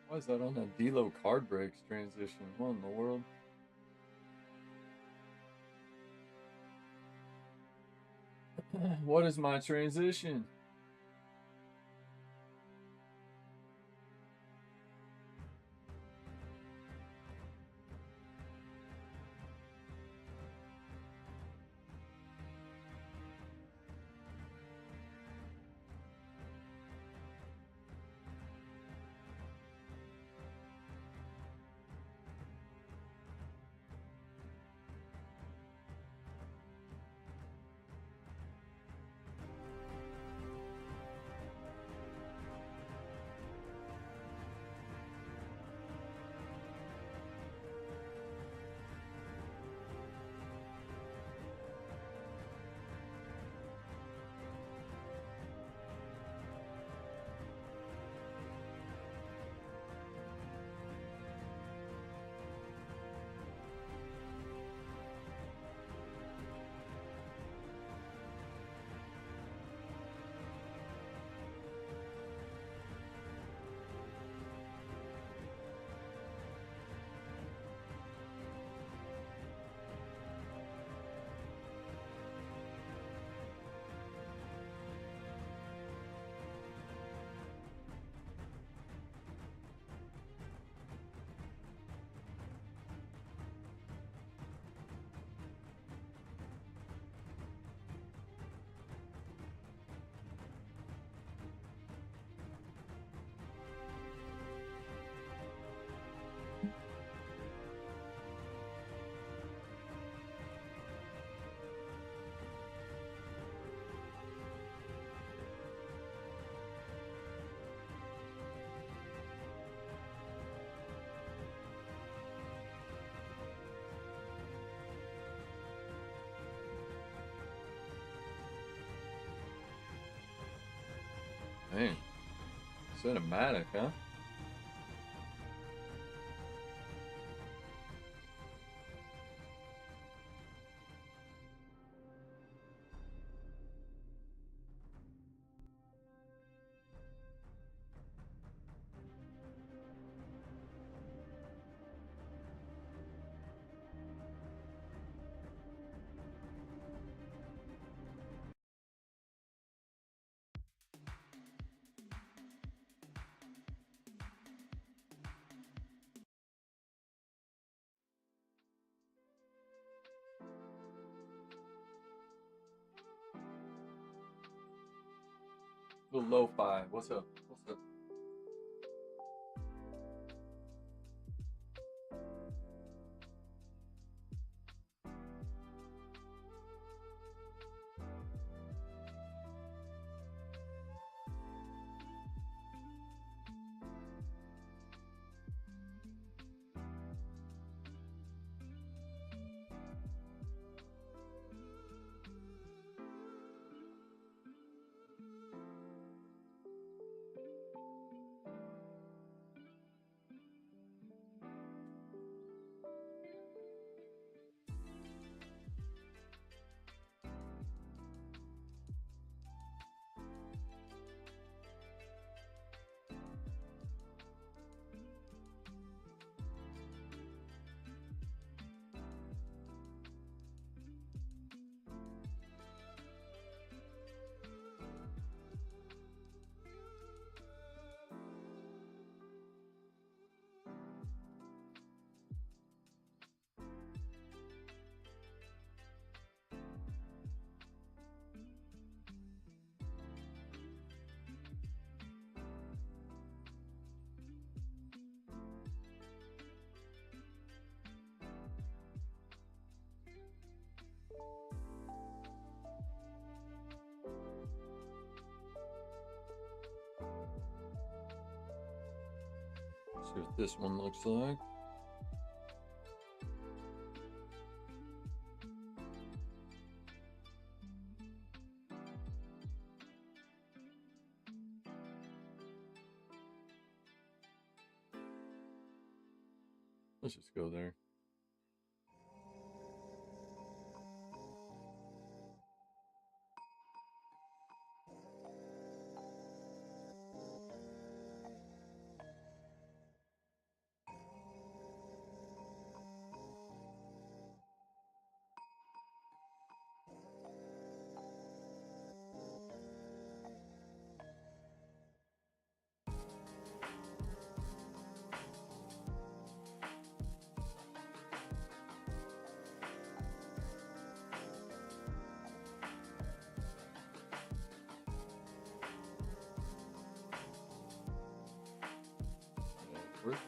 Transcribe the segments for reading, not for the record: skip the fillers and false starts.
Why is that on that D'Lo card breaks transition? What in the world? What is my transition? Dang. Cinematic, huh? Little lo-fi. What's up? What's up? See what this one looks like. Let's just go there. for it.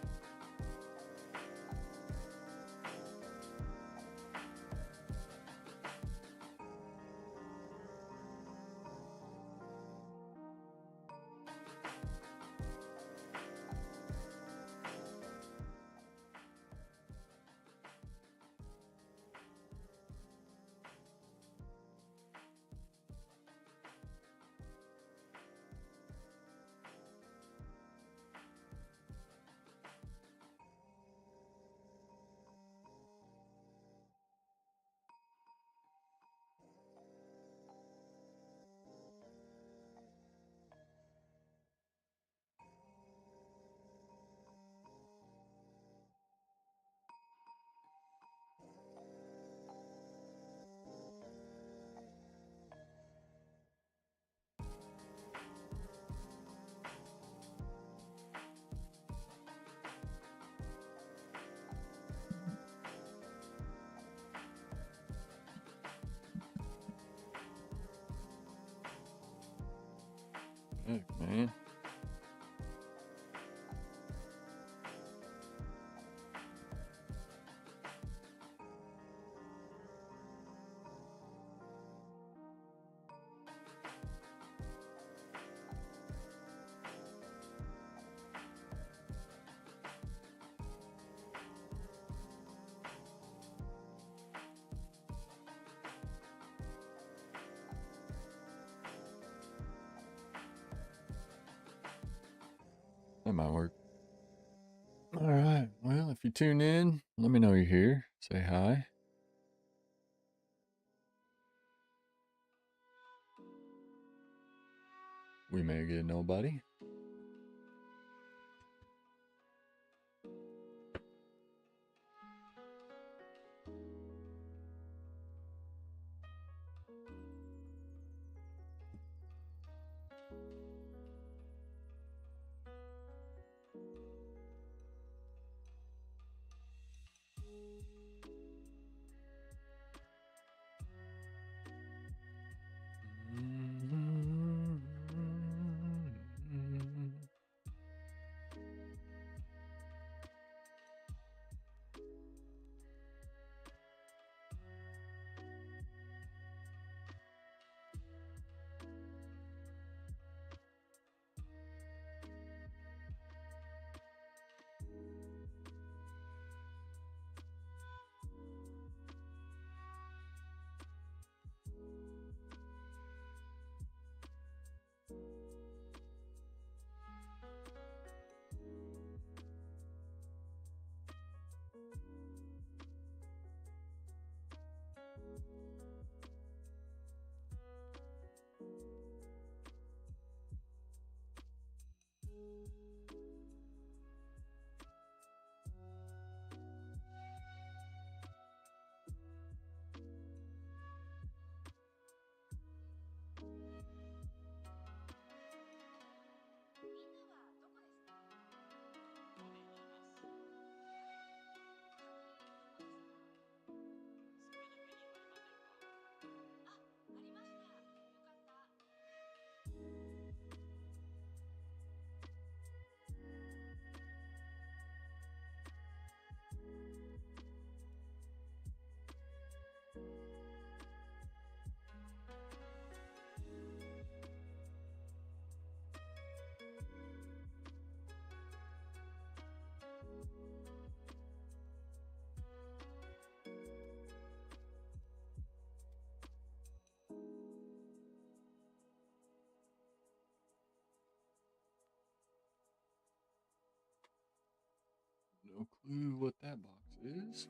Heck, man. That might work. All right. Well, if you tune in, let me know you're here. Say hi. We may get nobody. No clue what that box is.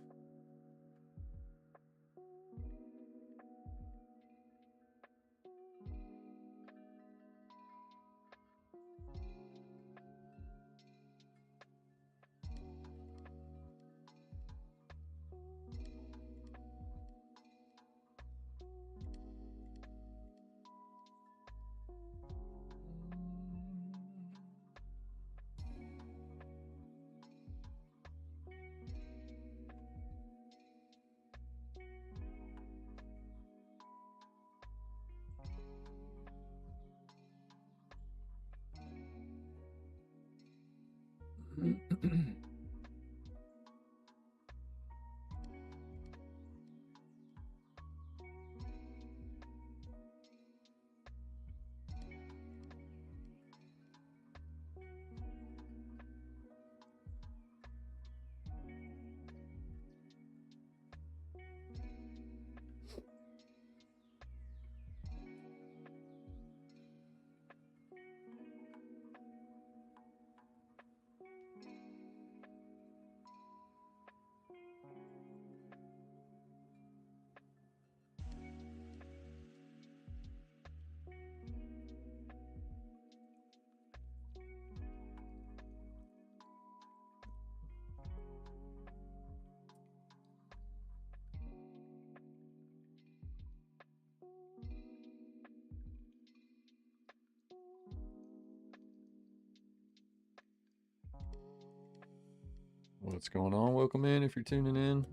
What's going on? Welcome in if you're tuning in.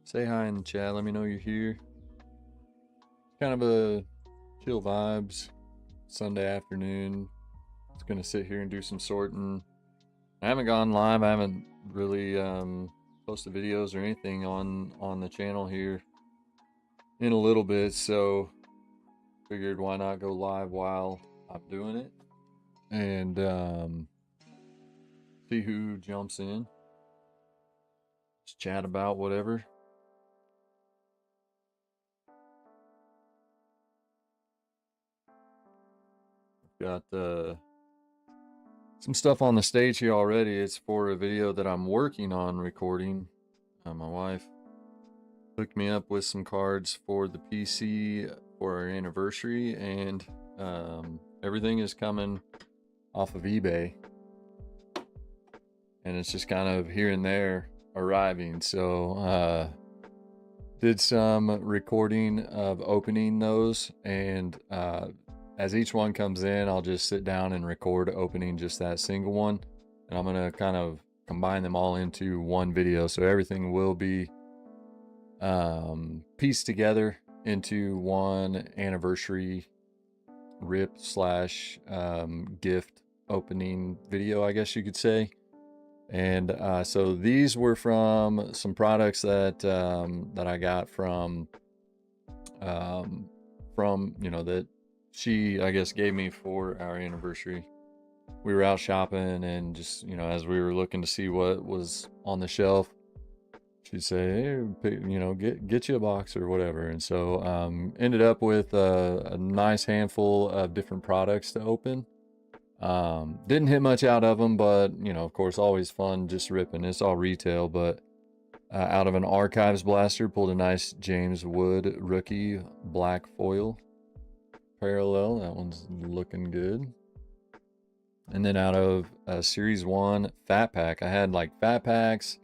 Say hi in the chat. Let me know you're here. Kind of a chill vibes Sunday afternoon. Just gonna sit here and do some sorting. I haven't gone live. I haven't really posted videos or anything on the channel here in a little bit, so figured why not go live while I'm doing it and see who jumps in. Just chat about whatever. Got some stuff on the stage here already. It's for a video that I'm working on recording. My wife hooked me up with some cards for the PC for our anniversary, and everything is coming off of eBay, and it's just kind of here and there arriving. So did some recording of opening those, and as each one comes in, I'll just sit down and record opening just that single one, and I'm gonna kind of combine them all into one video, so everything will be pieced together into one anniversary rip slash gift opening video, I guess you could say. And so these were from some products that that I got from that she, I guess, gave me for our anniversary. We were out shopping, and just, as we were looking to see what was on the shelf, she'd say, hey, get you a box or whatever. And so ended up with a nice handful of different products to open. Didn't hit much out of them, but of course, always fun just ripping. It's all retail, but out of an Archives blaster, pulled a nice James Wood rookie black foil parallel. That one's looking good. And then out of Series 1 Fat Pack, I had like Fat Packs,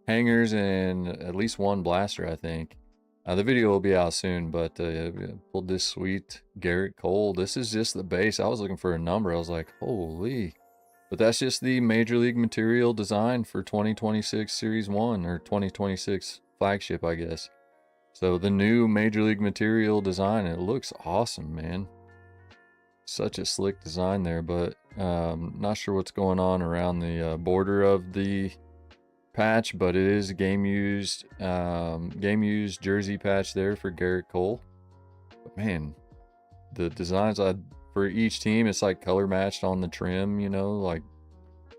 hangers, and at least one blaster, I think. The video will be out soon, but pulled this sweet Garrett Cole. This is just the base. I was looking for a number. I was like, holy. But that's just the Major League Material design for 2026 Series 1, or 2026 flagship, I guess. So the new Major League Material design, it looks awesome, man. Such a slick design there, but not sure what's going on around the border of the patch, but it is a game used jersey patch there for Garrett Cole. But man, the designs for each team, it's like color matched on the trim, like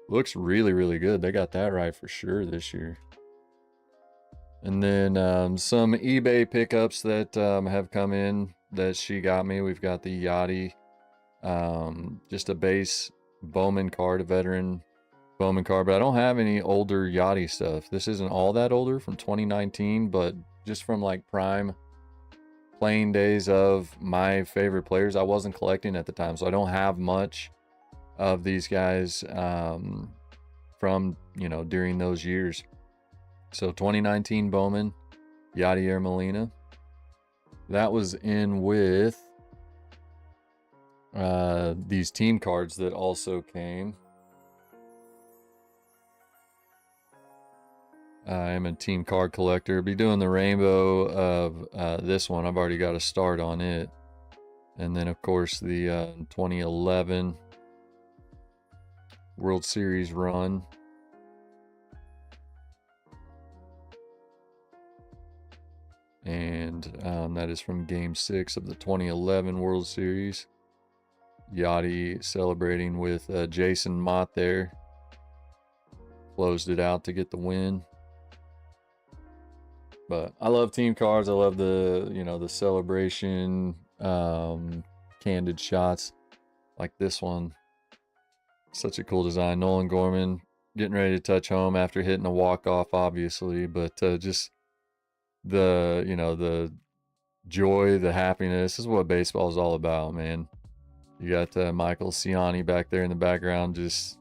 looks really, really good. They got that right for sure this year. And then some eBay pickups that have come in that she got me. We've got the Yachty, just a base Bowman card, a veteran Bowman card, but I don't have any older Yachty stuff. This isn't all that older, from 2019, but just from like prime playing days of my favorite players. I wasn't collecting at the time, so I don't have much of these guys from during those years. So 2019 Bowman, Yadier Molina. That was in with these team cards that also came. I am a team card collector. Be doing the rainbow of this one. I've already got a start on it. And then, of course, the 2011 World Series run. and that is from Game 6 of the 2011 World Series. Yachty celebrating with Jason Mott there. Closed it out to get the win. But I love team cards. I love the, the celebration, candid shots like this one. Such a cool design. Nolan Gorman getting ready to touch home after hitting a walk-off, obviously, but just the, the joy, the happiness is what baseball is all about, man. You got Michael Ciani back there in the background, just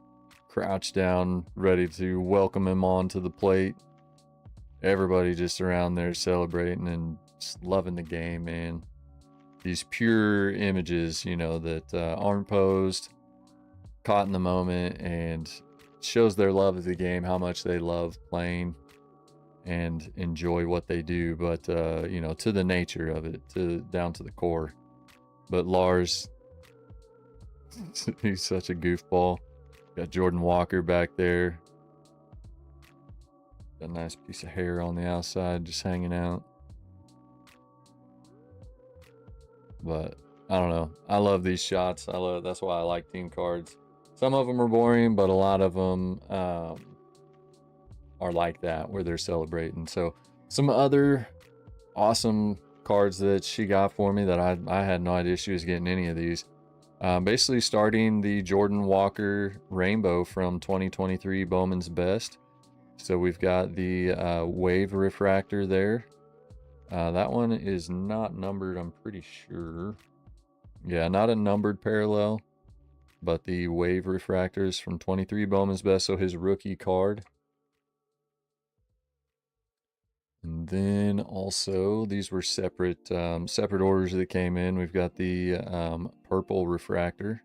crouched down, ready to welcome him onto the plate. Everybody just around there celebrating and just loving the game, man. These pure images, that aren't posed, caught in the moment, and shows their love of the game, how much they love playing and enjoy what they do, but to the nature of it, down to the core. But Lars, he's such a goofball. Got Jordan Walker back there. Got a nice piece of hair on the outside, just hanging out. But I don't know. I love these shots. That's why I like team cards. Some of them are boring, but a lot of them are like that, where they're celebrating. So some other awesome cards that she got for me that I had no idea she was getting any of these. Basically starting the Jordan Walker Rainbow from 2023 Bowman's Best. So we've got the Wave Refractor there. That one is not numbered, I'm pretty sure. Yeah, not a numbered parallel, but the Wave Refractors from 23 Bowman's Best, so his rookie card. And then also, these were separate orders that came in. We've got the Purple Refractor.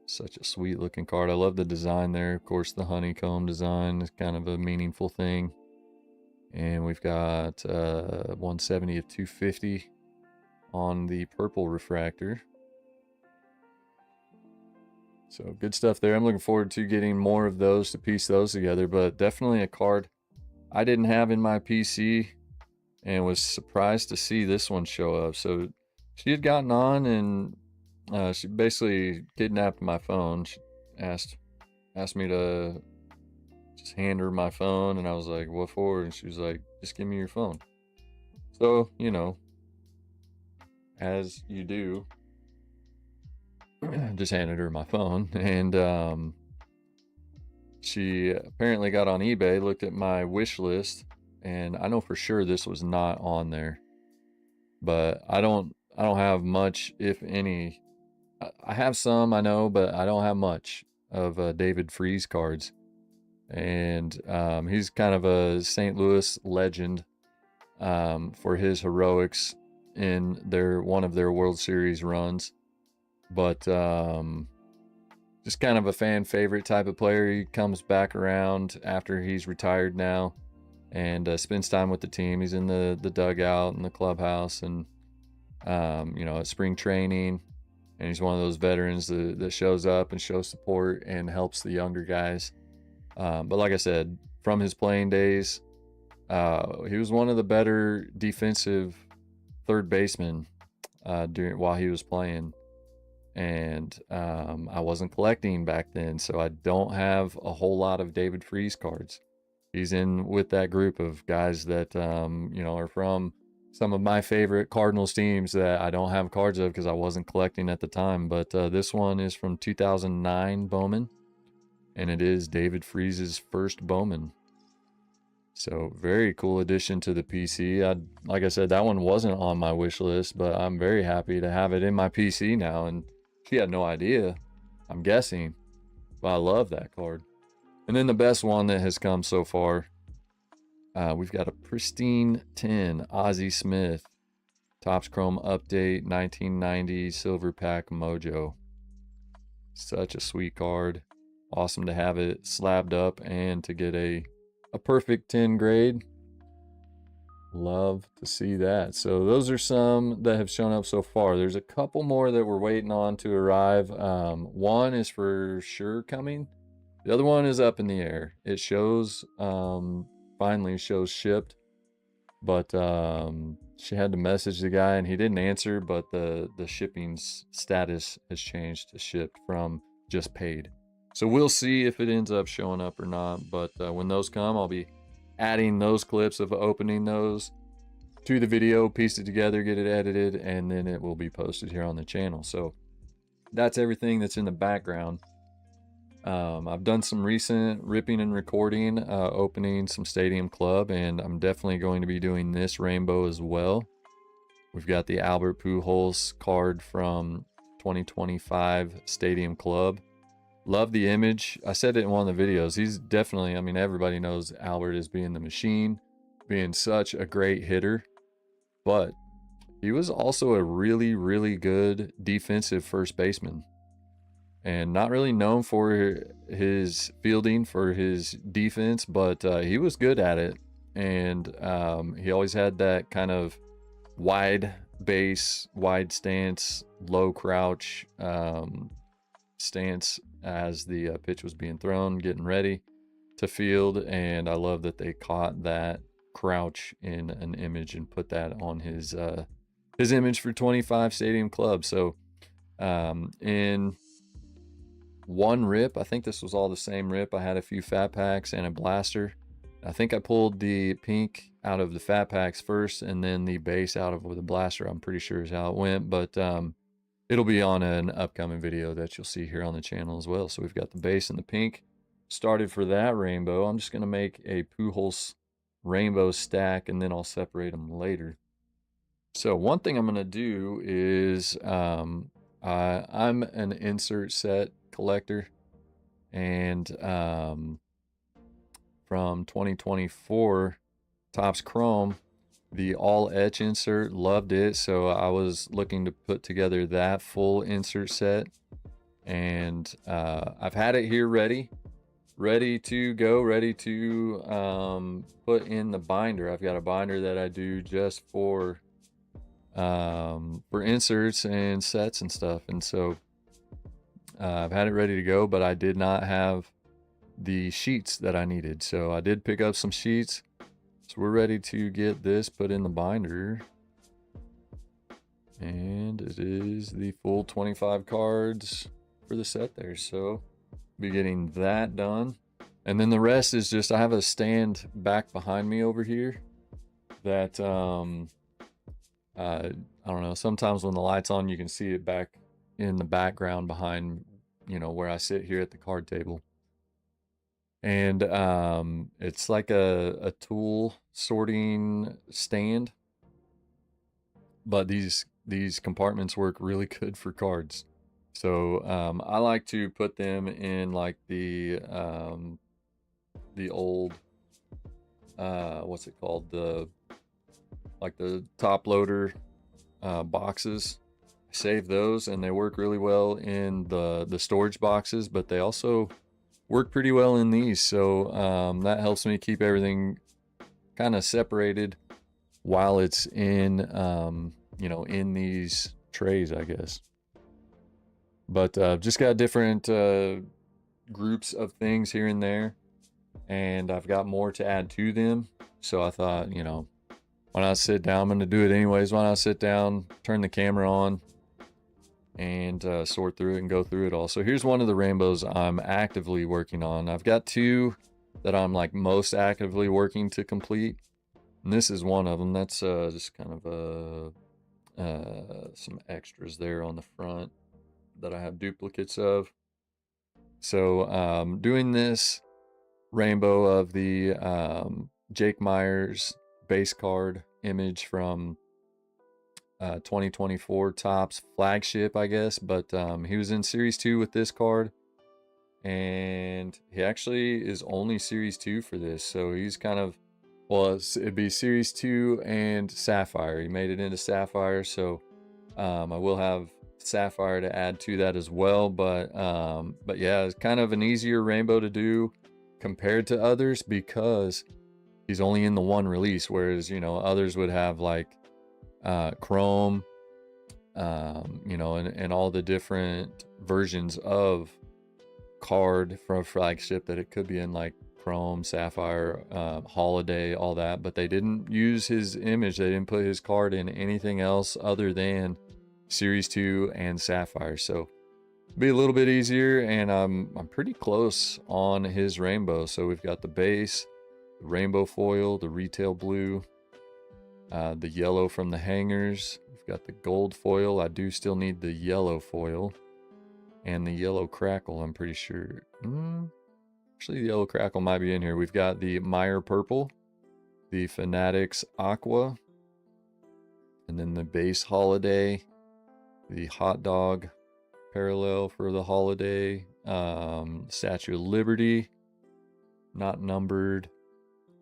Such a sweet looking card. I love the design there. Of course, the honeycomb design is kind of a meaningful thing. And we've got 170 of 250 on the Purple Refractor. So good stuff there. I'm looking forward to getting more of those to piece those together, but definitely a card I didn't have in my PC and was surprised to see this one show up. So she had gotten on and she basically kidnapped my phone. She asked me to just hand her my phone, and I was like, what for? And she was like, just give me your phone. So, as you do, just handed her my phone, and she apparently got on eBay, looked at my wish list, and I know for sure this was not on there. But I don't have much, if any. I have some, I know, but I don't have much of David Freese cards. And he's kind of a St. Louis legend for his heroics in one of their World Series runs. But just kind of a fan favorite type of player. He comes back around after he's retired now and spends time with the team. He's in the dugout and the clubhouse and at spring training. And he's one of those veterans that shows up and shows support and helps the younger guys. But like I said, from his playing days, he was one of the better defensive third basemen while he was playing. And I wasn't collecting back then, so I don't have a whole lot of David Freese cards. He's in with that group of guys that are from some of my favorite Cardinals teams that I don't have cards of because I wasn't collecting at the time. But this one is from 2009 Bowman, and it is David Freese's first Bowman. So very cool addition to the PC. Like I said, that one wasn't on my wish list, but I'm very happy to have it in my PC now. And she had no idea, I'm guessing, but I love that card. And then the best one that has come so far, we've got a pristine 10 Ozzie Smith Topps Chrome Update 1990 Silver Pack Mojo. Such a sweet card. Awesome to have it slabbed up and to get a perfect 10 grade. Love to see that. So those are some that have shown up so far. There's a couple more that we're waiting on to arrive. One is for sure coming. The other one is up in the air. It shows, finally shows shipped, but she had to message the guy and he didn't answer, but the shipping status has changed to shipped from just paid. So we'll see if it ends up showing up or not, but when those come, I'll be adding those clips of opening those to the video, piece it together, get it edited, and then it will be posted here on the channel. So that's everything that's in the background. I've done some recent ripping and recording, opening some Stadium Club, and I'm definitely going to be doing this rainbow as well. We've got the Albert Pujols card from 2025 Stadium Club. Love the image. I said it in one of the videos. He's definitely, I mean, everybody knows Albert as being the machine, being such a great hitter, but he was also a really, really good defensive first baseman. And not really known for his fielding, for his defense, but he was good at it. And he always had that kind of wide base, wide stance, low crouch stance as the pitch was being thrown, getting ready to field. And I love that they caught that crouch in an image and put that on his image for 25 Stadium Club. So in one rip, I think this was all the same rip, I had a few fat packs and a blaster. I think I pulled the pink out of the fat packs first and then the base out of the blaster. I'm pretty sure is how it went, but it'll be on an upcoming video that you'll see here on the channel as well. So we've got the base and the pink started for that rainbow. I'm just going to make a Pujols rainbow stack and then I'll separate them later. So one thing I'm going to do is I'm an insert set collector, and from 2024 Topps Chrome, the all etch insert, loved it, so I was looking to put together that full insert set, and I've had it here ready to go, ready to put in the binder. I've got a binder that I do just for inserts and sets and stuff, and so I've had it ready to go, but I did not have the sheets that I needed. So I did pick up some sheets. So we're ready to get this put in the binder. And it is the full 25 cards for the set there. So be getting that done. And then the rest is just, I have a stand back behind me over here that, I don't know, sometimes when the light's on, you can see it back in the background behind, you know, where I sit here at the card table. And it's like a tool sorting stand, but these compartments work really good for cards. So I like to put them in like the old what's it called, the top loader boxes. Save those, and they work really well in the storage boxes, but they also work pretty well in these. So that helps me keep everything kind of separated while it's in you know, in these trays, I guess. But just got different groups of things here and there, and I've got more to add to them. So I thought, you know, why not sit down? I'm going to do it anyways. Why not sit down, turn the camera on, and sort through it and go through it all. So here's one of the rainbows I'm actively working on. I've got two that I'm like most actively working to complete, and this is one of them. That's just kind of some extras there on the front that I have duplicates of. So doing this rainbow of the Jake Myers base card image from 2024 Topps flagship, I guess, but he was in series 2 with this card, and he actually is only series 2 for this. So he's kind of, well, it'd be series 2 and sapphire. He made it into sapphire, so I will have sapphire to add to that as well. But yeah, it's kind of an easier rainbow to do compared to others because he's only in the one release, whereas, you know, others would have like chrome, you know, and all the different versions of card from flagship that it could be in, like chrome, sapphire, holiday, all that, but they didn't use his image. They didn't put his card in anything else other than Series 2 and sapphire. So be a little bit easier, and I'm pretty close on his rainbow. So we've got the base, the rainbow foil, the retail blue, the yellow from the hangers. We've got the gold foil. I do still need the yellow foil and the yellow crackle, I'm pretty sure. Actually, the yellow crackle might be in here. We've got the Meyer purple, the Fanatics aqua, and then the base holiday, the hot dog parallel for the holiday, Statue of Liberty, not numbered.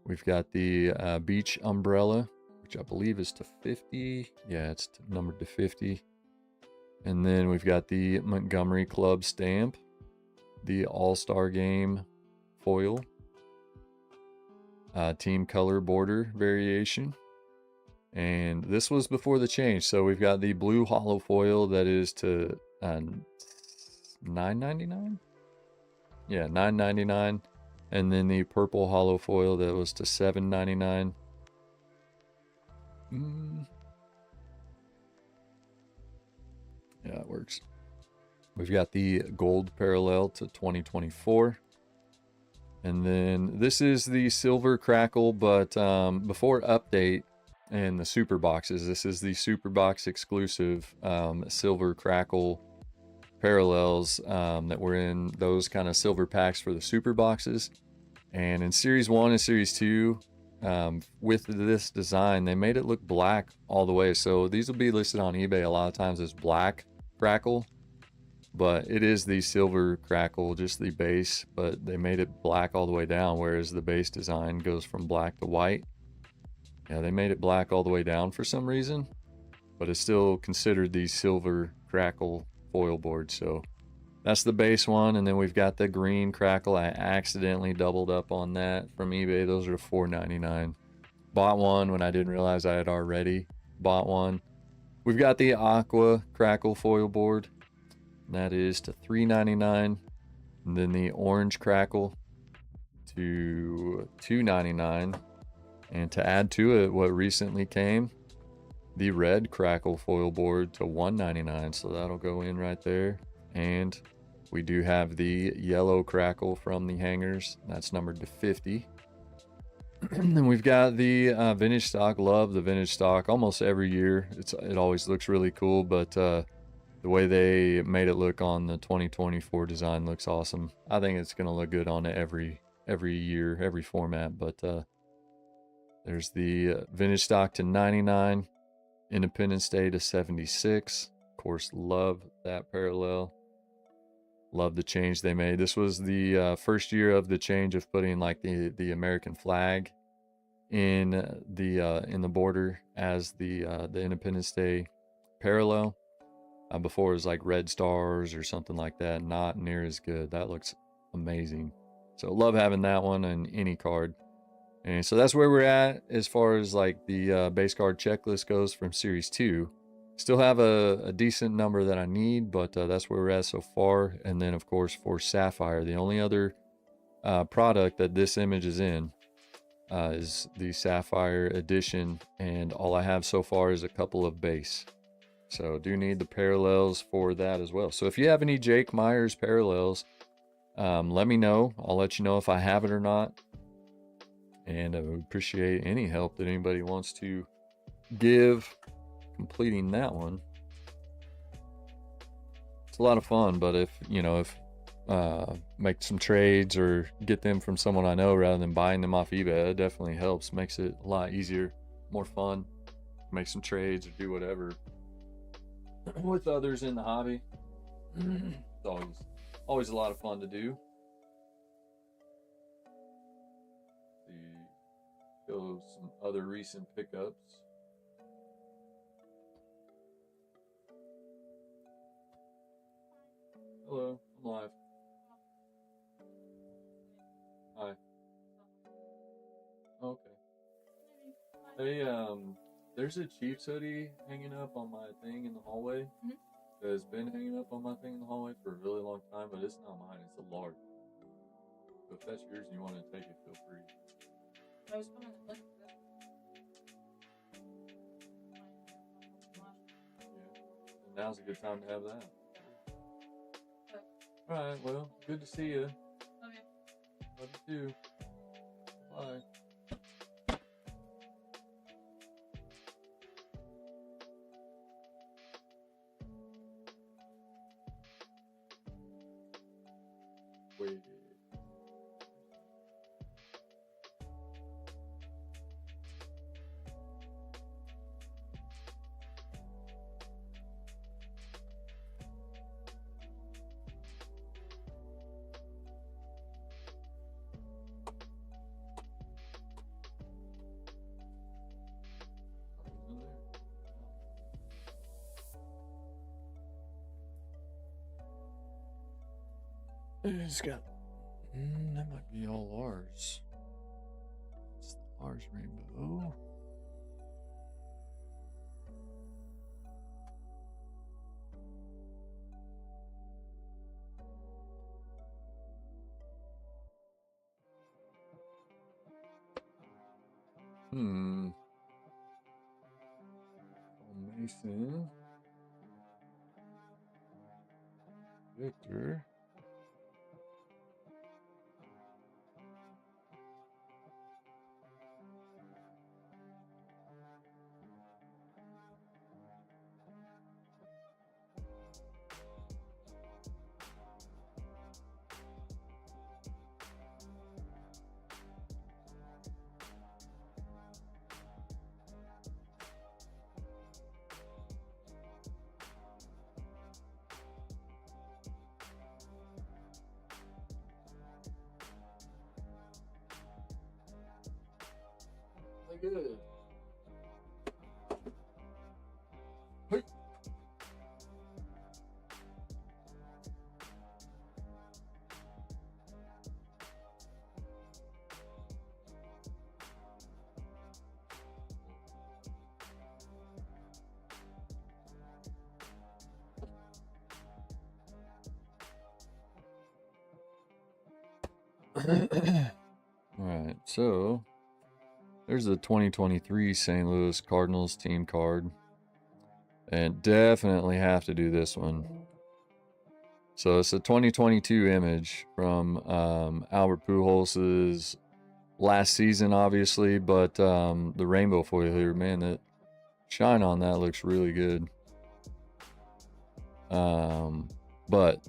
We've got the beach umbrella, which I believe is to 50. Yeah, it's numbered to 50. And then we've got the Montgomery Club stamp, the All-Star Game foil, team color border variation. And this was before the change. So we've got the blue hollow foil that is to $9.99. Yeah, $9.99. And then the purple hollow foil that was to $7.99. Yeah, it works. We've got the gold parallel to 2024. And then this is the silver crackle, but before update and the super boxes, this is the super box exclusive silver crackle parallels that were in those kind of silver packs for the super boxes. And in Series 1 and Series 2, with this design, they made it look black all the way. So these will be listed on eBay a lot of times as black crackle, but it is the silver crackle, just the base, but they made it black all the way down, whereas the base design goes from black to white. Yeah, they made it black all the way down for some reason, but it's still considered the silver crackle foil board. So that's the base one. And then we've got the green crackle. I accidentally doubled up on that from eBay. Those are $4.99. Bought one when I didn't realize I had already bought one. We've got the aqua crackle foil board. That is to $3.99. And then the orange crackle to $2.99. And to add to it, what recently came, the red crackle foil board to $1.99. So that'll go in right there. And we do have the yellow crackle from the hangers. That's numbered to 50. And then we've got the vintage stock. Love the vintage stock almost every year. It always looks really cool, but the way they made it look on the 2024 design looks awesome. I think it's going to look good on every year, every format. But there's the vintage stock to 99, Independence Day to 76. Of course, love that parallel. Love the change they made. This was the first year of the change of putting like the American flag in the border as the Independence Day parallel. Before it was like red stars or something like that. Not near as good. That looks amazing. So love having that one on any card. And so that's where we're at as far as like the base card checklist goes from Series 2. Still have a decent number that I need, but that's where we're at so far. And then, of course, for Sapphire, the only other product that this image is in is the Sapphire edition. And all I have so far is a couple of base. So do need the parallels for that as well. So if you have any Jake Myers parallels, let me know. I'll let you know if I have it or not. And I would appreciate any help that anybody wants to give completing that one. It's a lot of fun, but if make some trades or get them from someone I know rather than buying them off eBay, that definitely helps. Makes it a lot easier, more fun. Make some trades or do whatever with others in the hobby. It's always a lot of fun to do. Show some other recent pickups. Hello, I'm live. Hi. Okay. Hey, there's a Chiefs hoodie hanging up on my thing in the hallway. That has been hanging up on my thing in the hallway for a really long time, but it's not mine. It's a large. if that's yours and you want to take it, feel free. I was coming to look at this. Yeah. Now's a good time to have that. All right. Well, good to see you. Okay. Love you too. Bye. Wait. It's got. That might be all ours. It's the ours rainbow. Mason. Victor. Good. Hey. All right, so there's the 2023 St. Louis Cardinals team card. And definitely have to do this one. So it's a 2022 image from Albert Pujols' last season, obviously, but the rainbow foil here, man, that shine on that looks really good. But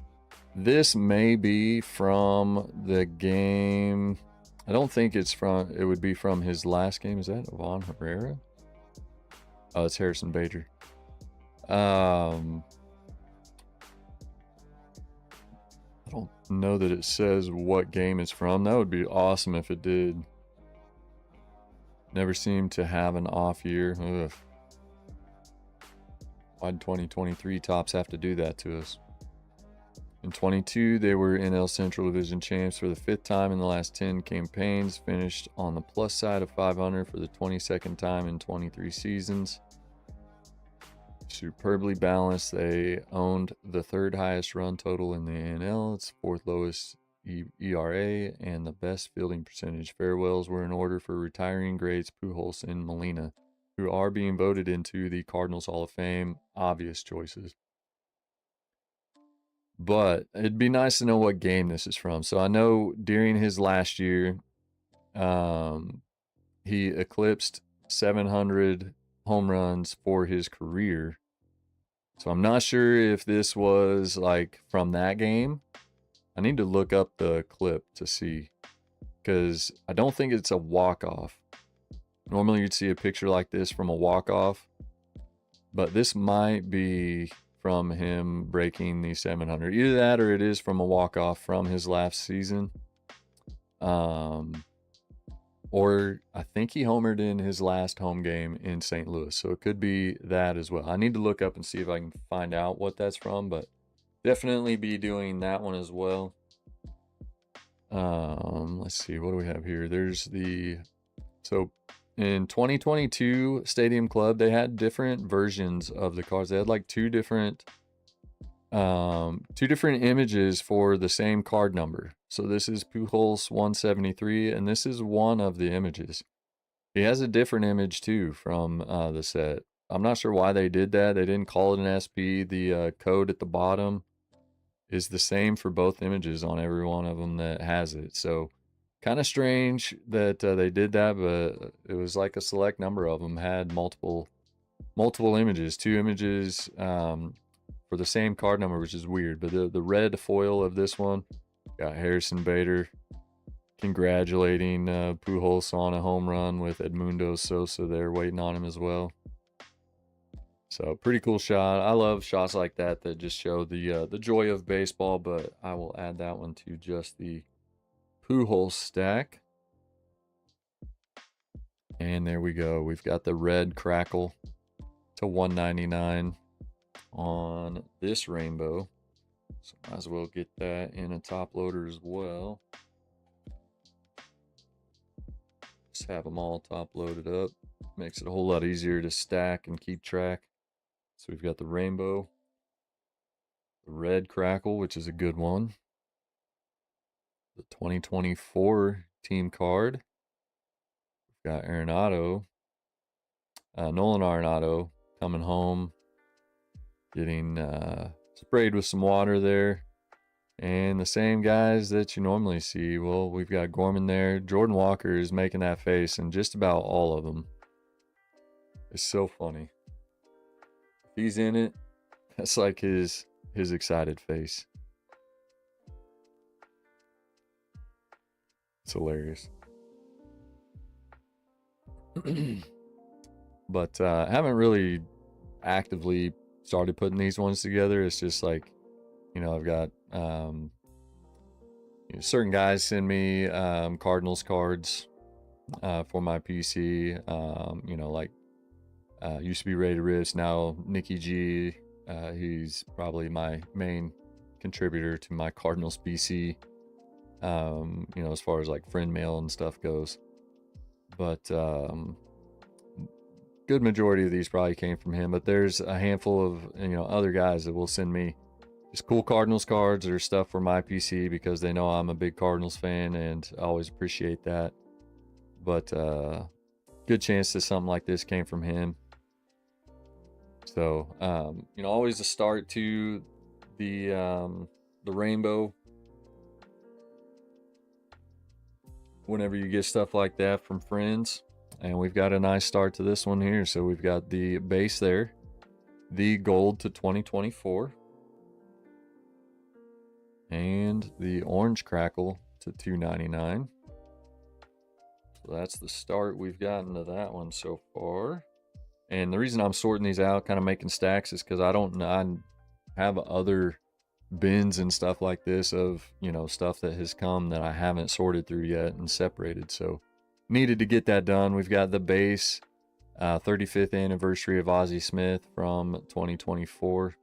this may be from the game. I don't think it's from, it would be from his last game. Is that Juan Herrera? Oh, it's Harrison Bader. I don't know that it says what game it's from. That would be awesome if it did. Never seemed to have an off year. Ugh. Why'd 2023 Topps have to do that to us? In 22, they were NL Central Division champs for the 5th time in the last 10 campaigns, finished on the plus side of 500 for the 22nd time in 23 seasons. Superbly balanced, they owned the 3rd highest run total in the NL, its 4th lowest ERA, and the best fielding percentage. Farewells were in order for retiring greats Pujols and Molina, who are being voted into the Cardinals Hall of Fame. Obvious choices. But it'd be nice to know what game this is from. So I know during his last year, he eclipsed 700 home runs for his career. So I'm not sure if this was like from that game. I need to look up the clip to see, because I don't think it's a walk-off. Normally you'd see a picture like this from a walk-off, but this might be from him breaking the 700. Either that or it is from a walk-off from his last season. Or I think he homered in his last home game in St. Louis. So it could be that as well. I need to look up and see if I can find out what that's from, but definitely be doing that one as well. Let's see, what do we have here? There's the, so in 2022 Stadium Club, they had different versions of the cards. They had like 2 different two different images for the same card number. So this is Pujols 173, and this is one of the images. He has a different image too from the set. I'm not sure why they did that. They didn't call it an SP. The code at the bottom is the same for both images on every one of them that has it. So kind of strange that they did that, but it was like a select number of them had multiple images, two images for the same card number, which is weird. But the red foil of this one got Harrison Bader congratulating Pujols on a home run with Edmundo Sosa there waiting on him as well. So pretty cool shot. I love shots like that that just show the joy of baseball. But I will add that one to just the Pujols stack. And there we go. We've got the red crackle to 199 on this rainbow. So might as well get that in a top loader as well. Just have them all top loaded up. Makes it a whole lot easier to stack and keep track. So we've got the rainbow, the red crackle, which is a good one, the 2024 team card. We've got Arenado, Nolan Arenado coming home, getting sprayed with some water there. And the same guys that you normally see. Well, we've got Gorman there. Jordan Walker is making that face in just about all of them. It's so funny. If he's in it, that's like his excited face. It's hilarious. But I haven't really actively started putting these ones together. It's just like, you know, I've got certain guys send me Cardinals cards for my PC. You know, like used to be Ray Riss, now Nicky G. He's probably my main contributor to my Cardinals PC. You know, as far as like friend mail and stuff goes. But good majority of these probably came from him. But there's a handful of, you know, other guys that will send me just cool Cardinals cards or stuff for my PC because they know I'm a big Cardinals fan, and I always appreciate that. But good chance that something like this came from him. So you know, always a start to the rainbow. Whenever you get stuff like that from friends. And we've got a nice start to this one here. So we've got the base there, the gold to 2024, and the orange crackle to 299. So that's the start we've gotten to that one so far. And the reason I'm sorting these out, kind of making stacks, is because I have other bins and stuff like this of, you know, stuff that has come that I haven't sorted through yet and separated. So needed to get that done. We've got the base 35th anniversary of Ozzie Smith from 2024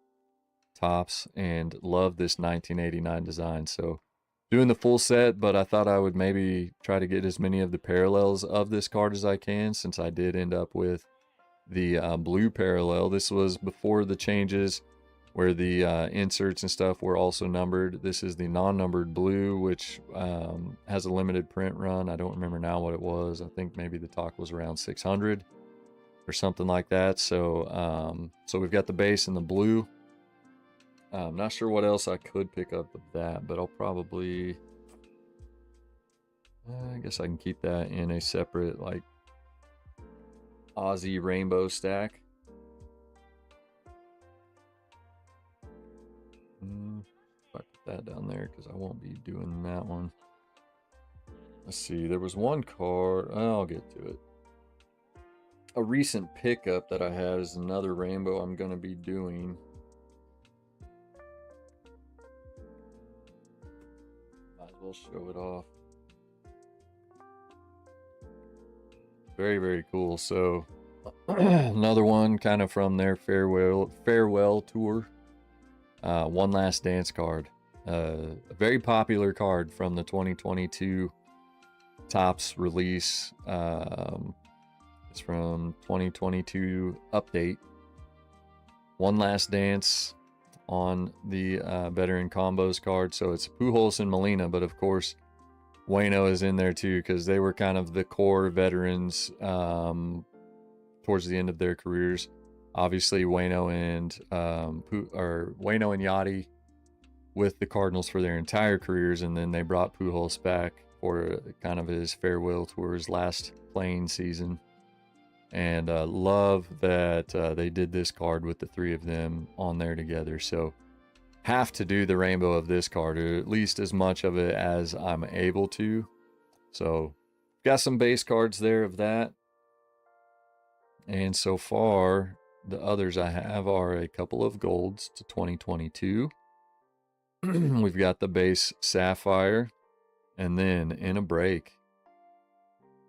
tops, and love this 1989 design. So doing the full set, but I thought I would maybe try to get as many of the parallels of this card as I can, since I did end up with the blue parallel. This was before the changes where the inserts and stuff were also numbered. This is the non-numbered blue, which has a limited print run. I don't remember now what it was. I think maybe the talk was around 600 or something like that. So so we've got the base in the blue. I'm not sure what else I could pick up with that, but I'll probably, I guess I can keep that in a separate like Aussie rainbow stack. If I put that down there, because I won't be doing that one. Let's see, there was one card, I'll get to it. A recent pickup that I had is another rainbow I'm going to be doing. Might as well show it off. Very, very cool. So another one kind of from their farewell tour. One Last Dance card. A very popular card from the 2022 Topps release. It's from 2022 update. One Last Dance on the veteran combos card. So it's Pujols and Molina, but of course Waino is in there too because they were kind of the core veterans towards the end of their careers. Obviously, Waino and Yachty with the Cardinals for their entire careers, and then they brought Pujols back for kind of his farewell tour, his last playing season. And love that they did this card with the three of them on there together. So have to do the rainbow of this card, or at least as much of it as I'm able to. So got some base cards there of that. And so far, the others I have are a couple of golds to 2022. We've got the base Sapphire, and then in a break,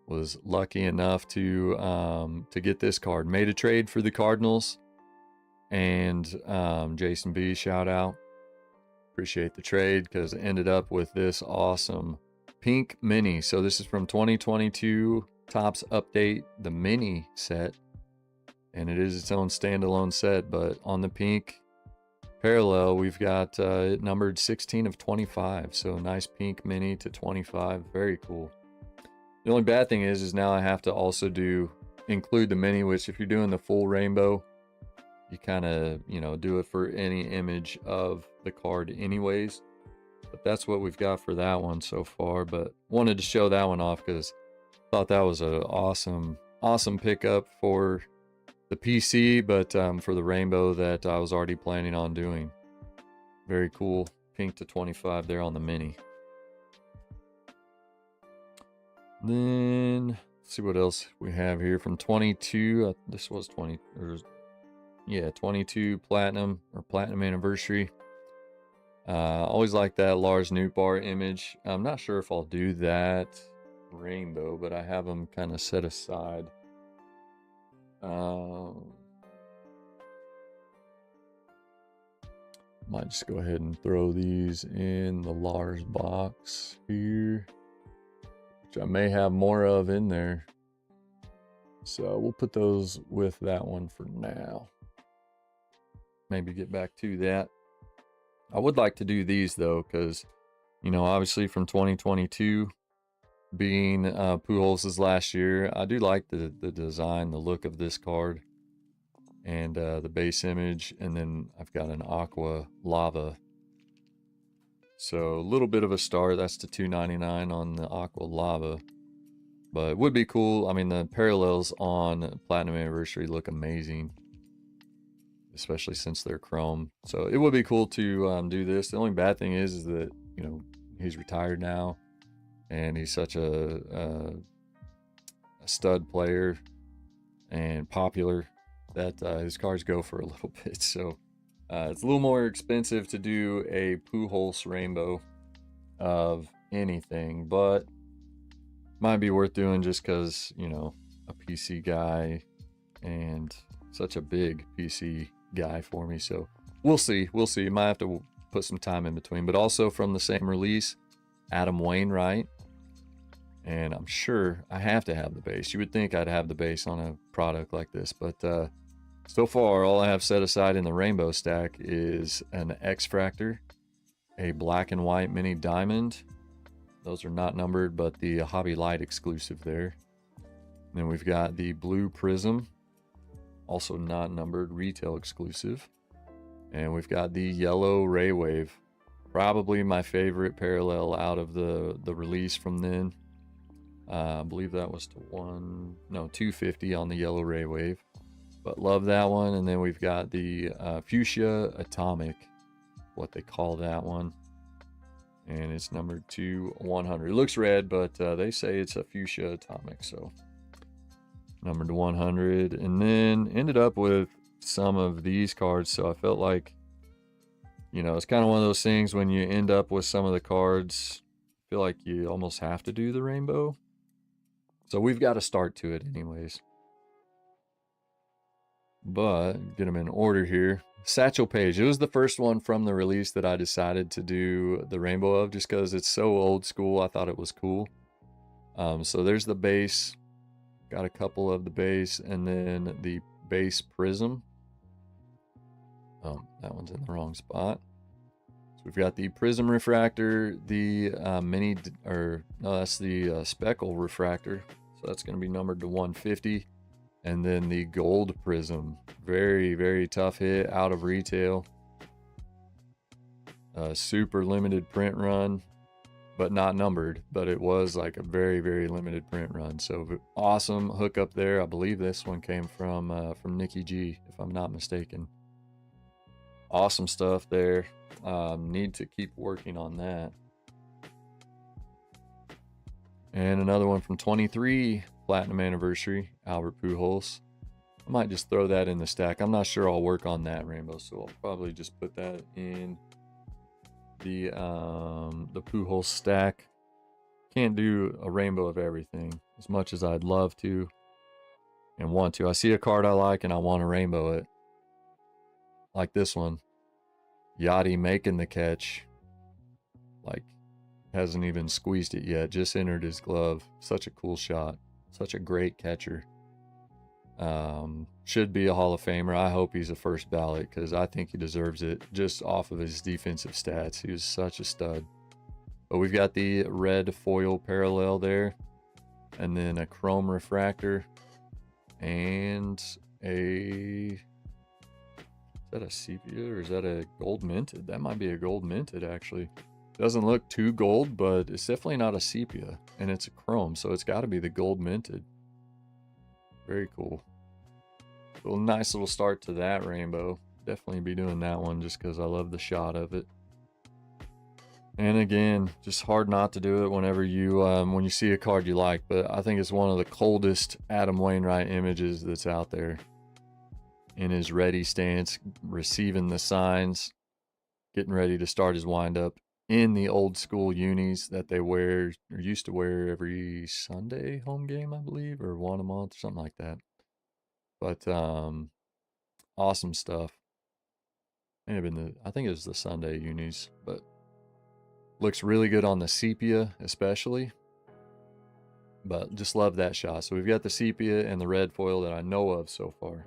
was lucky enough to get this card. Made a trade for the Cardinals, and Jason B, shout out. Appreciate the trade because it ended up with this awesome pink mini. So this is from 2022 Topps Update, the mini set, and it is its own standalone set. But on the pink parallel, we've got it numbered 16 of 25. So nice pink mini to 25. Very cool. The only bad thing is now I have to also include the mini, which if you're doing the full rainbow, you kind of, do it for any image of the card anyways. But that's what we've got for that one so far. But wanted to show that one off because I thought that was an awesome pickup for the PC, but for the rainbow that I was already planning on doing. Very cool. Pink to 25 there on the mini. Then let's see what else we have here from 22. This was 22 platinum or platinum anniversary. Always like that Lars Nootbaar image. I'm not sure if I'll do that rainbow, but I have them kind of set aside. Might just go ahead and throw these in the Lars box here, which I may have more of in there. So we'll put those with that one for now. Maybe get back to that. I would like to do these though, because obviously from 2022 being Pujols' last year, I do like the design, the look of this card, and the base image. And then I've got an aqua lava, so a little bit of a start. That's the $2.99 on the aqua lava, but it would be cool. I mean, the parallels on Platinum Anniversary look amazing, especially since they're chrome. So it would be cool to do this. The only bad thing is that he's retired now, and he's such a stud player and popular that his cards go for a little bit. So it's a little more expensive to do a Pujols rainbow of anything, but might be worth doing just because a PC guy, and such a big PC guy for me. So we'll see. Might have to put some time in between. But also from the same release, Adam Wainwright, and I'm sure I have to have the base. You would think I'd have the base on a product like this, but so far all I have set aside in the rainbow stack is an X-Fractor, a black and white mini diamond. Those are not numbered, but the Hobby Light exclusive there. And then we've got the blue prism, also not numbered, retail exclusive. And we've got the yellow Ray Wave, probably my favorite parallel out of the release from then. I believe that was to 250 on the yellow Ray Wave, but love that one. And then we've got the fuchsia atomic, what they call that one, and it's numbered to 100. It looks red, but they say it's a fuchsia atomic, so numbered to 100. And then ended up with some of these cards, so I felt like it's kind of one of those things when you end up with some of the cards, I feel like you almost have to do the rainbow. So we've got to start to it anyways. But get them in order here. Satchel Paige. It was the first one from the release that I decided to do the rainbow of, just because it's so old school. I thought it was cool. So there's the base. Got a couple of the base, and then the base prism. Oh, that one's in the wrong spot. So we've got the prism refractor, the that's the speckle refractor. So that's going to be numbered to 150. And then the gold prism, very, very tough hit out of retail. Super limited print run, but not numbered, but it was like a very, very limited print run. So awesome hookup there. I believe this one came from Nikki G, if I'm not mistaken. Awesome stuff there. Need to keep working on that. And another one from 23 Platinum Anniversary, Albert Pujols. I might just throw that in the stack. I'm not sure I'll work on that rainbow, so I'll probably just put that in the Pujols stack. Can't do a rainbow of everything as much as I'd love to and want to. I see a card I like and I want to rainbow it. Like this one. Yachty making the catch. Like, hasn't even squeezed it yet. Just entered his glove. Such a cool shot. Such a great catcher. Should be a Hall of Famer. I hope he's a first ballot because I think he deserves it just off of his defensive stats. He was such a stud. But we've got the red foil parallel there, and then a chrome refractor, and is that a sepia or is that a gold minted? That might be a gold minted actually. Doesn't look too gold, but it's definitely not a sepia, and it's a chrome, so it's got to be the gold minted. Very cool. So a nice little start to that rainbow. Definitely be doing that one just because I love the shot of it. And again, just hard not to do it whenever you when you see a card you like. But I think it's one of the coldest Adam Wainwright images that's out there. In his ready stance, receiving the signs, getting ready to start his windup in the old school unis that they wear or used to wear every Sunday home game, I believe, or one a month or something like that. But awesome stuff. May have been I think it was the Sunday unis, but looks really good on the sepia especially. But just love that shot. So we've got the sepia and the red foil that I know of so far.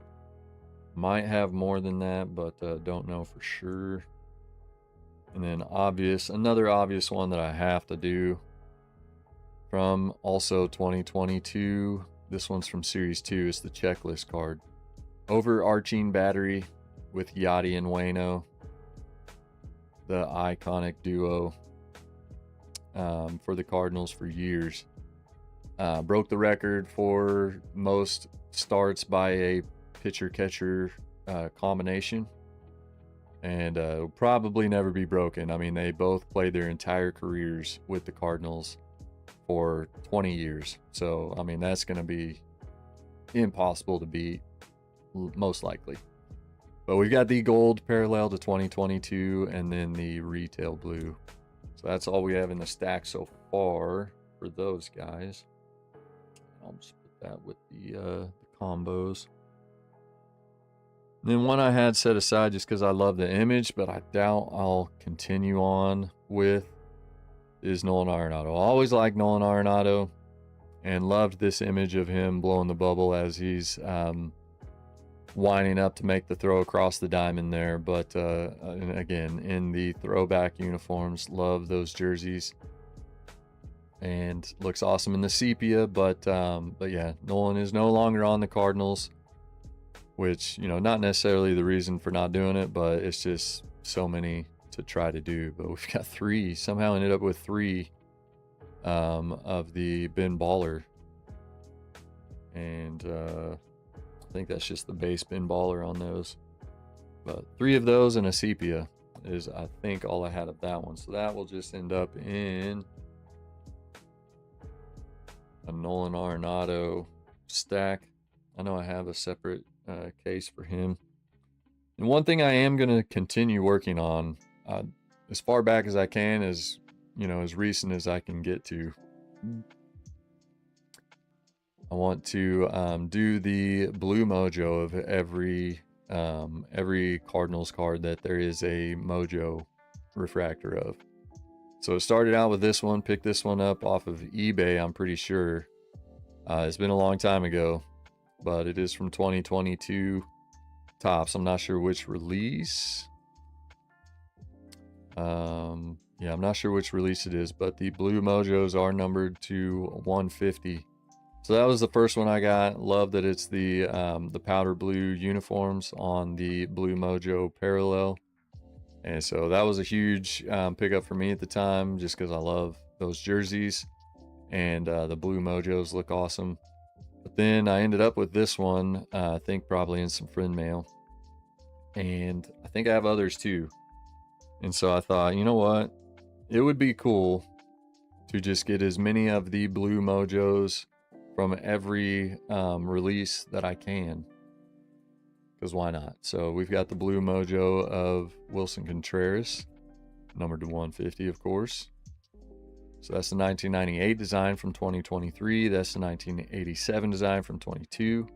Might have more than that, but don't know for sure. And then another obvious one that I have to do from also 2022. This one's from Series 2. It's the checklist card. Overarching battery with Yachty and Waino. The iconic duo for the Cardinals for years. Broke the record for most starts by a pitcher-catcher combination. And will probably never be broken. I mean, they both played their entire careers with the Cardinals for 20 years. So, I mean, that's going to be impossible to beat, most likely. But we've got the gold parallel to 2022 and then the retail blue. So that's all we have in the stack so far for those guys. I'll just put that with the combos. And then one I had set aside just because I love the image, but I doubt I'll continue on with, is Nolan Arenado. I always liked Nolan Arenado and loved this image of him blowing the bubble as he's winding up to make the throw across the diamond there. But and again, in the throwback uniforms, love those jerseys. And looks awesome in the sepia, but yeah, Nolan is no longer on the Cardinals. Which, you know, not necessarily the reason for not doing it, but it's just so many to try to do. But we've got three, somehow ended up with three of the Ben Baller. And I think that's just the base Ben Baller on those. But three of those and a sepia is, I think, all I had of that one. So that will just end up in a Nolan Arenado stack. I know I have a separate case for him. And one thing I am going to continue working on as far back as I can, as you know, as recent as I can get to. I want to do the blue mojo of every Cardinals card that there is a mojo refractor of. So it started out with this one. Picked this one up off of eBay, I'm pretty sure. It's been a long time ago, but it is from 2022. tops. I'm not sure which release. Yeah, I'm not sure which release it is, but the blue mojos are numbered to 150. So that was the first one I got. Love that it's the powder blue uniforms on the blue mojo parallel. And so that was a huge pickup for me at the time, just because I love those jerseys, and the blue mojos look awesome. But then I ended up with this one, I think probably in some friend mail, and I think I have others too. And so I thought, you know what, it would be cool to just get as many of the blue mojos from every release that I can, because why not? So we've got the blue mojo of Wilson Contreras, numbered to 150, of course. So that's the 1998 design from 2023. That's the 1987 design from 22.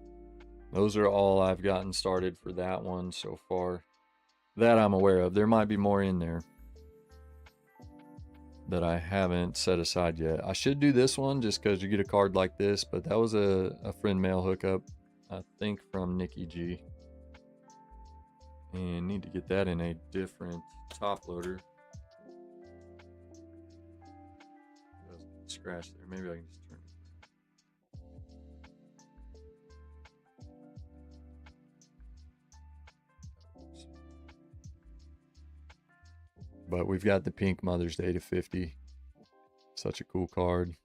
Those are all I've gotten started for that one so far that I'm aware of. There might be more in there that I haven't set aside yet. I should do this one just because you get a card like this, but that was a friend mail hookup, I think from Nikki G. And need to get that in a different top loader. Scratch there. Maybe I can just turn it. But we've got the pink Mother's Day to 50. Such a cool card.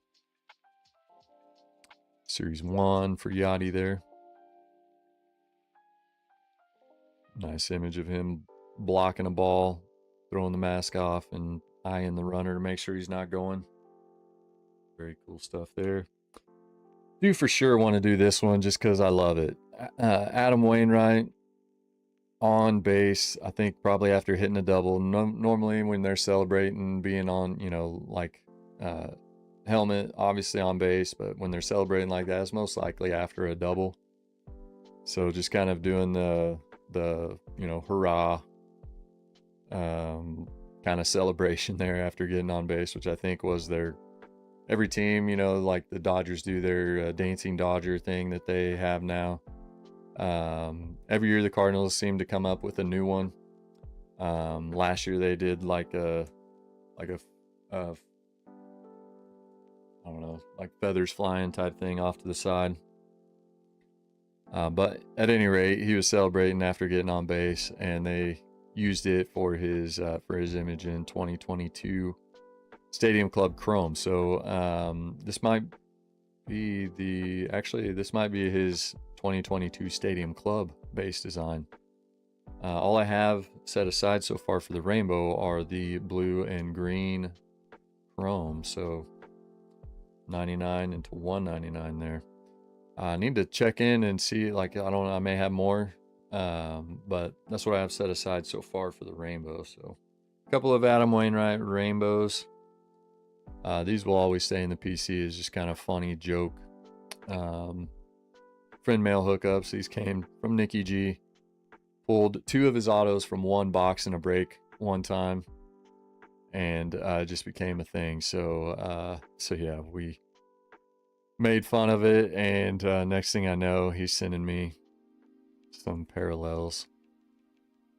Series 1 for Yachty there. Nice image of him blocking a ball, throwing the mask off, and eyeing the runner to make sure he's not going. Very cool stuff there. Do for sure want to do this one just because I love it. Adam Wainwright on base, I think probably after hitting a double. Normally when they're celebrating being on, like helmet, obviously on base, but when they're celebrating like that, it's most likely after a double. So just kind of doing the hurrah kind of celebration there after getting on base, which I think was every team, like the Dodgers do their dancing Dodger thing that they have now. Every year the Cardinals seem to come up with a new one. Last year they did like a I don't know, like feathers flying type thing off to the side. But at any rate, he was celebrating after getting on base, and they used it for his image in 2022 Stadium Club Chrome. So this might be this might be his 2022 Stadium Club base design. All I have set aside so far for the rainbow are the blue and green chrome. So 99 into 199 there. I need to check in and see, like, I don't know, I may have more, but that's what I have set aside so far for the rainbow. So a couple of Adam Wainwright rainbows. These will always stay in the PC as just kind of funny joke friend mail hookups. These came from Nikki G. Pulled 2 of his autos from one box in a break one time, and it just became a thing. So yeah, we made fun of it, and next thing I know, he's sending me some parallels.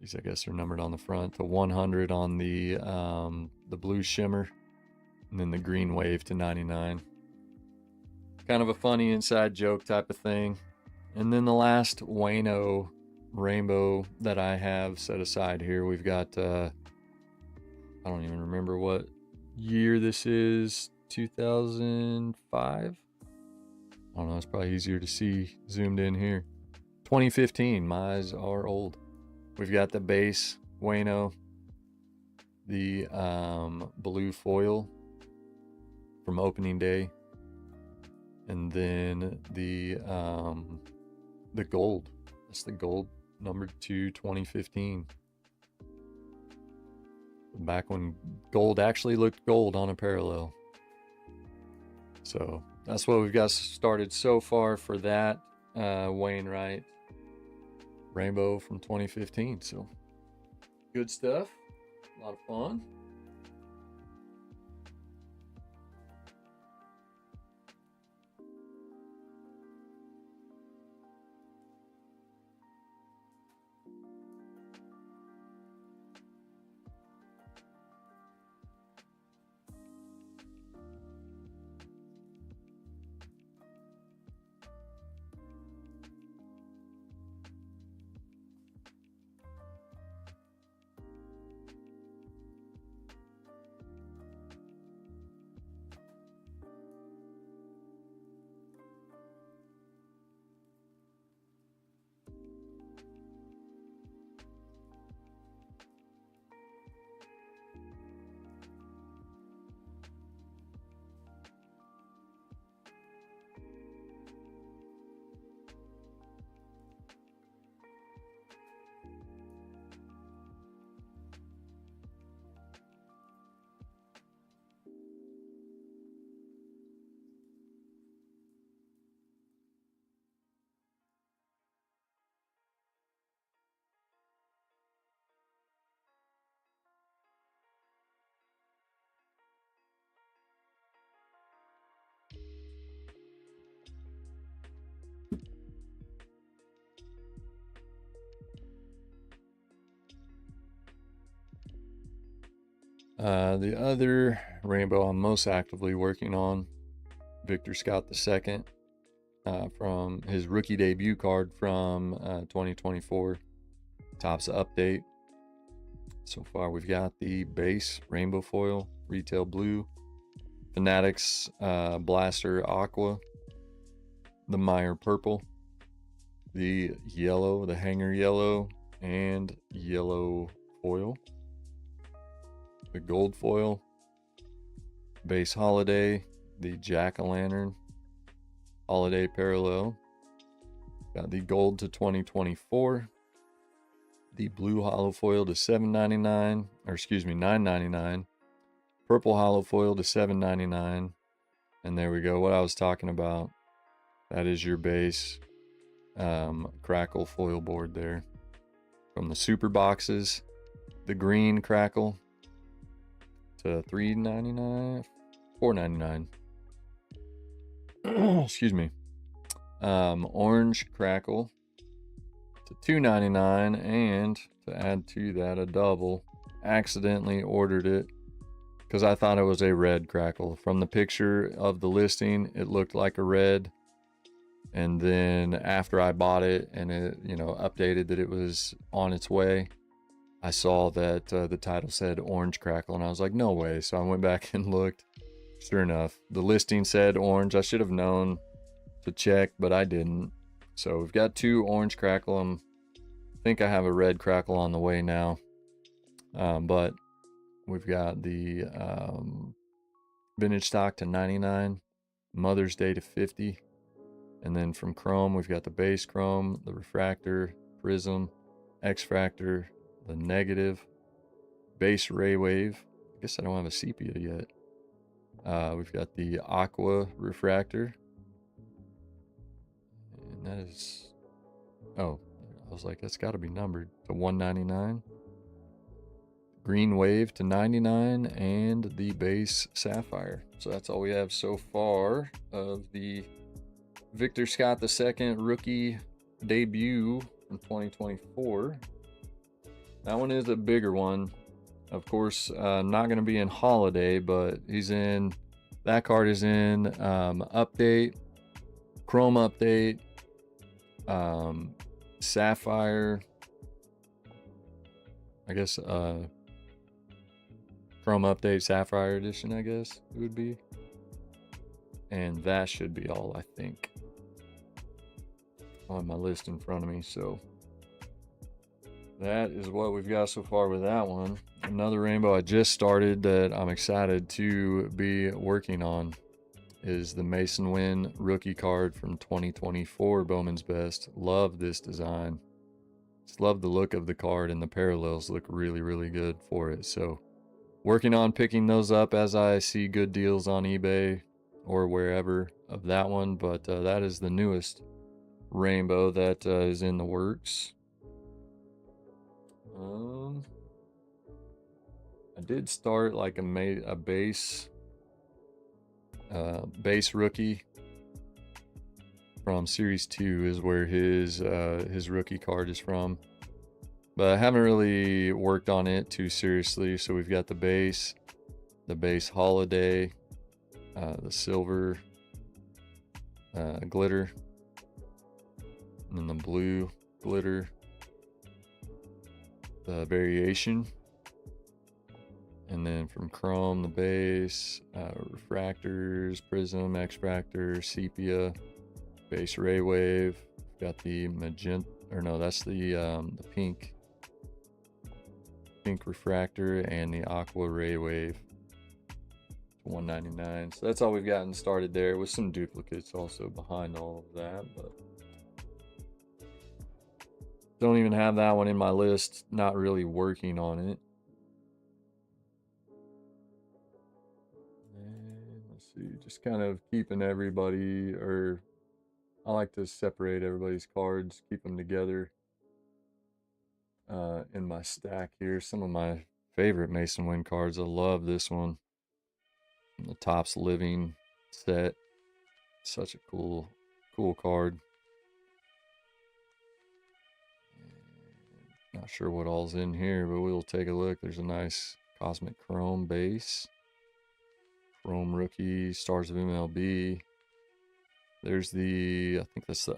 These, I guess, are numbered on the front to 100 on the blue shimmer, and then the green wave to 99. Kind of a funny inside joke type of thing. And then the last Wayno rainbow that I have set aside here, we've got I don't even remember what year this is. 2005. I don't know, it's probably easier to see zoomed in here. 2015, my eyes are old. We've got the base Wayno, the blue foil from opening day, and then the gold. That's the gold number 2 2015. Back when gold actually looked gold on a parallel. So that's what we've got started so far for that Wainwright rainbow from 2015. So good stuff. A lot of fun. The other rainbow I'm most actively working on, Victor Scott II, from his rookie debut card from 2024. Topps update. So far, we've got the base rainbow foil, retail blue, Fanatics Blaster Aqua, the Meyer purple, the yellow, the hanger yellow, and yellow foil, the gold foil, base holiday, the jack-o'-lantern holiday parallel, got the gold to 2024, the blue hollow foil to $7.99, or excuse me, $9.99, purple hollow foil to $7.99, and there we go. What I was talking about, that is your base crackle foil board there. From the super boxes, the green crackle to $3.99, $4.99. Excuse me. Orange crackle to $2.99, and to add to that, a double. Accidentally ordered it because I thought it was a red crackle. From the picture of the listing, it looked like a red. And then after I bought it and it, updated that it was on its way, I saw that the title said orange crackle, and I was like, no way. So I went back and looked. Sure enough, the listing said orange. I should have known to check, but I didn't. So we've got two orange crackle. I think I have a red crackle on the way now. But we've got the vintage stock to 99, Mother's Day to 50. And then from chrome, we've got the base chrome, the refractor, prism, X-fractor, the negative, base ray wave. I guess I don't have a sepia yet. We've got the aqua refractor. And that is, oh, I was like, that's got to be numbered to 199. Green wave to 99, and the base sapphire. So that's all we have so far of the Victor Scott II rookie debut from 2024. That one is a bigger one. Of course, not going to be in holiday, but that card is in update, chrome update, sapphire, I guess chrome update sapphire edition, I guess it would be. And that should be all, I think, on my list in front of me. So that is what we've got so far with that one. Another rainbow I just started that I'm excited to be working on is the Mason Wynn rookie card from 2024 Bowman's Best. Love this design. Just love the look of the card, and the parallels look really, really good for it. So working on picking those up as I see good deals on eBay or wherever of that one. But that is the newest rainbow that is in the works. I did start like a base rookie from Series 2 is where his rookie card is from. But I haven't really worked on it too seriously. So we've got the base holiday, the silver glitter, and then the blue glitter, the variation, and then from chrome, the base, refractors, prism, X-fractor, sepia, base ray wave. Got the magenta, or no, that's the pink refractor, and the aqua ray wave to 199. So that's all we've gotten started there, with some duplicates also behind all of that, but don't even have that one in my list, not really working on it. And let's see, just kind of keeping everybody, or I like to separate everybody's cards, keep them together in my stack here. Some of my favorite Mason Wynn cards. I love this one. The Topps Living set. Such a cool card. Not sure what all's in here, but we'll take a look. There's a nice Cosmic Chrome base. Chrome rookie, Stars of MLB. There's the, I think that's the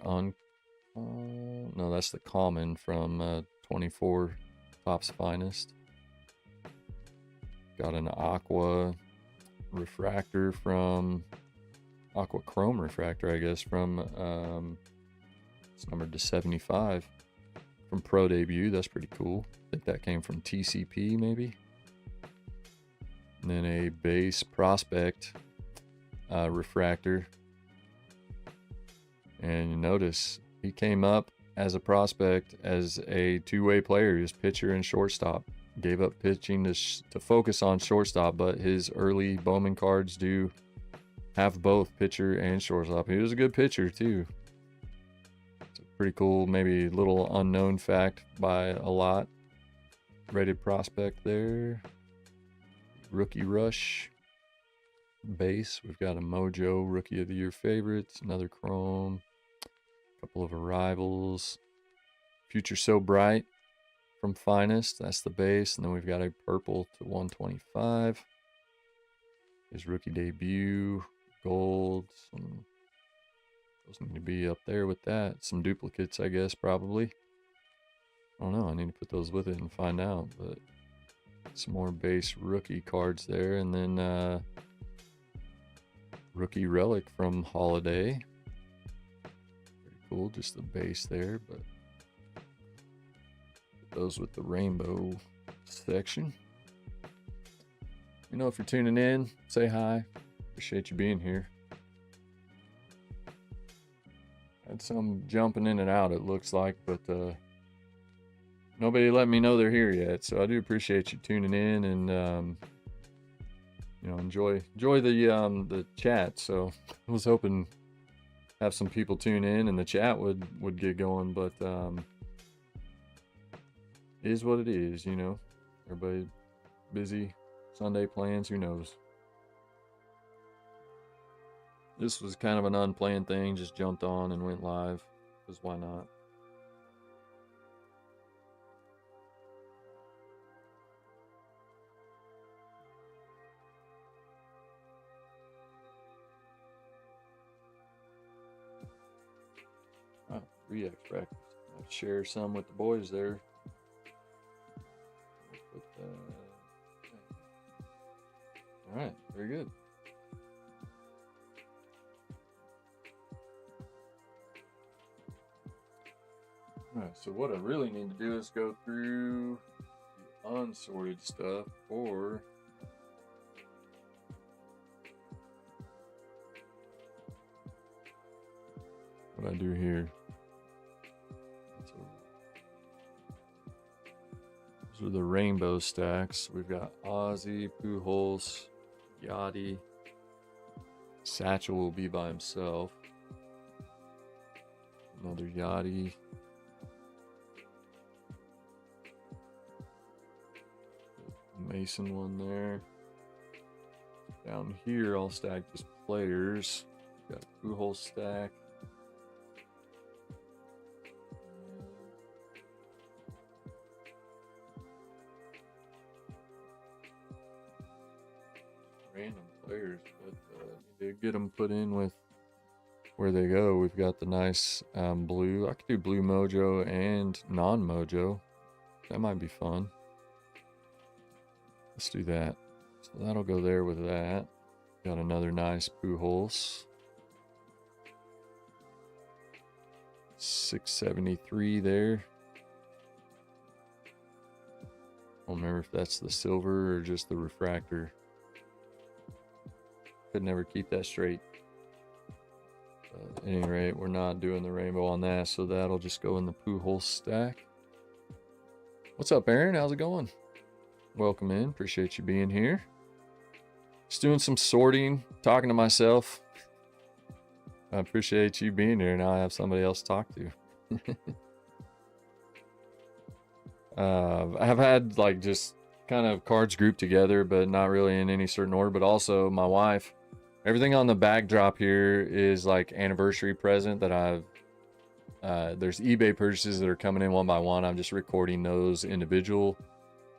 no, that's the common from 24 Topps Finest. Got an Aqua refractor from Aqua Chrome refractor, I guess, from it's numbered to 75 from Pro Debut. That's pretty cool. I think that came from TCP maybe. And then a base prospect refractor. And you notice he came up as a prospect as a two-way player. He was pitcher and shortstop. Gave up pitching to focus on shortstop, but his early Bowman cards do have both pitcher and shortstop. He was a good pitcher too. It's a pretty cool, maybe little unknown fact by a lot. Rated prospect there. Rookie Rush base. We've got a Mojo Rookie of the Year favorites. Another Chrome. A couple of arrivals. Future So Bright from Finest. That's the base. And then we've got a purple to 125. His rookie debut. Gold. Those need to be up there with that. Some duplicates, I guess, probably. I don't know. I need to put those with it and find out. But some more base rookie cards there. And then rookie relic from Holiday. Very cool. Just the base there. But those with the rainbow section. You know, if you're tuning in, say hi. Appreciate you being here. Had some jumping in and out, it looks like, but nobody let me know they're here yet. So I do appreciate you tuning in and you know, enjoy the chat. So I was hoping to have some people tune in and the chat would get going, but it is what it is, you know. Everybody busy, Sunday plans, who knows. This was kind of an unplanned thing, just jumped on and went live, because why not? Oh, 3x practice. I'll share some with the boys there. All right, very good. All right, so what I really need to do is go through the unsorted stuff, or what I do here. So those are the rainbow stacks. We've got Ozzy, Pujols, Yachty. Satchel will be by himself. Another Yachty. Mason one there. Down here, I'll stack just players. Got a Pujols stack. Random players, but need to get them put in with where they go. We've got the nice blue. I could do blue mojo and non-mojo. That might be fun. Let's do that. So that'll go there with that. Got another nice Pujols. 673 there. I don't remember if that's the silver or just the refractor. Could never keep that straight. But at any rate, we're not doing the rainbow on that, so that'll just go in the Pujols stack. What's up, Aaron? How's it going? Welcome in. Appreciate you being here. Just doing some sorting, talking to myself. I appreciate you being here. Now I have somebody else to talk to. I have had like just kind of cards grouped together, but not really in any certain order. But also my wife, everything on the backdrop here is like anniversary present that I've, there's eBay purchases that are coming in one by one. I'm just recording those individual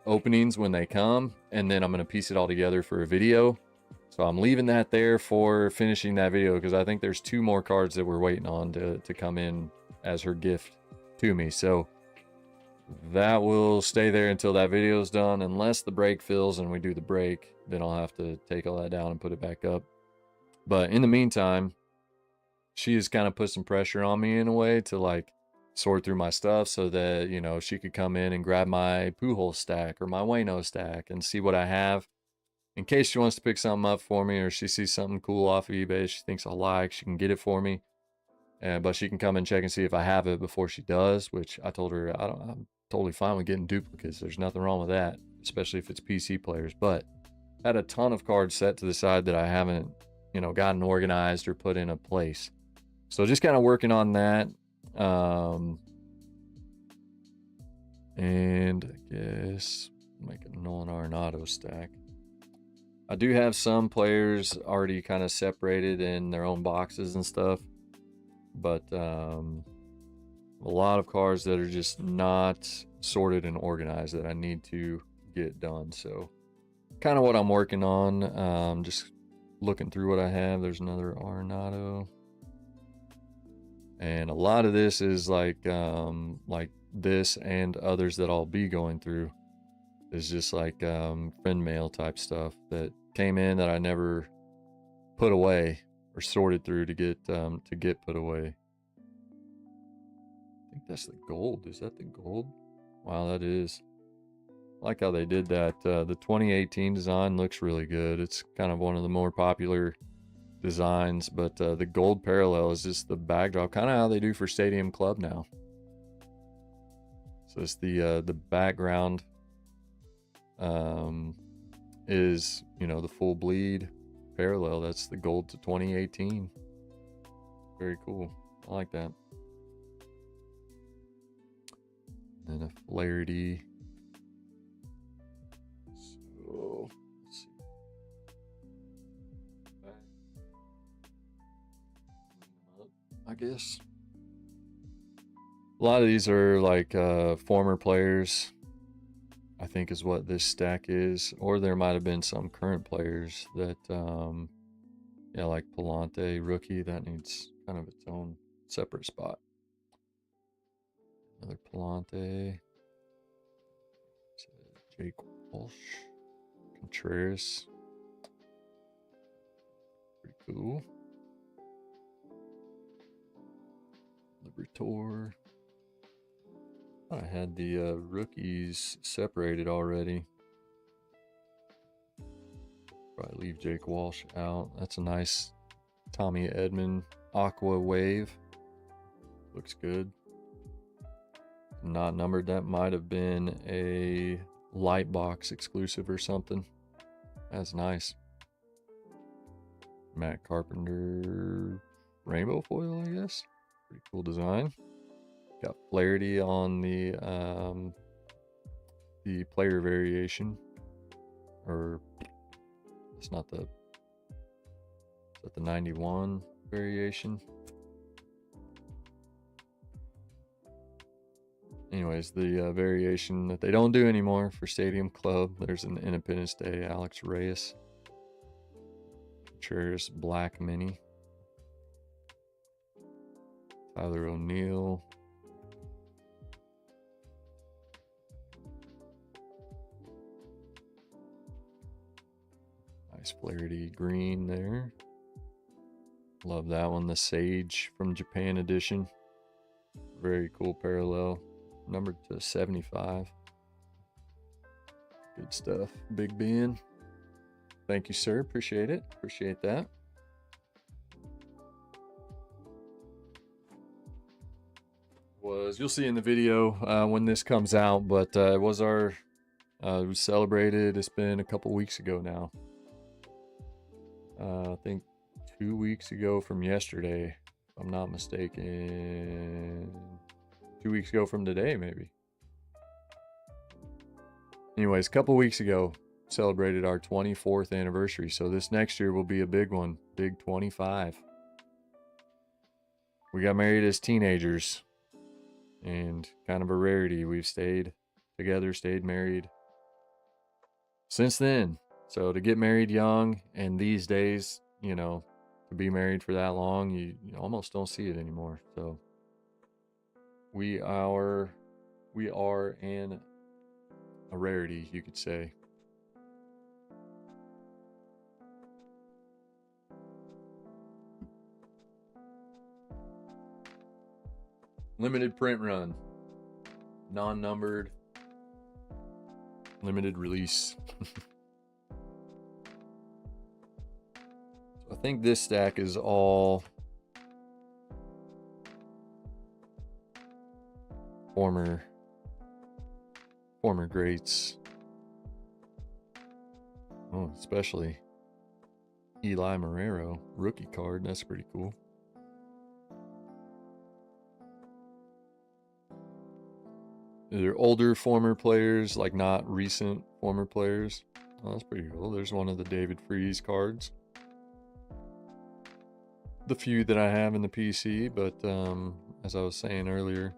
openings when they come, and then I'm going to piece it all together for a video. So I'm leaving that there for finishing that video, because I think there's 2 more cards that we're waiting on to come in as her gift to me. So that will stay there until that video is done, unless the break fills and we do the break. Then I'll have to take all that down and put it back up. But in the meantime, she has kind of put some pressure on me in a way to like sort through my stuff, so that, you know, she could come in and grab my Pujol stack or my Wayno stack and see what I have, in case she wants to pick something up for me, or she sees something cool off of eBay she thinks I like, she can get it for me. But she can come and check and see if I have it before she does, which I told her I'm totally fine with getting duplicates. There's nothing wrong with that, especially if it's PC players. But I had a ton of cards set to the side that I haven't, you know, gotten organized or put in a place. So just kind of working on that. And I guess make a Nolan Arenado stack. I do have some players already kind of separated in their own boxes and stuff, but a lot of cards that are just not sorted and organized that I need to get done. So kind of what I'm working on. Just looking through what I have. There's another Arenado. And a lot of this is like this and others that I'll be going through is just like friend mail type stuff that came in that I never put away or sorted through to get put away. I think that's the gold. Is that the gold? Wow, that is. I like how they did that. The 2018 design looks really good. It's kind of one of the more popular designs, but the gold parallel is just the backdrop, kind of how they do for Stadium Club now. So it's the background is, you know, the full bleed parallel. That's the gold to 2018. Very cool. I like that. And a Flaherty. So let's see. I guess a lot of these are like former players, I think is what this stack is, or there might have been some current players that yeah, like Palante rookie, that needs kind of its own separate spot. Another Palante, Jake Walsh, Contreras, pretty cool. Libertor. I had the rookies separated already. Probably leave Jake Walsh out. That's a nice Tommy Edman Aqua Wave. Looks good. Not numbered. That might have been a light box exclusive or something. That's nice. Matt Carpenter rainbow foil, I guess. Pretty cool design. Got Flaherty on the player variation, or it's not the, is that the 91 variation? Anyways, the variation that they don't do anymore for Stadium Club. There's an Independence Day Alex Reyes, Contreras Black Mini, Tyler O'Neill, nice Flaherty green there. Love that one. The Sage from Japan edition. Very cool parallel. Numbered to 75. Good stuff. Big Ben. Thank you, sir. Appreciate it. Appreciate that. You'll see in the video when this comes out, but it was our, we celebrated, it's been a couple weeks ago now. I think 2 weeks ago from yesterday, if I'm not mistaken. 2 weeks ago from today, maybe. Anyways, a couple weeks ago, celebrated our 24th anniversary. So this next year will be a big one. Big 25. We got married as teenagers. And kind of a rarity. We've stayed together, stayed married since then. So to get married young, and these days, you know, to be married for that long, you almost don't see it anymore. So we are in a rarity, you could say. Limited print run, non-numbered, limited release. So I think this stack is all former greats. Oh, especially Eli Marrero rookie card. That's pretty cool. They're older former players, like not recent former players. Oh, that's pretty cool. There's one of the David Freese cards. The few that I have in the PC, but as I was saying earlier,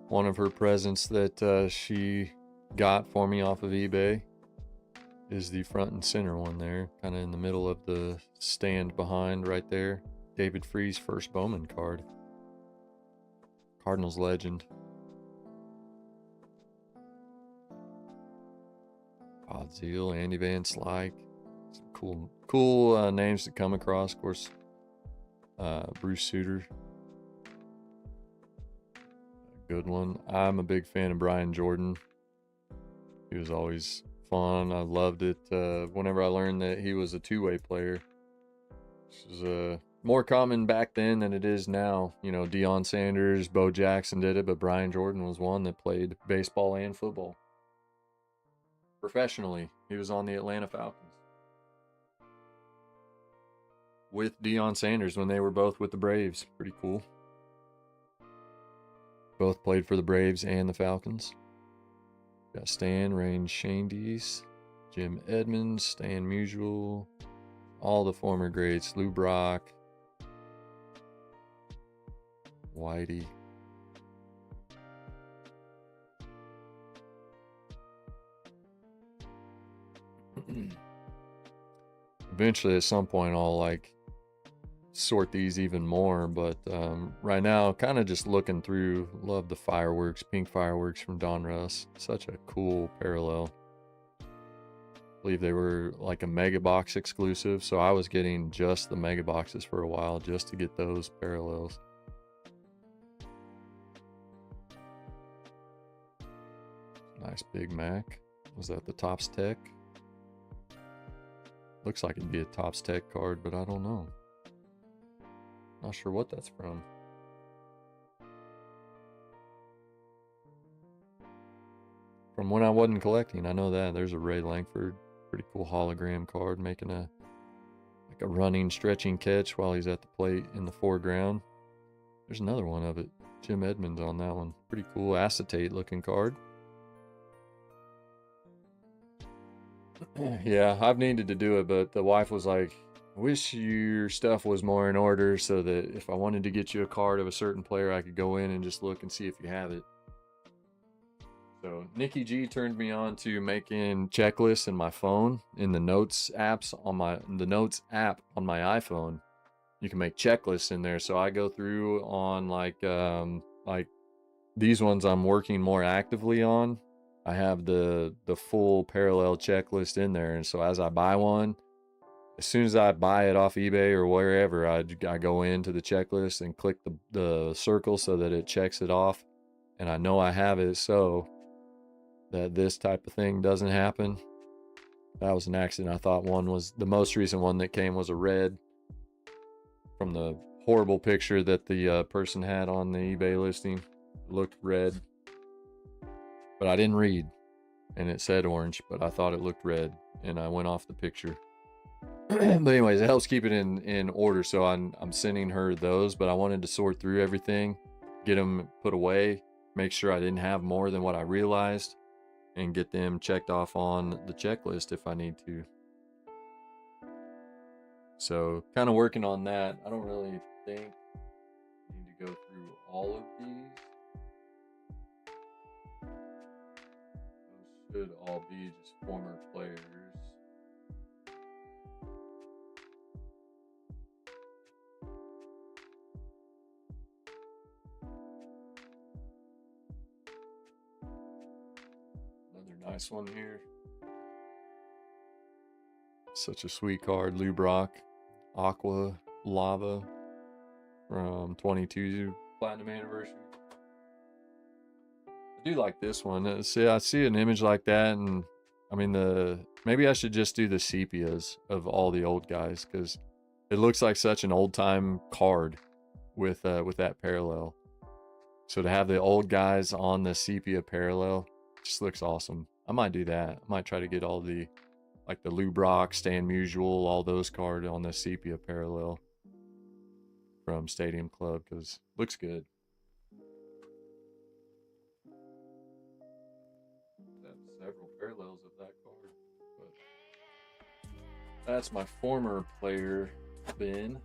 one of her presents that she got for me off of eBay is the front and center one there, kind of in the middle of the stand behind right there. David Freese first Bowman card. Cardinals legend. Todd Zeal, Andy Van Slyke. Some cool names to come across. Of course, Bruce Sutter. A good one. I'm a big fan of Brian Jordan. He was always fun. I loved it whenever I learned that he was a two-way player. This was more common back then than it is now. You know, Deion Sanders, Bo Jackson did it, but Brian Jordan was one that played baseball and football professionally. He was on the Atlanta Falcons with Deion Sanders when they were both with the Braves. Pretty cool. Both played for the Braves and the Falcons. Got Stan, Rain Shandies, Jim Edmonds, Stan Musial, all the former greats, Lou Brock, Whitey. Eventually, at some point, I'll like sort these even more, but right now, kind of just looking through. Love the fireworks, pink fireworks from Don Russ. Such a cool parallel. I believe they were like a mega box exclusive, so I was getting just the mega boxes for a while just to get those parallels. Nice Big Mac. Was that the Topps Tech? Looks like it'd be a Topps Tech card, but I don't know. Not sure what that's from. From when I wasn't collecting, I know that. There's a Ray Langford, pretty cool hologram card, making a running, stretching catch while he's at the plate in the foreground. There's another one of it. Jim Edmonds on that one. Pretty cool acetate looking card. Yeah, I've needed to do it, but the wife was like, I wish your stuff was more in order so that if I wanted to get you a card of a certain player, I could go in and just look and see if you have it. So Nikki G turned me on to making checklists in my phone, in the notes apps on the notes app on my iPhone. You can make checklists in there. So I go through on like these ones I'm working more actively on. I have the full parallel checklist in there, and so as I buy one, as soon as I buy it off eBay or wherever, I go into the checklist and click the circle so that it checks it off, and I know I have it so that this type of thing doesn't happen. That was an accident. I thought one was the most recent one that came was a red from the horrible picture that the person had on the eBay listing. It looked red, but I didn't read, and it said orange, but I thought it looked red, and I went off the picture. But anyways, it helps keep it in order, so I'm sending her those, but I wanted to sort through everything, get them put away, make sure I didn't have more than what I realized, and get them checked off on the checklist if I need to. So kind of working on that. I don't really think I need to go through all of these. Those could all be just former players. Another nice one here. Such a sweet card. Lou Brock, Aqua Lava from 22 Platinum Anniversary. I do like this one. I see an image like that, and I mean maybe I should just do the sepias of all the old guys, because it looks like such an old time card with that parallel. So to have the old guys on the sepia parallel just looks awesome. I might do that. I might try to get all the like the Lou Brock, Stan Musial, all those cards on the sepia parallel from Stadium Club, because it looks good. Have several parallels of that card, but that's my former player bin,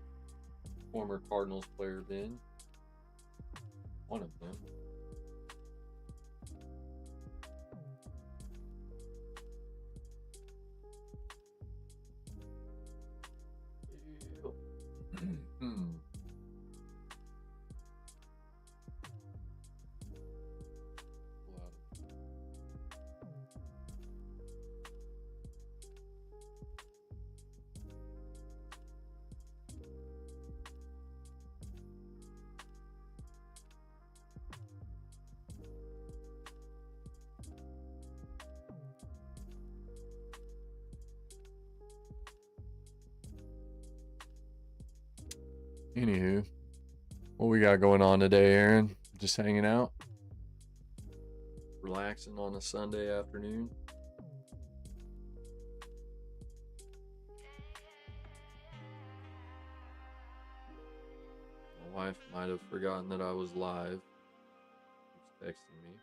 former Cardinals player bin. One of them. Anywho, what we got going on today, Aaron? Just hanging out? Relaxing on a Sunday afternoon? My wife might have forgotten that I was live. She's texting me.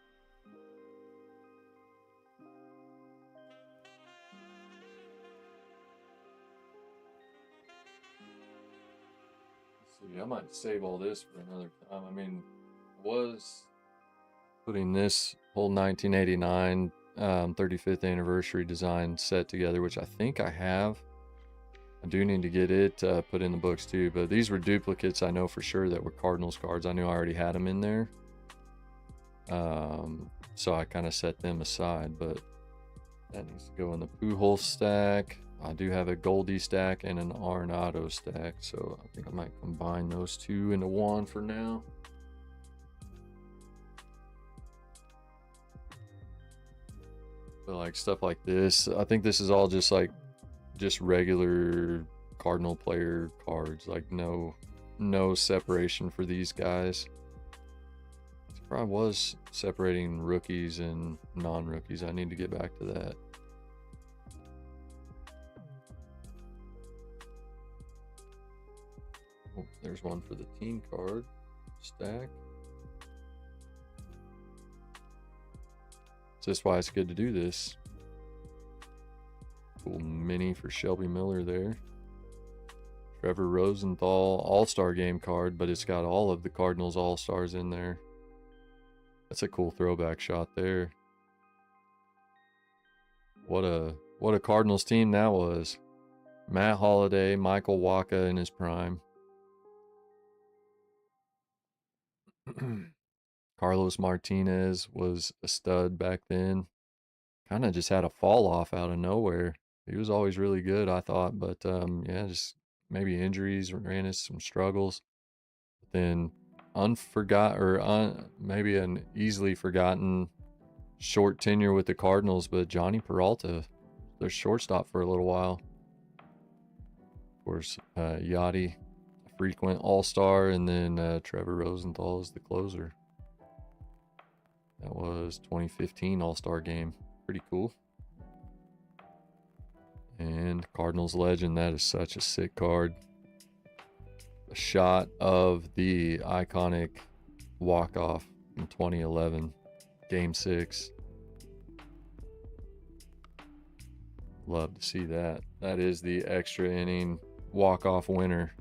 I might save all this for another time. I mean, I was putting this whole 1989 35th anniversary design set together, which I think I have. I do need to get it put in the books too, but these were duplicates I know for sure that were Cardinals cards. I knew I already had them in there. So I kind of set them aside, but that needs to go in the Pujols stack. I do have a Goldie stack and an Arenado stack, so I think I might combine those two into one for now. But like stuff like this, I think this is all just like regular Cardinal player cards, like no separation for these guys. It probably was separating rookies and non-rookies. I need to get back to that. Oh, there's one for the team card stack. So that's why it's good to do this. Cool mini for Shelby Miller there. Trevor Rosenthal All-Star Game card, but it's got all of the Cardinals All-Stars in there. That's a cool throwback shot there. What a Cardinals team that was. Matt Holliday, Michael Wacha in his prime. Carlos Martinez was a stud back then. Kind of just had a fall off out of nowhere. He was always really good, I thought, but yeah, just maybe injuries ran into some struggles. But then maybe an easily forgotten short tenure with the Cardinals, but Johnny Peralta, their shortstop for a little while. Of course, Yachty, a frequent all-star, and then Trevor Rosenthal is the closer. That was 2015 All-Star Game. Pretty cool. And Cardinals legend, that is such a sick card. A shot of the iconic walk-off in 2011, Game 6. Love to see that. That is the extra inning walk-off winner.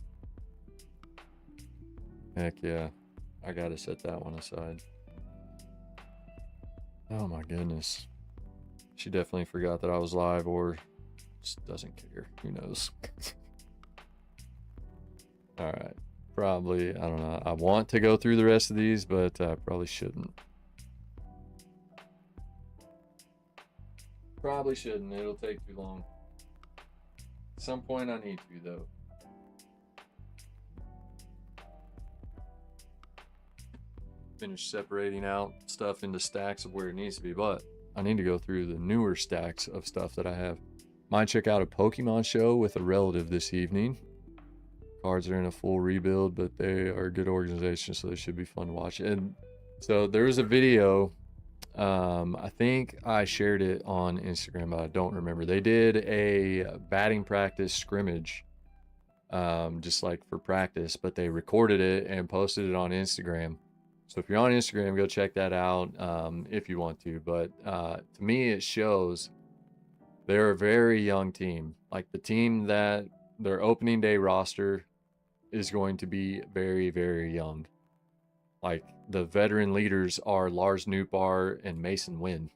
Heck yeah. I gotta set that one aside. Oh my goodness. She definitely forgot that I was live, or just doesn't care. Who knows? All right. Probably, I don't know. I want to go through the rest of these, but I probably shouldn't. Probably shouldn't. It'll take too long. At some point, I need to, though. Finish separating out stuff into stacks of where it needs to be, but I need to go through the newer stacks of stuff that I have. Might check out a Pokemon show with a relative this evening. Cards are in a full rebuild, but they are a good organization, so they should be fun to watch. And so there was a video. I think I shared it on Instagram, but I don't remember. They did a batting practice scrimmage, just like for practice, but they recorded it and posted it on Instagram. So if you're on Instagram, go check that out if you want to. But to me, it shows they're a very young team. Like the team that their opening day roster is going to be very, very young. Like the veteran leaders are Lars Nootbaar and Mason Wynn.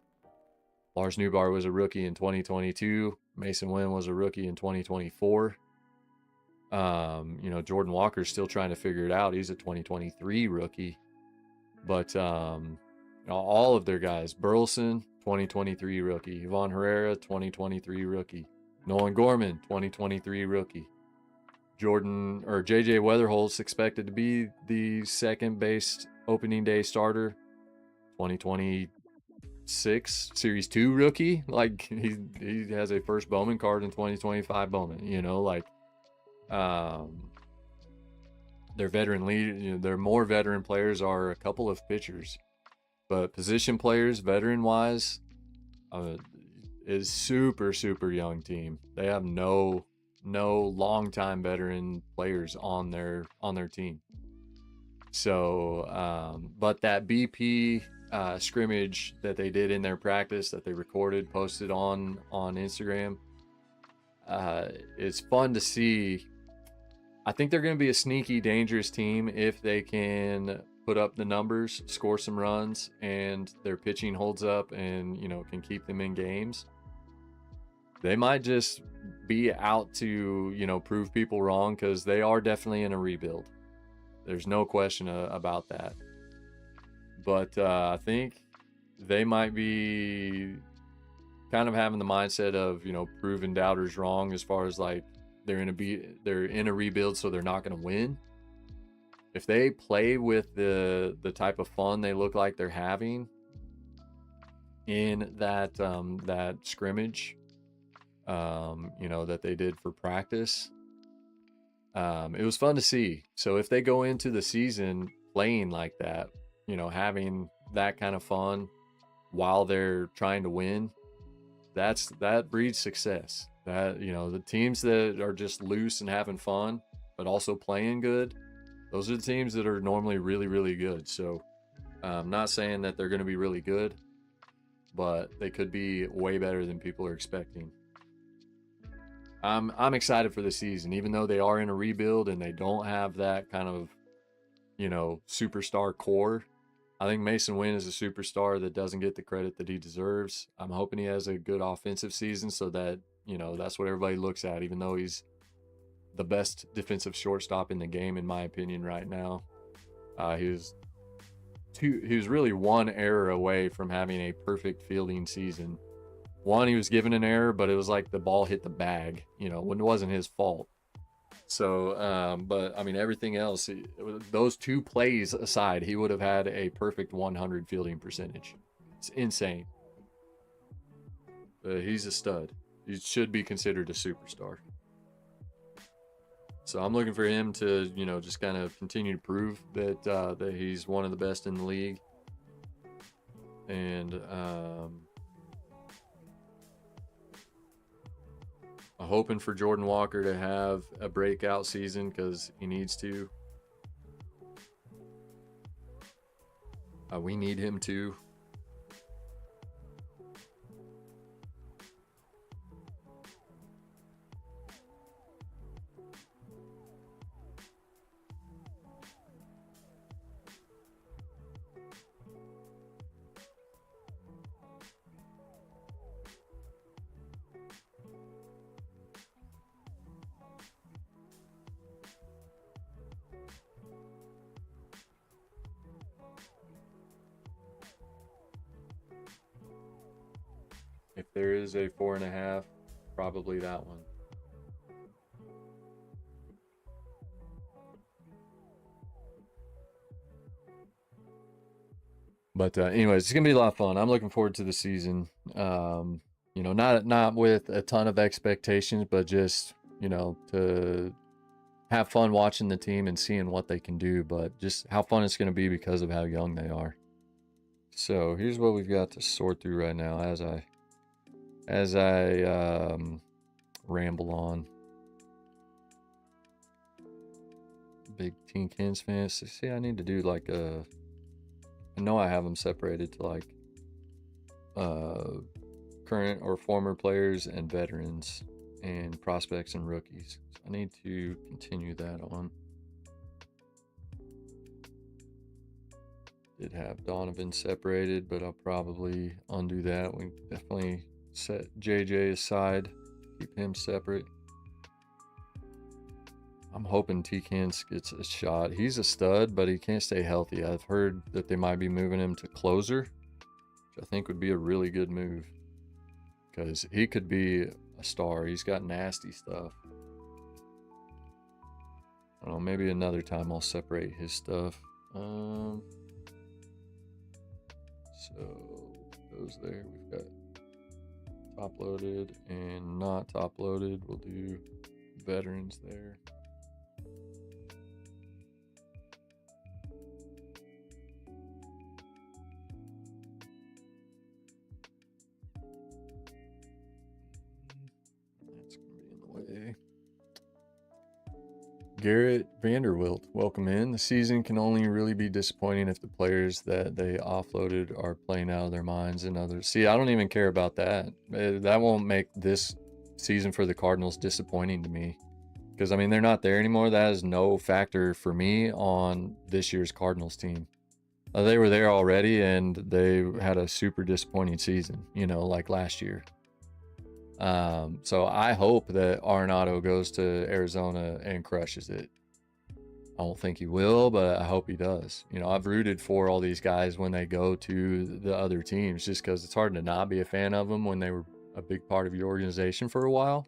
Lars Nootbaar was a rookie in 2022. Mason Wynn was a rookie in 2024. Jordan Walker's still trying to figure it out. He's a 2023 rookie. But all of their guys, Burleson, 2023 rookie. Ivan Herrera, 2023 rookie. Nolan Gorman, 2023 rookie. JJ Weatherholt's expected to be the second base opening day starter, 2026 Series 2 rookie. Like he has a first Bowman card in 2025 Bowman, their veteran lead, their more veteran players are a couple of pitchers, but position players, veteran wise, is super, super young team. They have no long-time veteran players on their team. So, but that BP scrimmage that they did in their practice that they recorded, posted on Instagram, it's fun to see. I think they're going to be a sneaky, dangerous team if they can put up the numbers, score some runs, and their pitching holds up and, can keep them in games. They might just be out to, prove people wrong, because they are definitely in a rebuild. There's no question about that. But I think they might be kind of having the mindset of, proving doubters wrong, as far as like they're in a rebuild, so they're not going to win. If they play with the type of fun they look like they're having in that scrimmage, that they did for practice, it was fun to see. So if they go into the season playing like that, having that kind of fun while they're trying to win, that breeds success. That, the teams that are just loose and having fun, but also playing good, those are the teams that are normally really, really good. So I'm not saying that they're going to be really good, but they could be way better than people are expecting. I'm excited for the season, even though they are in a rebuild and they don't have that kind of, superstar core. I think Mason Wynn is a superstar that doesn't get the credit that he deserves. I'm hoping he has a good offensive season, so that, that's what everybody looks at, even though he's the best defensive shortstop in the game, in my opinion, right now. He was really one error away from having a perfect fielding season. One, he was given an error, but it was like the ball hit the bag, when it wasn't his fault. So, but I mean, everything else, those two plays aside, he would have had a perfect 100 fielding percentage. It's insane. He's a stud. He should be considered a superstar. So I'm looking for him to, just kind of continue to prove that he's one of the best in the league. And I'm hoping for Jordan Walker to have a breakout season, because he needs to. We need him to. If there is a 4.5, probably that one. But anyways, it's gonna be a lot of fun. I'm looking forward to the season. You know, not with a ton of expectations, but just, you know, to have fun watching the team and seeing what they can do, but just how fun it's gonna be because of how young they are. So here's what we've got to sort through right now as I ramble on. Big Teen Kins fans. See, I need to do like a. I know I have them separated to like current or former players and veterans and prospects and rookies. So I need to continue that on. Did have Donovan separated, but I'll probably undo that. We definitely set JJ aside, keep him separate. I'm hoping T-Kins gets a shot. He's a stud, but he can't stay healthy. I've heard that they might be moving him to closer, which I think would be a really good move because he could be a star. He's got nasty stuff. I don't know, maybe another time I'll separate his stuff. So those there, we've got top loaded and not top loaded. We'll do veterans there. That's gonna be in the way. Garrett Vanderwilt, welcome in. The season can only really be disappointing if the players that they offloaded are playing out of their minds and others. See, I don't even care about that. That won't make this season for the Cardinals disappointing to me. Because, I mean, they're not there anymore. That is no factor for me on this year's Cardinals team. They were there already, and they had a super disappointing season, you know, like last year. So I hope that Arenado goes to Arizona and crushes it. I don't think he will, but I hope he does. You know, I've rooted for all these guys when they go to the other teams just because it's hard to not be a fan of them when they were a big part of your organization for a while.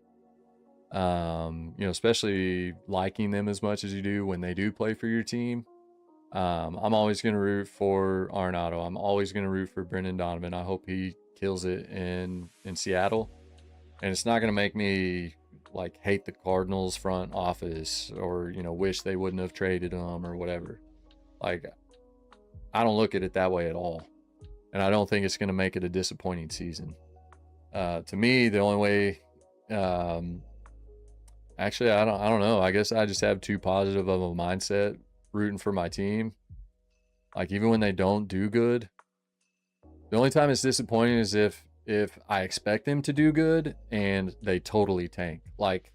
You know, especially liking them as much as you do when they do play for your team. I'm always going to root for Arenado. I'm always going to root for Brendan Donovan. I hope he kills it in Seattle. And it's not going to make me like hate the Cardinals front office or, you know, wish they wouldn't have traded them or whatever. Like, I don't look at it that way at all. And I don't think it's going to make it a disappointing season. To me, the only way, actually, I don't know. I guess I just have too positive of a mindset rooting for my team. Like, even when they don't do good, the only time it's disappointing is if I expect them to do good and they totally tank. Like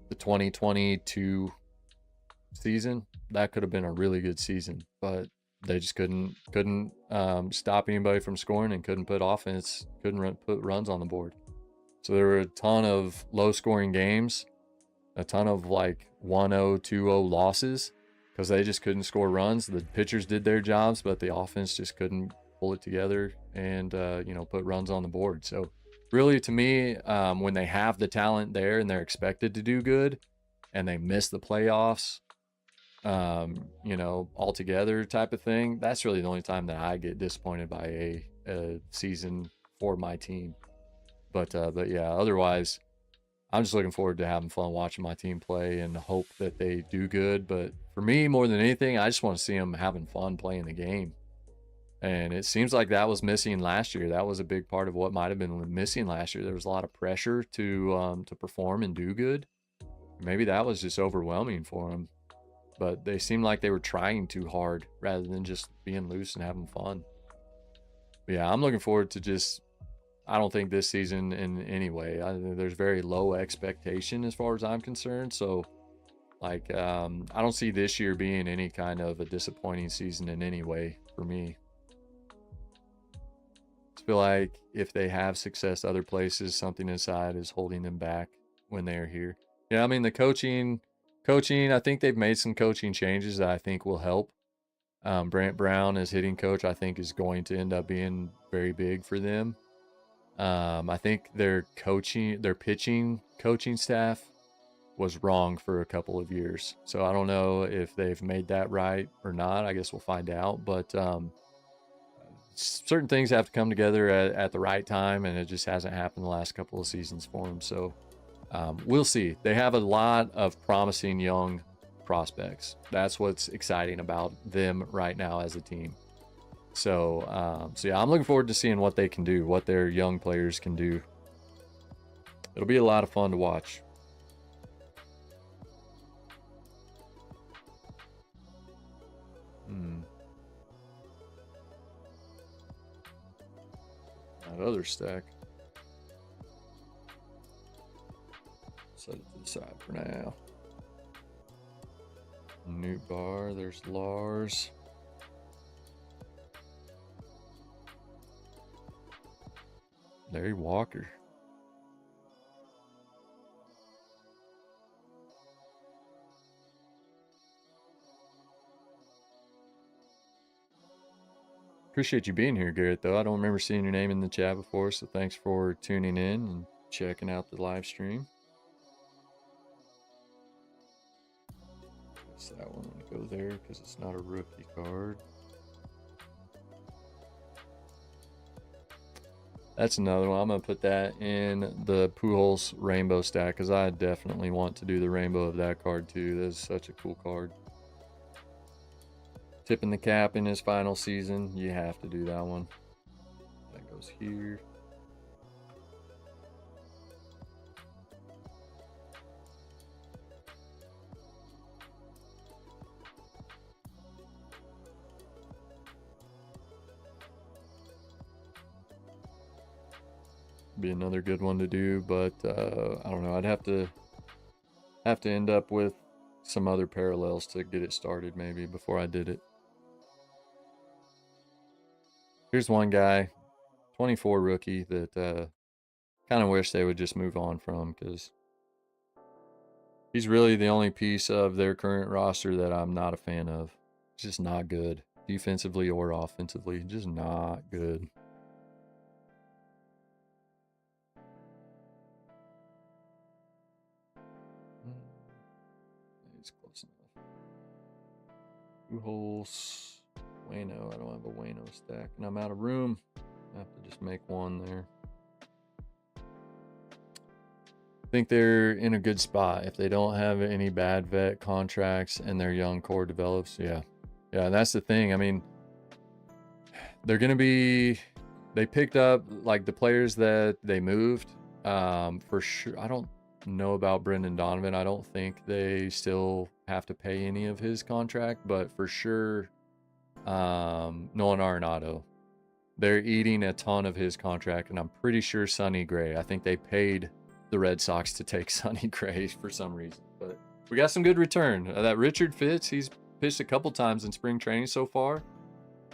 the 2022 season, that could have been a really good season, but they just couldn't stop anybody from scoring and couldn't put put runs on the board. So there were a ton of low scoring games, a ton of like 1-0, 2-0 losses because they just couldn't score runs. The pitchers did their jobs, but the offense just couldn't pull it together and you know, put runs on the board. So really, to me, when they have the talent there and they're expected to do good and they miss the playoffs, you know, altogether type of thing, that's really the only time that I get disappointed by a season for my team. But yeah, otherwise, I'm just looking forward to having fun watching my team play and hope that they do good. But for me, more than anything, I just want to see them having fun playing the game. And it seems like that was missing last year. That was a big part of what might have been missing last year. There was a lot of pressure to perform and do good. Maybe that was just overwhelming for them. But they seemed like they were trying too hard rather than just being loose and having fun. But yeah, I'm looking forward to just, I don't think this season in any way. There's very low expectation as far as I'm concerned. So, like, I don't see this year being any kind of a disappointing season in any way for me. I feel like if they have success other places, something inside is holding them back when they're here. Yeah, I mean, the coaching, I think they've made some coaching changes that I think will help. Brant Brown as hitting coach, I think, is going to end up being very big for them. I think their pitching coaching staff was wrong for a couple of years. So I don't know if they've made that right or not. I guess we'll find out. But certain things have to come together at the right time, and it just hasn't happened the last couple of seasons for them. So we'll see. They have a lot of promising young prospects. That's what's exciting about them right now as a team. So yeah, I'm looking forward to seeing what they can do, what their young players can do. It'll be a lot of fun to watch. That other stack. Set it to the side for now. New bar. There's Lars. Larry Walker. Appreciate you being here, Garrett, though. I don't remember seeing your name in the chat before, so thanks for tuning in and checking out the live stream. Guess that one would go there because it's not a rookie card. That's another one. I'm going to put that in the Pujols rainbow stack because I definitely want to do the rainbow of that card too. That's such a cool card. Tipping the cap in his final season. You have to do that one. That goes here. Be another good one to do, but I don't know. I'd have to end up with some other parallels to get it started maybe before I did it. Here's one guy, 24 rookie that kind of wish they would just move on from because he's really the only piece of their current roster that I'm not a fan of. It's just not good defensively or offensively. Just not good. He's close enough. Pujols. Wayno. I don't have a Wayno stack, and I'm out of room. I have to just make one there. I think they're in a good spot if they don't have any bad vet contracts and their young core develops. Yeah, and that's the thing. I mean, they're gonna be. They picked up like the players that they moved. For sure, I don't know about Brendan Donovan. I don't think they still have to pay any of his contract, but for sure. Nolan Arenado, they're eating a ton of his contract, and I'm pretty sure Sonny Gray. I think they paid the Red Sox to take Sonny Gray for some reason, but we got some good return. That Richard Fitz, he's pitched a couple times in spring training so far,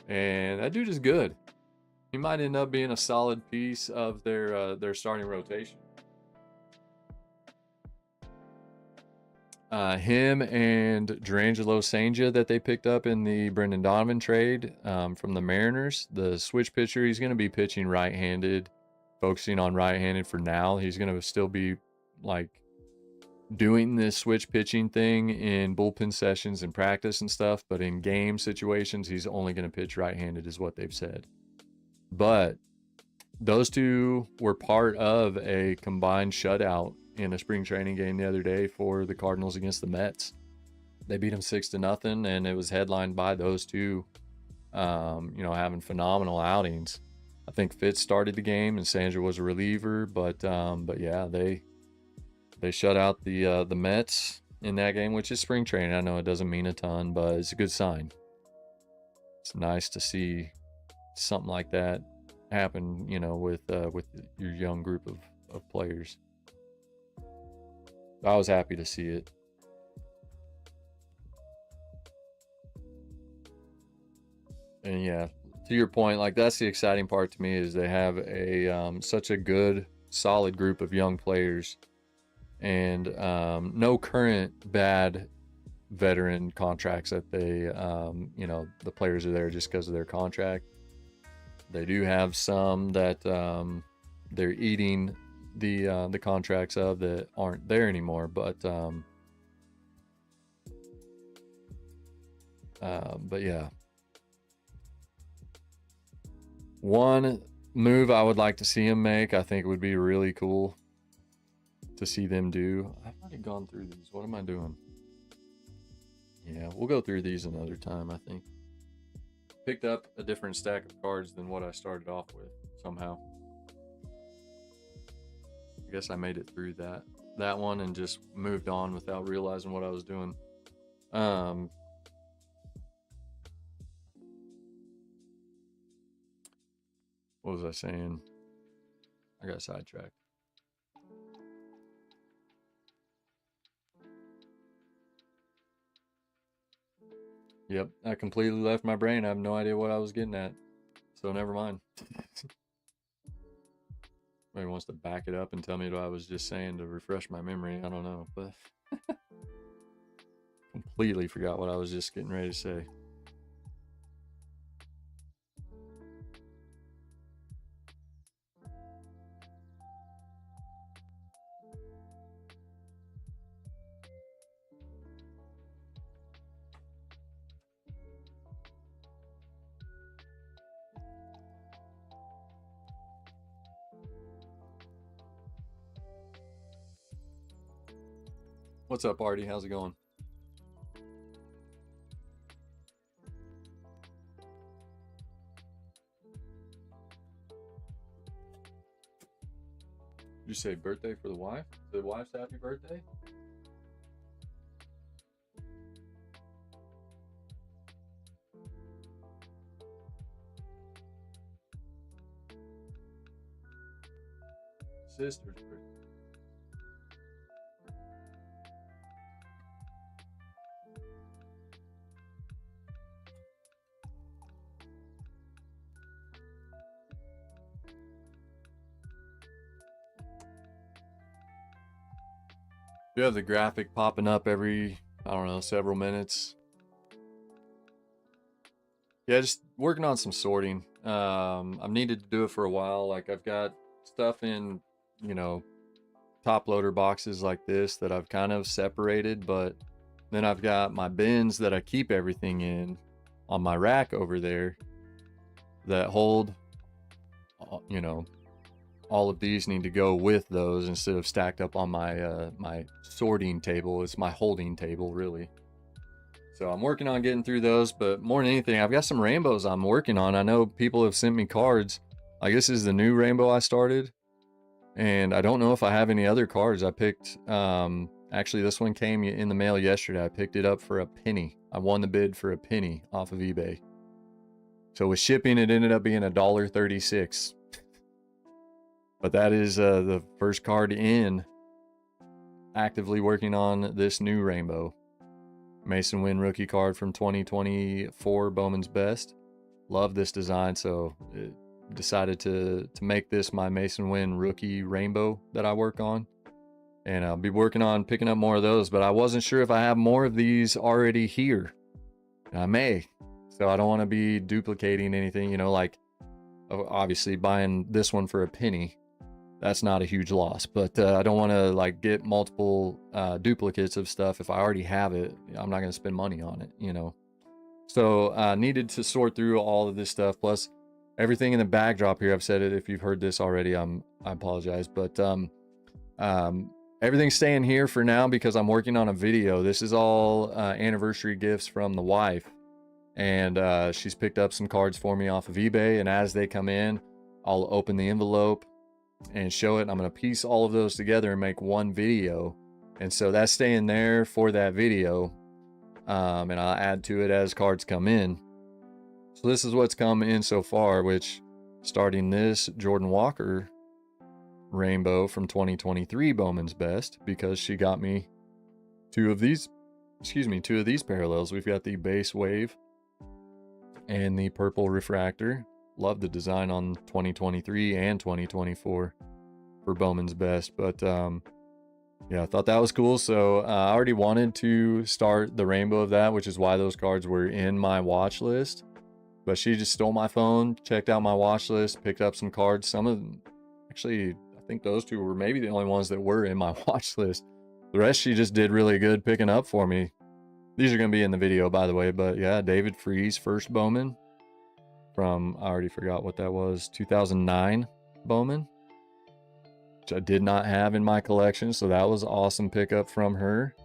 and that dude is good. He might end up being a solid piece of their starting rotation. Him and Durangelo Sanja that they picked up in the Brendan Donovan trade from the Mariners. The switch pitcher, he's going to be pitching right-handed, focusing on right-handed for now. He's going to still be like doing this switch pitching thing in bullpen sessions and practice and stuff, but in game situations, he's only going to pitch right-handed is what they've said. But those two were part of a combined shutout in a spring training game the other day for the Cardinals against the Mets. They beat them 6-0, and it was headlined by those two, having phenomenal outings. I think Fitz started the game and Sandra was a reliever, but yeah, they shut out the Mets in that game, which is spring training. I know it doesn't mean a ton, but it's a good sign. It's nice to see something like that happen, with your young group of players. I was happy to see it. And yeah, to your point, like that's the exciting part to me is they have a such a good, solid group of young players, and no current bad veteran contracts that they, the players are there just because of their contract. They do have some that, they're eating the contracts of that aren't there anymore. But yeah, one move I would like to see him make, I think would be really cool to see them do. I've already gone through these. What am I doing? Yeah, we'll go through these another time, I think. Picked up a different stack of cards than what I started off with somehow. I guess I made it through that one and just moved on without realizing what I was doing. What was I saying? I got sidetracked. Yep, I completely left my brain. I have no idea what I was getting at. So never mind. Maybe wants to back it up and tell me what I was just saying to refresh my memory. I don't know, but completely forgot what I was just getting ready to say. What's up, Artie? How's it going? Did you say birthday for the wife? The wife's happy birthday? Sister's birthday. You have the graphic popping up every, I don't know, several minutes. Yeah, just working on some sorting. I've needed to do it for a while. Like I've got stuff in, you know, top loader boxes like this that I've kind of separated, but then I've got my bins that I keep everything in on my rack over there that hold, you know, all of these need to go with those instead of stacked up on my my sorting table. It's my holding table, really. So I'm working on getting through those, but more than anything, I've got some rainbows I'm working on. I know people have sent me cards. Like this is the new rainbow I started, and I don't know if I have any other cards. I picked, actually this one came in the mail yesterday. I picked it up for a penny. I won the bid for a penny off of eBay. So with shipping, it ended up being $1.36. But that is the first card in. Actively working on this new rainbow. Mason Wynn rookie card from 2024 Bowman's Best. Love this design, so decided to make this my Mason Wynn rookie rainbow that I work on. And I'll be working on picking up more of those, but I wasn't sure if I have more of these already here. And I may. So I don't want to be duplicating anything, you know, like obviously buying this one for a penny. That's not a huge loss, but I don't want to like get multiple duplicates of stuff. If I already have it, I'm not going to spend money on it, you know. So needed to sort through all of this stuff, plus everything in the backdrop here. I've said it. If you've heard this already, I apologize, but everything's staying here for now because I'm working on a video. This is all anniversary gifts from the wife, and she's picked up some cards for me off of eBay, and as they come in, I'll open the envelope and show it. I'm going to piece all of those together and make one video, and so that's staying there for that video, and I'll add to it as cards come in. So this is what's come in so far, which starting this Jordan Walker rainbow from 2023 Bowman's Best, because she got me two of these parallels. We've got the base wave and the purple refractor. Love the design on 2023 and 2024 for Bowman's Best, but yeah, I thought that was cool. So I already wanted to start the rainbow of that, which is why those cards were in my watch list. But she just stole my phone, checked out my watch list, picked up some cards. Some of them, Actually, I think those two were maybe the only ones that were in my watch list. The rest she just did really good picking up for me. These are going to be in the video, by the way, but yeah, David Freese, first Bowman from, I already forgot what that was, 2009 Bowman, which I did not have in my collection, so that was an awesome pickup from her.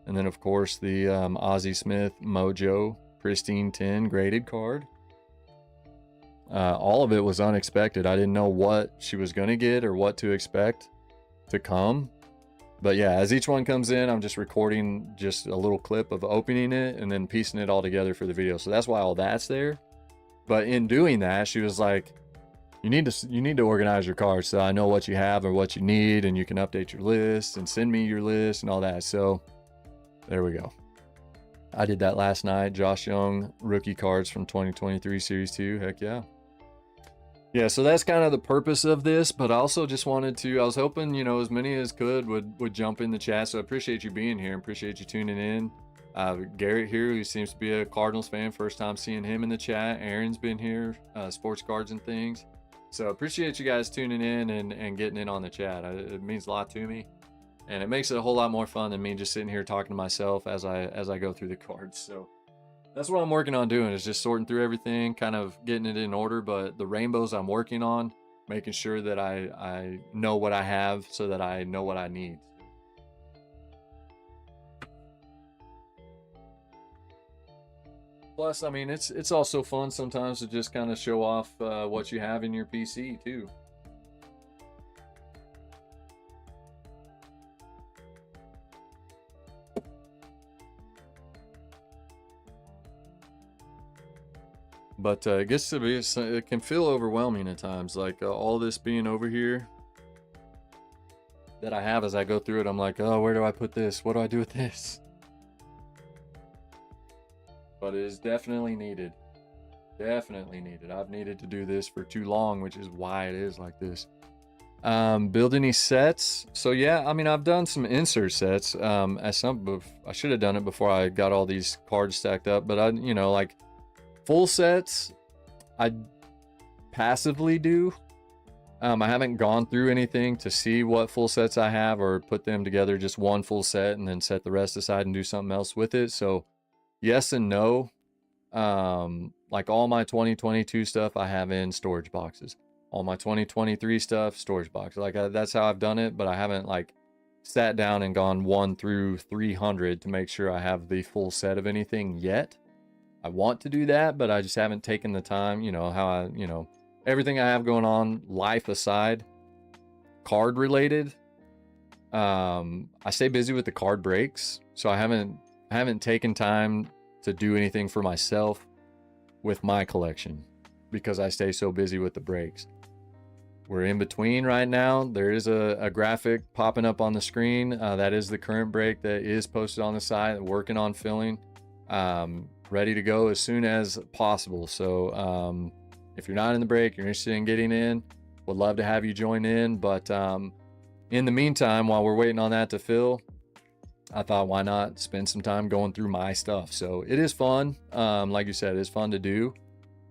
And then, of course, the Ozzie Smith Mojo Pristine 10 graded card. All of it was unexpected. I didn't know what she was going to get or what to expect to come. But yeah, as each one comes in, I'm just recording just a little clip of opening it and then piecing it all together for the video. So that's why all that's there. But in doing that, she was like, you need to organize your cards so I know what you have or what you need, and you can update your list and send me your list and all that. So there we go. I did that last night. Josh Young rookie cards from 2023 Series 2. Heck yeah. Yeah, so that's kind of the purpose of this, but I also just wanted to, I was hoping, you know, as many as could would jump in the chat. So I appreciate you being here. Appreciate you tuning in. Garrett here, who seems to be a Cardinals fan, first time seeing him in the chat. Aaron's been here, sports cards and things. So appreciate you guys tuning in and getting in on the chat. It means a lot to me, and it makes it a whole lot more fun than me just sitting here talking to myself as I go through the cards. So that's what I'm working on doing, is just sorting through everything, kind of getting it in order. But the rainbows I'm working on, making sure that I know what I have so that I know what I need. Plus, I mean, it's also fun sometimes to just kind of show off what you have in your PC too. But it gets to be, it can feel overwhelming at times. Like all this being over here that I have as I go through it, I'm like, oh, where do I put this? What do I do with this? But it is definitely needed. Definitely needed. I've needed to do this for too long, which is why it is like this. Build any sets? So yeah, I mean, I've done some insert sets. I should have done it before I got all these cards stacked up, but you know, like full sets, I passively do. I haven't gone through anything to see what full sets I have or put them together, just one full set and then set the rest aside and do something else with it. So yes and no. Like all my 2022 stuff I have in storage boxes. All my 2023 stuff, storage box. Like that's how I've done it, but I haven't like sat down and gone 1 through 300 to make sure I have the full set of anything yet. I want to do that, but I just haven't taken the time, you know, how I, you know, everything I have going on, life aside, card related. I stay busy with the card breaks, so I haven't taken time to do anything for myself with my collection because I stay so busy with the breaks. We're in between right now. There is a graphic popping up on the screen. That is the current break that is posted on the site, working on filling. Ready to go as soon as possible. So if you're not in the break, you're interested in getting in, would love to have you join in. But in the meantime, while we're waiting on that to fill, I thought, why not spend some time going through my stuff? So it is fun. Like you said, it's fun to do.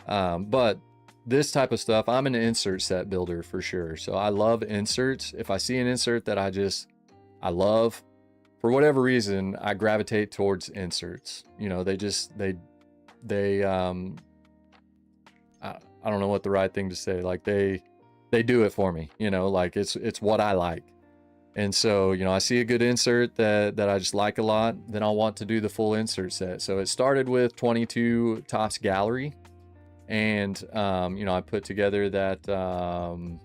But this type of stuff, I'm an insert set builder for sure. So I love inserts. If I see an insert that I love, for whatever reason, I gravitate towards inserts. You know, I don't know what the right thing to say. Like they do it for me, you know, like it's what I like. And so, you know, I see a good insert that I just like a lot, then I'll want to do the full insert set. So it started with 22 Topps Gallery, and you know, I put together that and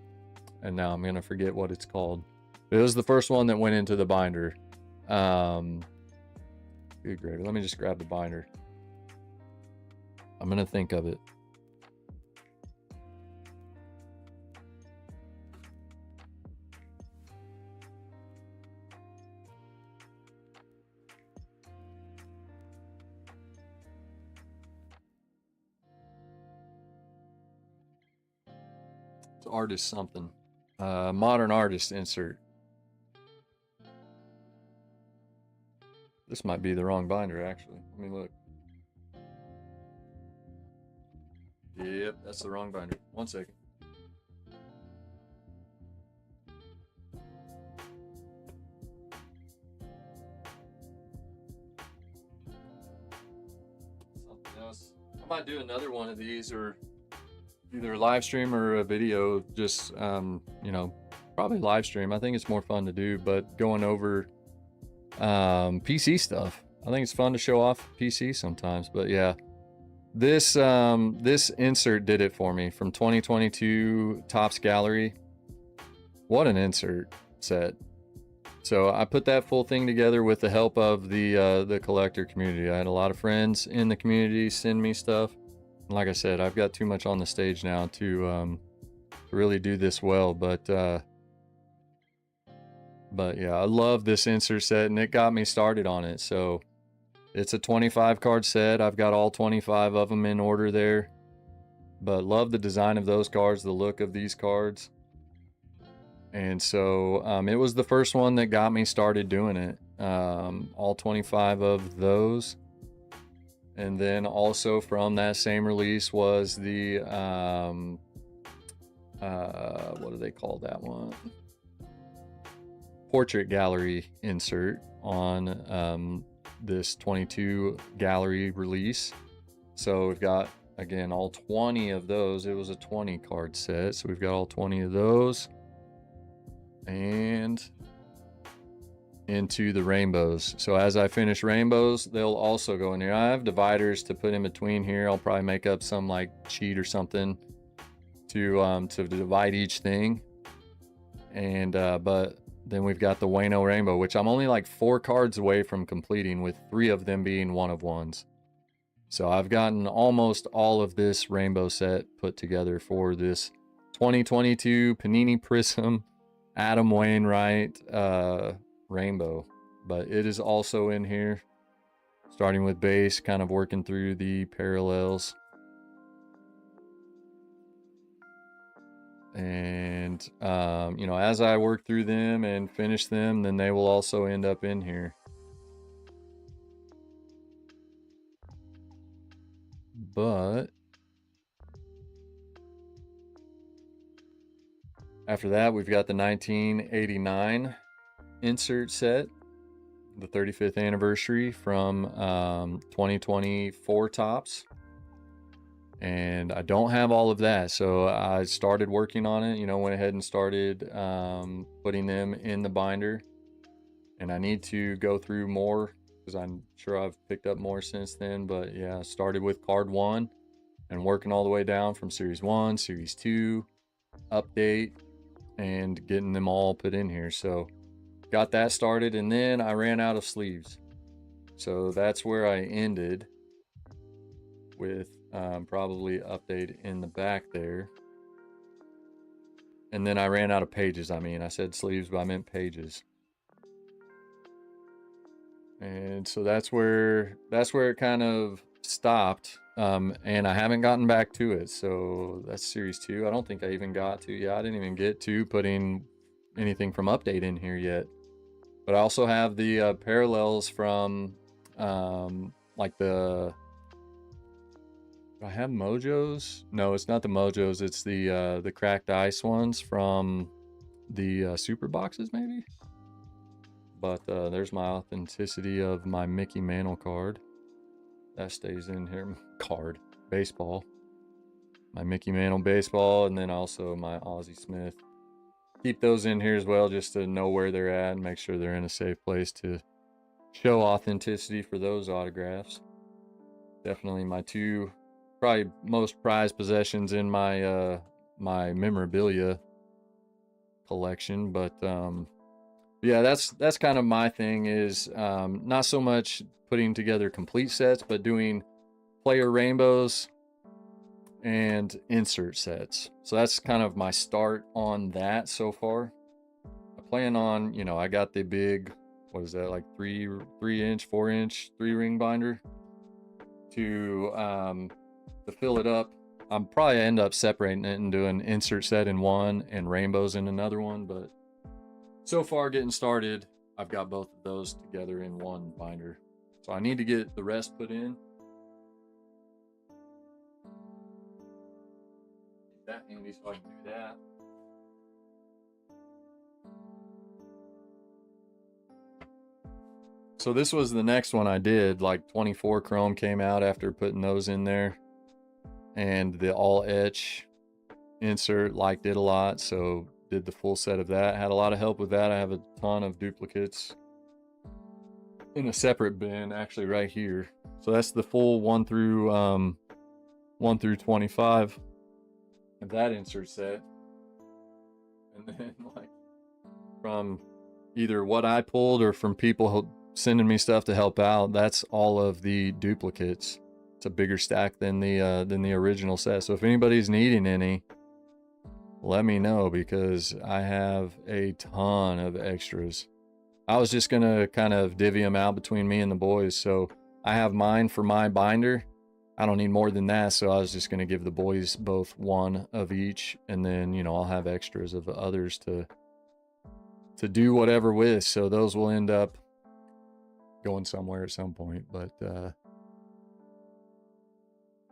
now I'm gonna forget what it's called. It was the first one that went into the binder. Good gravy. Let me just grab the binder. I'm gonna think of it. It's artist something. Modern artist insert. This might be the wrong binder, actually. Let me look. Yep, that's the wrong binder. 1 second. I might do another one of these, or either a live stream or a video. Just you know, probably live stream. I think it's more fun to do, but going over PC stuff. I think it's fun to show off PC sometimes. But yeah, this this insert did it for me from 2022 Topps Gallery. What an insert set. So I put that full thing together with the help of the collector community. I had a lot of friends in the community send me stuff. And like I said, I've got too much on the stage now to really do this well. But yeah, I love this insert set, and it got me started on it. So it's a 25 card set. I've got all 25 of them in order there. But love the design of those cards, the look of these cards. And so it was the first one that got me started doing it. All 25 of those. And then also from that same release was the, what do they call that one? Portrait gallery insert on this 22 gallery release. So we've got, again, all 20 of those. It was a 20 card set. So we've got all 20 of those. And into the rainbows. So as I finish rainbows, they'll also go in here. I have dividers to put in between here. I'll probably make up some like sheet or something to divide each thing. And but then we've got the Wayno rainbow, which I'm only like 4 cards away from completing, with 3 of them being one of ones. So I've gotten almost all of this rainbow set put together for this 2022 Panini Prism Adam Wainwright rainbow. But it is also in here, starting with base, kind of working through the parallels. And you know, as I work through them and finish them, then they will also end up in here. But after that, we've got the 1989 insert set, the 35th anniversary from 2024 Topps. And I don't have all of that, so I started working on it. You know, went ahead and started putting them in the binder. And I need to go through more, because I'm sure I've picked up more since then. But yeah, started with card 1 and working all the way down from series 1, series 2, update, and getting them all put in here. So got that started, and then I ran out of sleeves. So that's where I ended, with probably update in the back there. And then I ran out of pages. I mean, I said sleeves, but I meant pages. And so that's where it kind of stopped. And I haven't gotten back to it. So that's series 2. I don't think I even got to. Yeah, I didn't even get to putting anything from update in here yet. But I also have the parallels from like the... Do I have Mojos? No, it's not the Mojos. It's the cracked ice ones from the super boxes, maybe. But there's my authenticity of my Mickey Mantle card. That stays in here. Card. Baseball. My Mickey Mantle baseball, and then also my Ozzie Smith. Keep those in here as well, just to know where they're at and make sure they're in a safe place to show authenticity for those autographs. Definitely my 2 probably most prized possessions in my my memorabilia collection. But yeah, that's kind of my thing, is not so much putting together complete sets, but doing player rainbows and insert sets. So that's kind of my start on that so far. I plan on, you know, I got the big, what is that, like 3-inch, 4-inch 3-ring binder to fill it up. I'm probably end up separating it and doing insert set in one and rainbows in another one, but so far getting started, I've got both of those together in one binder. So I need to get the rest put in. Get that handy so I can do that. So this was the next one I did, like 24 chrome came out after putting those in there. and the all etch insert, liked it a lot, so did the full set of that. Had a lot of help with that. I have a ton of duplicates in a separate bin, actually right here. So that's the full 1 through 25 of that insert set. And then like from either what I pulled or from people sending me stuff to help out, that's all of the duplicates. It's a bigger stack than the original set. So if anybody's needing any, let me know, because I have a ton of extras. I was just gonna kind of divvy them out between me and the boys. So I have mine for my binder. I don't need more than that, so I was just gonna give the boys both one of each, and then, you know, I'll have extras of others to do whatever with. So those will end up going somewhere at some point. But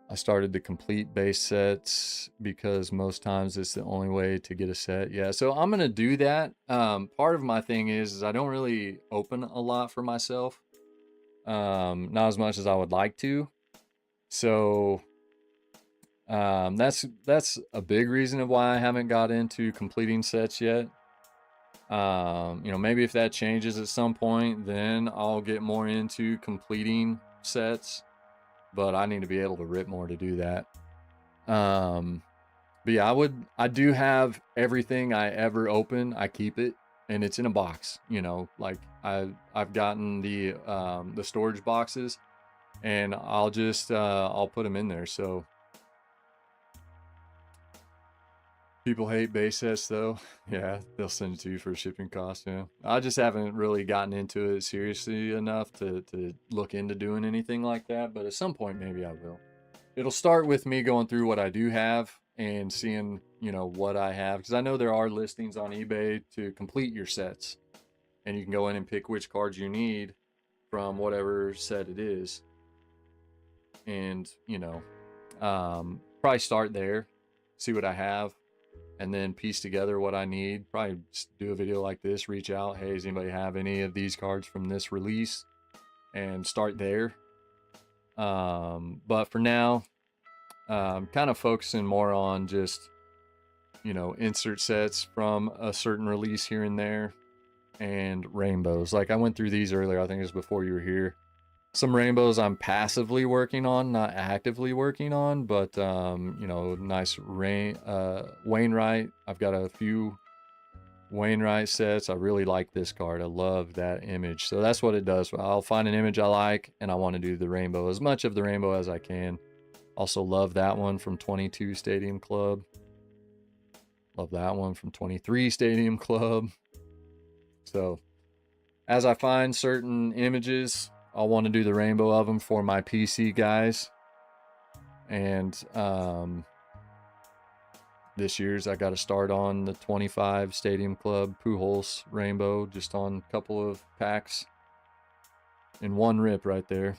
I started the complete base sets because most times it's the only way to get a set. Yeah, so I'm gonna do that. Part of my thing is I don't really open a lot for myself, not as much as I would like to. So that's a big reason of why I haven't got into completing sets yet. You know, maybe if that changes at some point, then I'll get more into completing sets, but I need to be able to rip more to do that. But yeah, I do have everything I ever open. I keep it, and it's in a box, you know, like I've gotten the storage boxes, and I'll just I'll put them in there. So people hate base sets though. Yeah, they'll send it to you for shipping costs. Yeah, I just haven't really gotten into it seriously enough to look into doing anything like that, but at some point maybe I will. It'll start with me going through what I do have and seeing, you know, what I have, because I know there are listings on eBay to complete your sets, and you can go in and pick which cards you need from whatever set it is, and, you know, probably start there, see what I have, and then piece together what I need. Probably just do a video like this, reach out, hey, does anybody have any of these cards from this release, and start there. But for now, kind of focusing more on just, you know, insert sets from a certain release here and there, and rainbows. Like I went through these earlier, I think it was before you were here. Some rainbows I'm passively working on, not actively working on, but you know, nice Wainwright. I've got a few Wainwright sets. I really like this card. I love that image. So that's what it does. I'll find an image I like, and I want to do the rainbow, as much of the rainbow as I can. Also love that one from 22 Stadium Club. Love that one from 23 Stadium Club. So as I find certain images, I'll want to do the rainbow of them for my PC guys. And this year's I got to start on the 25 Stadium Club Pujols rainbow, just on a couple of packs in one rip right there.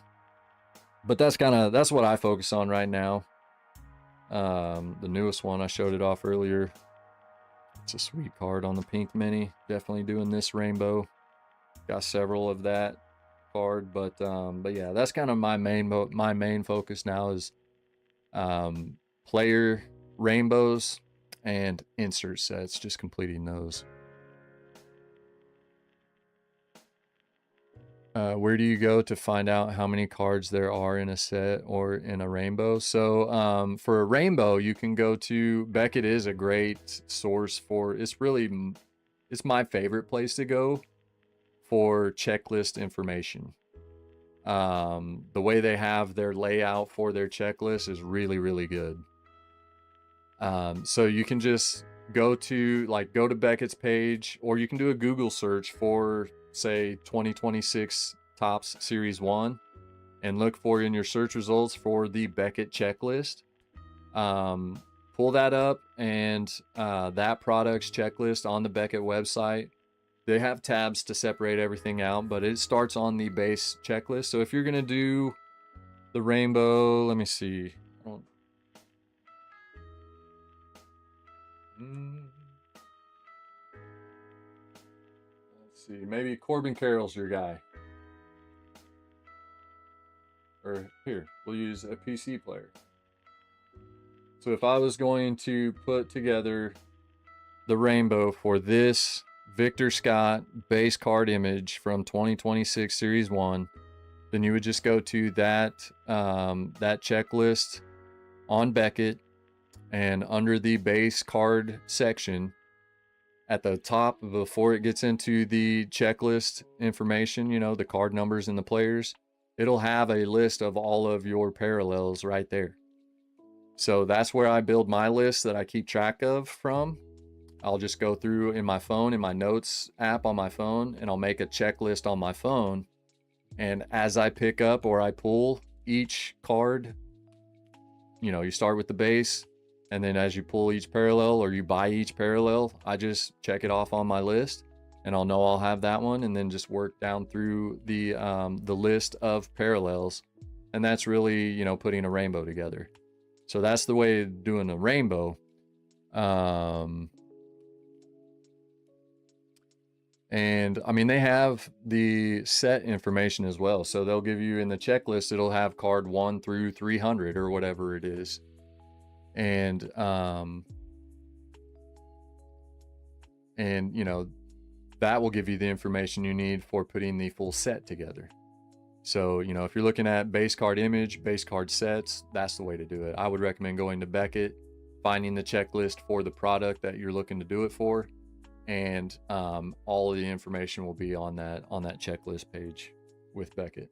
But that's what I focus on right now. The newest one, I showed it off earlier. It's a sweet card on the pink mini. Definitely doing this rainbow. Got several of that card, but yeah, that's kind of my main focus now is player rainbows and insert sets, just completing those. Where do you go to find out how many cards there are in a set or in a rainbow? So for a rainbow, you can go to Beckett. Is a great source for, it's my favorite place to go for checklist information. The way they have their layout for their checklist is really, really good. So you can just go to Beckett's page, or you can do a Google search for, say, 2026 Topps Series 1, and look for in your search results for the Beckett checklist. Pull that up, and that product's checklist on the Beckett website, they have tabs to separate everything out, but it starts on the base checklist. So if you're going to do the rainbow, let me see. Let's see. Maybe Corbin Carroll's your guy. Or here, we'll use a PC player. So if I was going to put together the rainbow for this Victor Scott base card image from 2026 Series 1, then you would just go to that that checklist on Beckett, and under the base card section at the top before it gets into the checklist information, you know, the card numbers and the players, it'll have a list of all of your parallels right there. So that's where I build my list that I keep track of from. I'll just go through in my phone, in my notes app on my phone, and I'll make a checklist on my phone. And as I pick up or I pull each card, you know, you start with the base, and then as you pull each parallel or you buy each parallel, I just check it off on my list, and I'll know I'll have that one, and then just work down through the list of parallels. And that's really, you know, putting a rainbow together. So that's the way of doing a rainbow. And I mean, they have the set information as well. So they'll give you in the checklist, it'll have card 1 through 300 or whatever it is. And you know, that will give you the information you need for putting the full set together. So, you know, if you're looking at base card image, base card sets, that's the way to do it. I would recommend going to Beckett, finding the checklist for the product that you're looking to do it for, and all of the information will be on that checklist page with Beckett.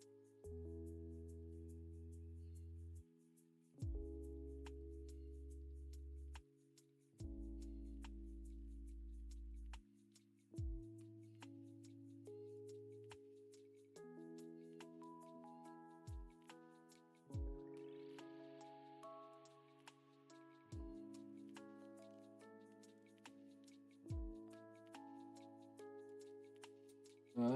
Let's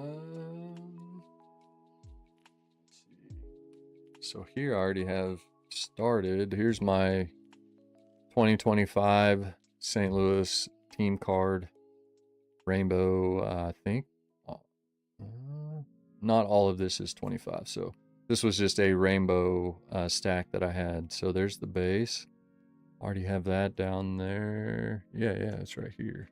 see. So here I already have started. Here's my 2025 St. Louis team card rainbow. I think not all of this is 25. So this was just a rainbow stack that I had. So there's the base. Already have that down there. Yeah, it's right here.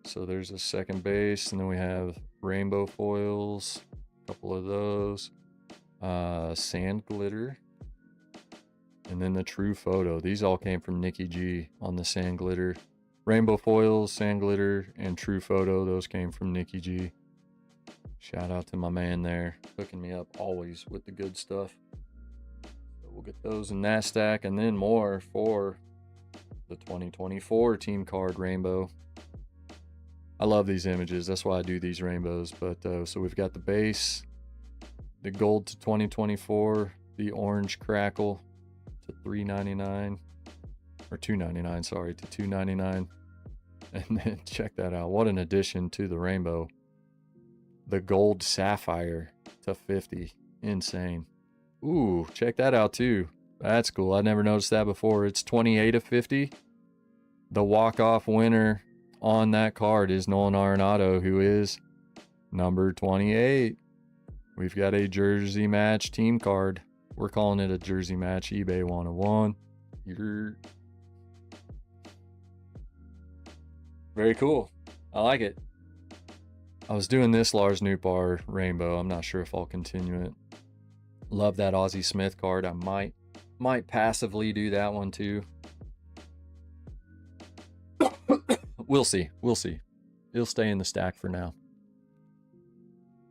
So there's a second base, and then we have rainbow foils, a couple of those, sand glitter, and then the true photo. These all came from Nikki G on the sand glitter. Rainbow foils, sand glitter, and true photo, those came from Nikki G. Shout out to my man there, hooking me up always with the good stuff. So we'll get those in that stack, and then more for the 2024 team card rainbow. I love these images, that's why I do these rainbows. But so we've got the base, the gold to 2024, the orange crackle to $3.99 or $2.99, sorry, to $2.99. And then check that out, what an addition to the rainbow. The gold sapphire to $50, insane. Ooh, check that out too, that's cool. I never noticed that before. It's 28 of 50. The walk-off winner on that card is Nolan Arenado, who is number 28. We've got a jersey match team card. We're calling it a jersey match eBay 101. Very cool. I like it. I was doing this Lars Nootbaar rainbow. I'm not sure if I'll continue it. Love that Ozzie Smith card. I might passively do that one too. We'll see. It'll stay in the stack for now.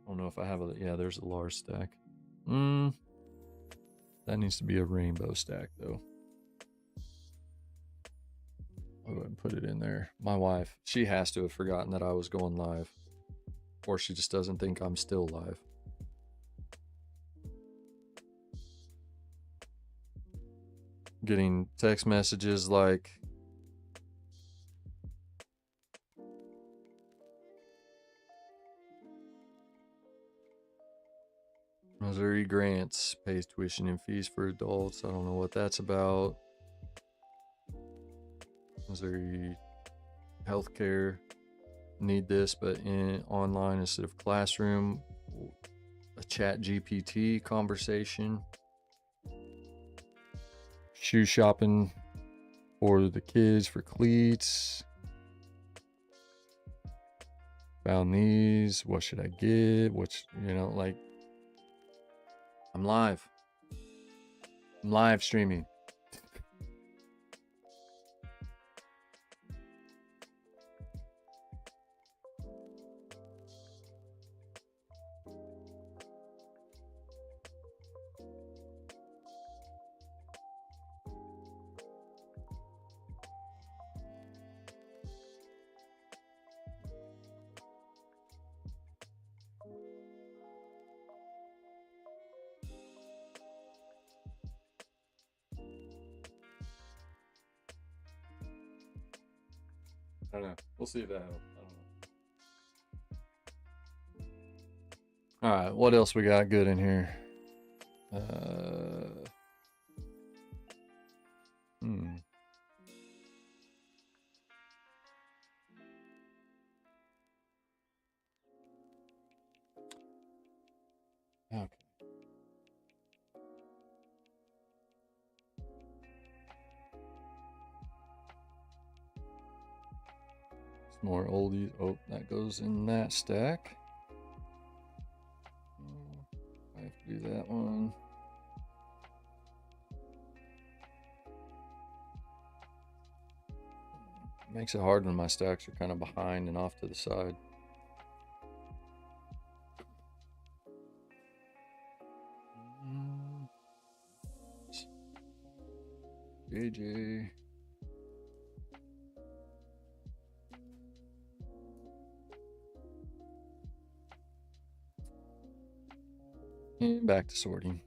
I don't know if I have a... Yeah, there's a Lars stack. That needs to be a rainbow stack, though. I'll go ahead and put it in there. My wife, she has to have forgotten that I was going live. Or she just doesn't think I'm still live. Getting text messages like... Missouri grants pays tuition and fees for adults. I don't know what that's about. Missouri healthcare need this, but in online instead of classroom. A chat GPT conversation. Shoe shopping for the kids for cleats. Found these. What should I get? Which, you know, like, I'm live. I'm live streaming. I don't know. We'll see if that helps. I don't know. All right, what else we got good in here? Hmm. Okay. Some more oldies. Oh, that goes in that stack. I have to do that one. Makes it hard when my stacks are kind of behind and off to the side. JJ. And back to sorting.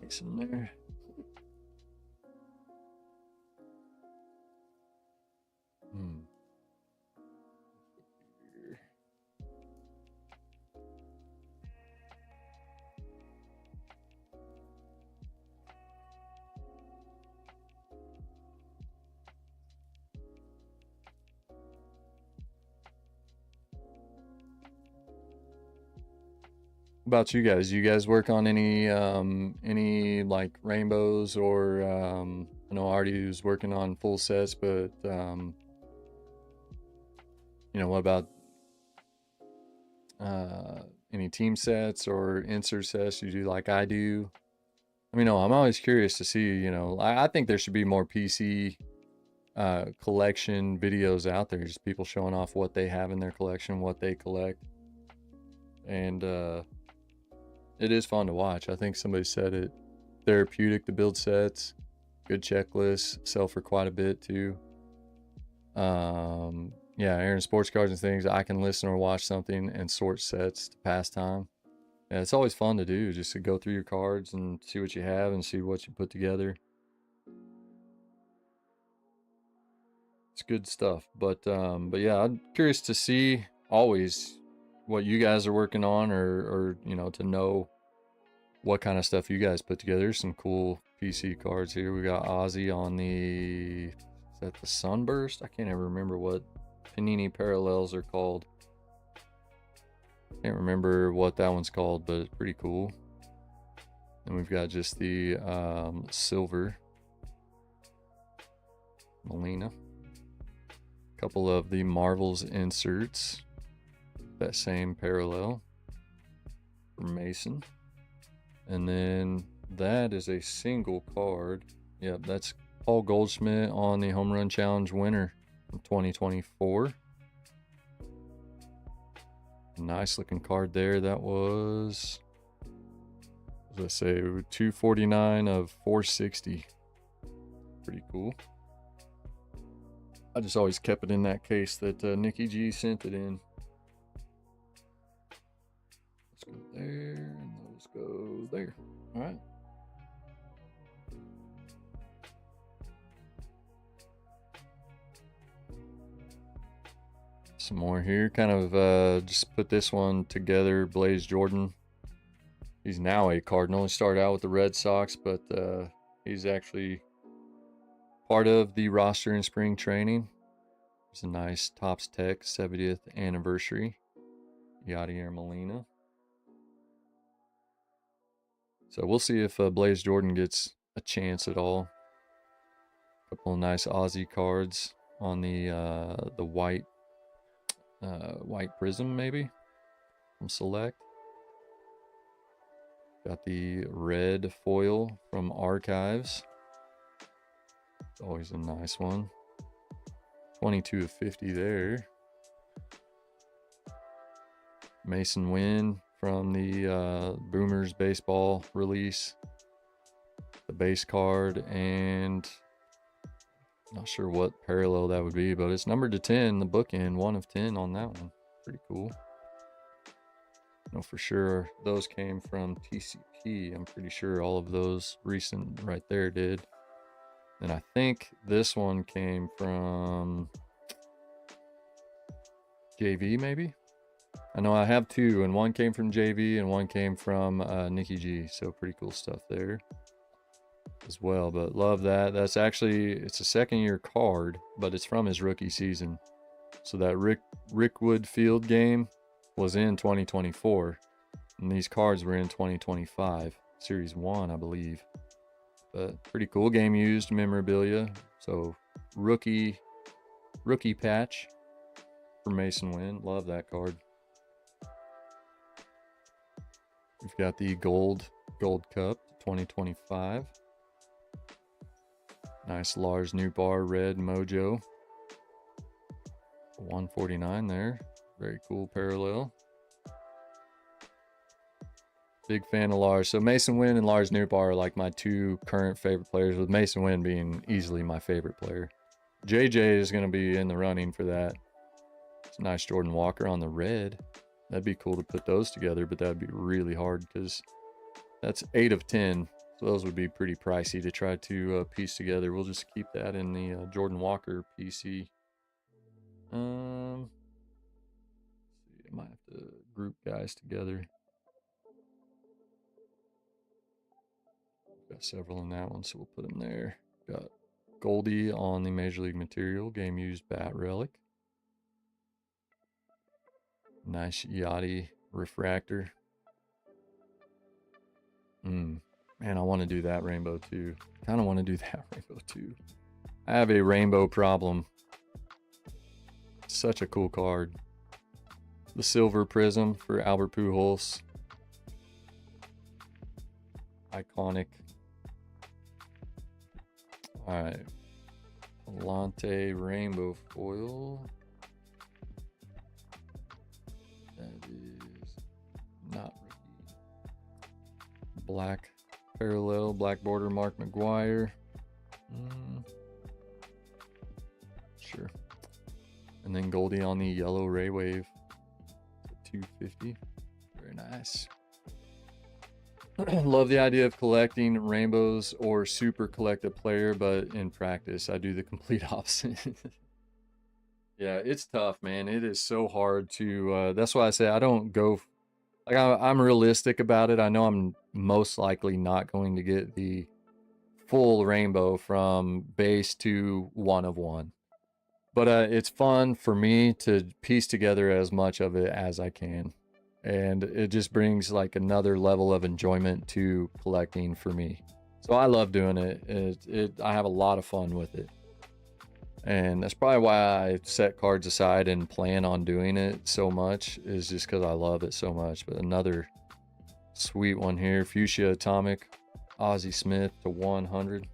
Mason there. About you guys? You guys work on any like rainbows or I know Artie was working on full sets, but you know, what about any team sets or insert sets you do like I do? I mean, no, I'm always curious to see, you know, I think there should be more PC collection videos out there, just people showing off what they have in their collection, what they collect. And it is fun to watch. I think somebody said it therapeutic to build sets, good checklists, sell for quite a bit too. Yeah, Aaron sports cards and things. I can listen or watch something and sort sets to pass time. Yeah, it's always fun to do, just to go through your cards and see what you have and see what you put together. It's good stuff. But yeah, I'm curious to see always what you guys are working on, or you know, to know what kind of stuff you guys put together. There's some cool PC cards here. We got Ozzy on the, is that the Sunburst? I can't ever remember what Panini Parallels are called. Can't remember what that one's called, but it's pretty cool. And we've got just the silver Molina. A couple of the Marvels inserts. That same parallel for Mason. And then that is a single card. Yep, that's Paul Goldschmidt on the Home Run Challenge winner from 2024. Nice looking card there. That was, let's say, 249 of 460. Pretty cool. I just always kept it in that case that Nikki G sent it in. Let's go there, and those go there. All right. Some more here. Kind of just put this one together. Blaze Jordan. He's now a Cardinal. He started out with the Red Sox, but he's actually part of the roster in spring training. It's a nice Topps Tech 70th anniversary. Yadier Molina. So we'll see if Blaze Jordan gets a chance at all. Couple of nice Aussie cards on the white prism maybe from Select. Got the red foil from Archives. Always a nice one. 22 of 50 there. Mason Wynn from the Boomers baseball release. The base card, and not sure what parallel that would be, but it's numbered to 10, the bookend, 1 of 10 on that one. Pretty cool. No, for sure those came from TCP. I'm pretty sure all of those recent right there did. And I think this one came from JV maybe? I know I have 2, and one came from JV and one came from Nikki G. So pretty cool stuff there as well. But love that. That's actually, it's a second-year card, but it's from his rookie season. So that Rickwood Field game was in 2024, and these cards were in 2025, Series 1, I believe. But pretty cool. Game used memorabilia. So rookie patch for Mason Wynn. Love that card. We've got the Gold Cup 2025. Nice Lars Nootbaar red mojo. 149 there. Very cool parallel. Big fan of Lars. So Mason Wynn and Lars Nootbaar are like my 2 current favorite players, with Mason Wynn being easily my favorite player. JJ is going to be in the running for that. It's a nice Jordan Walker on the red. That'd be cool to put those together, but that'd be really hard because that's 8 of 10. So those would be pretty pricey to try to piece together. We'll just keep that in the Jordan Walker PC. I might have to group guys together. Got several in that one, so we'll put them there. Got Goldie on the Major League Material, game used bat relic. Nice Yachty refractor. Man, I want to do that rainbow too. Kind of want to do that rainbow too. I have a rainbow problem. Such a cool card. The silver prism for Albert Pujols. Iconic. All right. Alante rainbow foil. That is not rookie. Black parallel, black border, Mark McGuire. Sure. And then Goldie on the yellow Ray Wave. 250. Very nice. Love the idea of collecting rainbows or super collect a player, but in practice, I do the complete opposite. Yeah, it's tough, man. It is so hard to, that's why I say I don't go, like I'm realistic about it. I know I'm most likely not going to get the full rainbow from base to 1 of 1. But it's fun for me to piece together as much of it as I can. And it just brings like another level of enjoyment to collecting for me. So I love doing it. I have a lot of fun with it. And that's probably why I set cards aside and plan on doing it so much, is just because I love it so much. But another sweet one here. Fuchsia Atomic. Ozzie Smith to 100.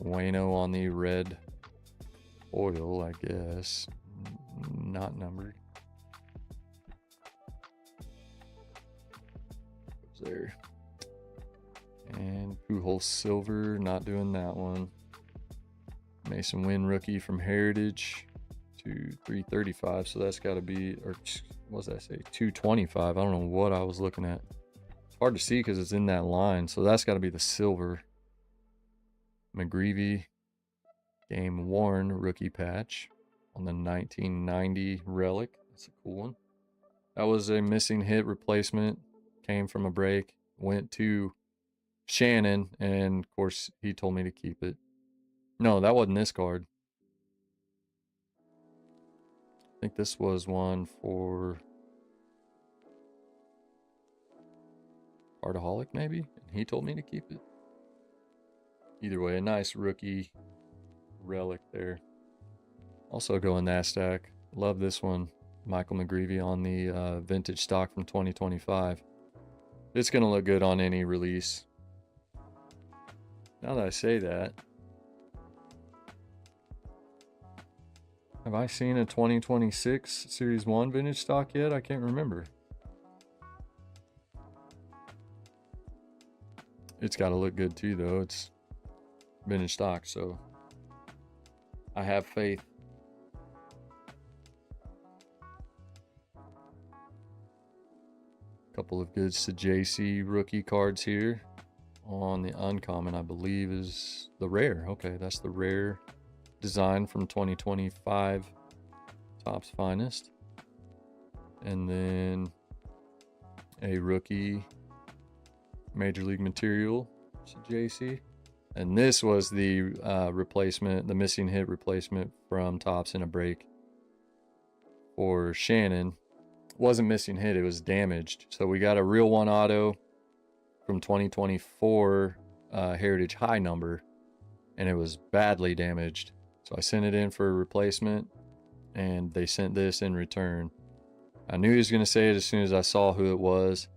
Wayno on the red foil, I guess. Not numbered. There. And Pujols silver, not doing that one. Mason Wynn rookie from Heritage to 335, so that's got to be, or what did I say, 225. I don't know what I was looking at. It's hard to see because it's in that line, so that's got to be the silver. McGreevy game worn rookie patch on the 1990 relic. That's a cool one. That was a missing hit replacement. Came from a break, went to Shannon, and of course he told me to keep it. No, that wasn't this card. think this was one for Artaholic, maybe, and he told me to keep it. Either way, a nice rookie relic there. Also going NASDAQ. Love this one. Michael McGreevy on the vintage stock from 2025. It's going to look good on any release. Now that I say that, have I seen a 2026 Series 1 vintage stock yet? I can't remember. It's got to look good too, though. It's vintage stock, so I have faith. Couple of good JC rookie cards here. On the uncommon, I believe, is the rare. Okay, that's the rare design from 2025 Topps Finest. And then a rookie Major League Material JC. And this was the replacement, the missing hit replacement from Topps in a break for Shannon. Wasn't missing hit, it was damaged. So we got a real one auto from 2024 Heritage High number, and it was badly damaged. So I sent it in for a replacement, and they sent this in return. I knew he was going to say it as soon as I saw who it was,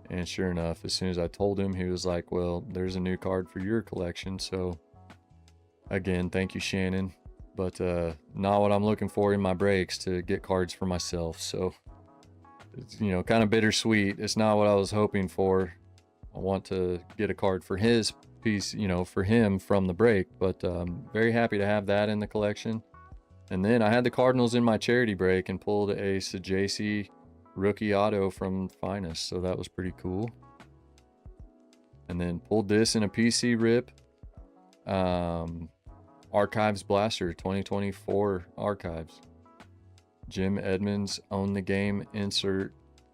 and sure enough, as soon as I told him, he was like, well, there's a new card for your collection. So again, thank you, Shannon, but not what I'm looking for in my breaks to get cards for myself. So it's, you know, kind of bittersweet. It's not what I was hoping for. I want to get a card for his piece, you know, for him from the break, but very happy to have that in the collection. And then I had the Cardinals in my charity break and pulled a JC rookie auto from Finest, so that was pretty cool. And then pulled this in a PC rip, Archives Blaster 2024 Archives. Jim Edmonds Own the Game insert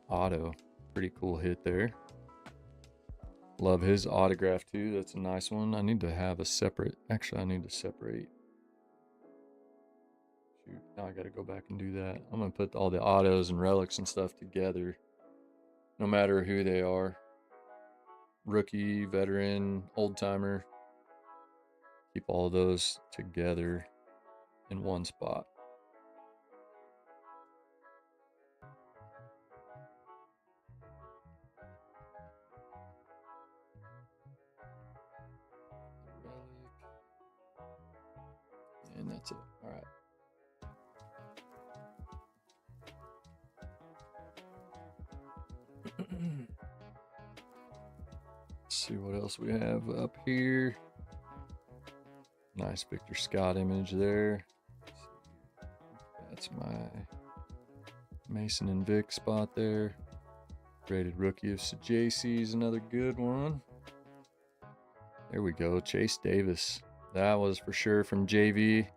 auto. Pretty cool hit there. Love his autograph too. That's a nice one. I need to have a separate, actually I need to separate. Shoot, now I gotta go back and do that. I'm gonna put all the autos and relics and stuff together, no matter who they are. Rookie, veteran, old timer. Keep all of those together in one spot. And that's it. All right. Let's see what else we have up here. Nice Victor Scott image there. That's my Mason and Vic spot there. Graded rookie of JC is another good one. There we go. Chase Davis. That was for sure from JV.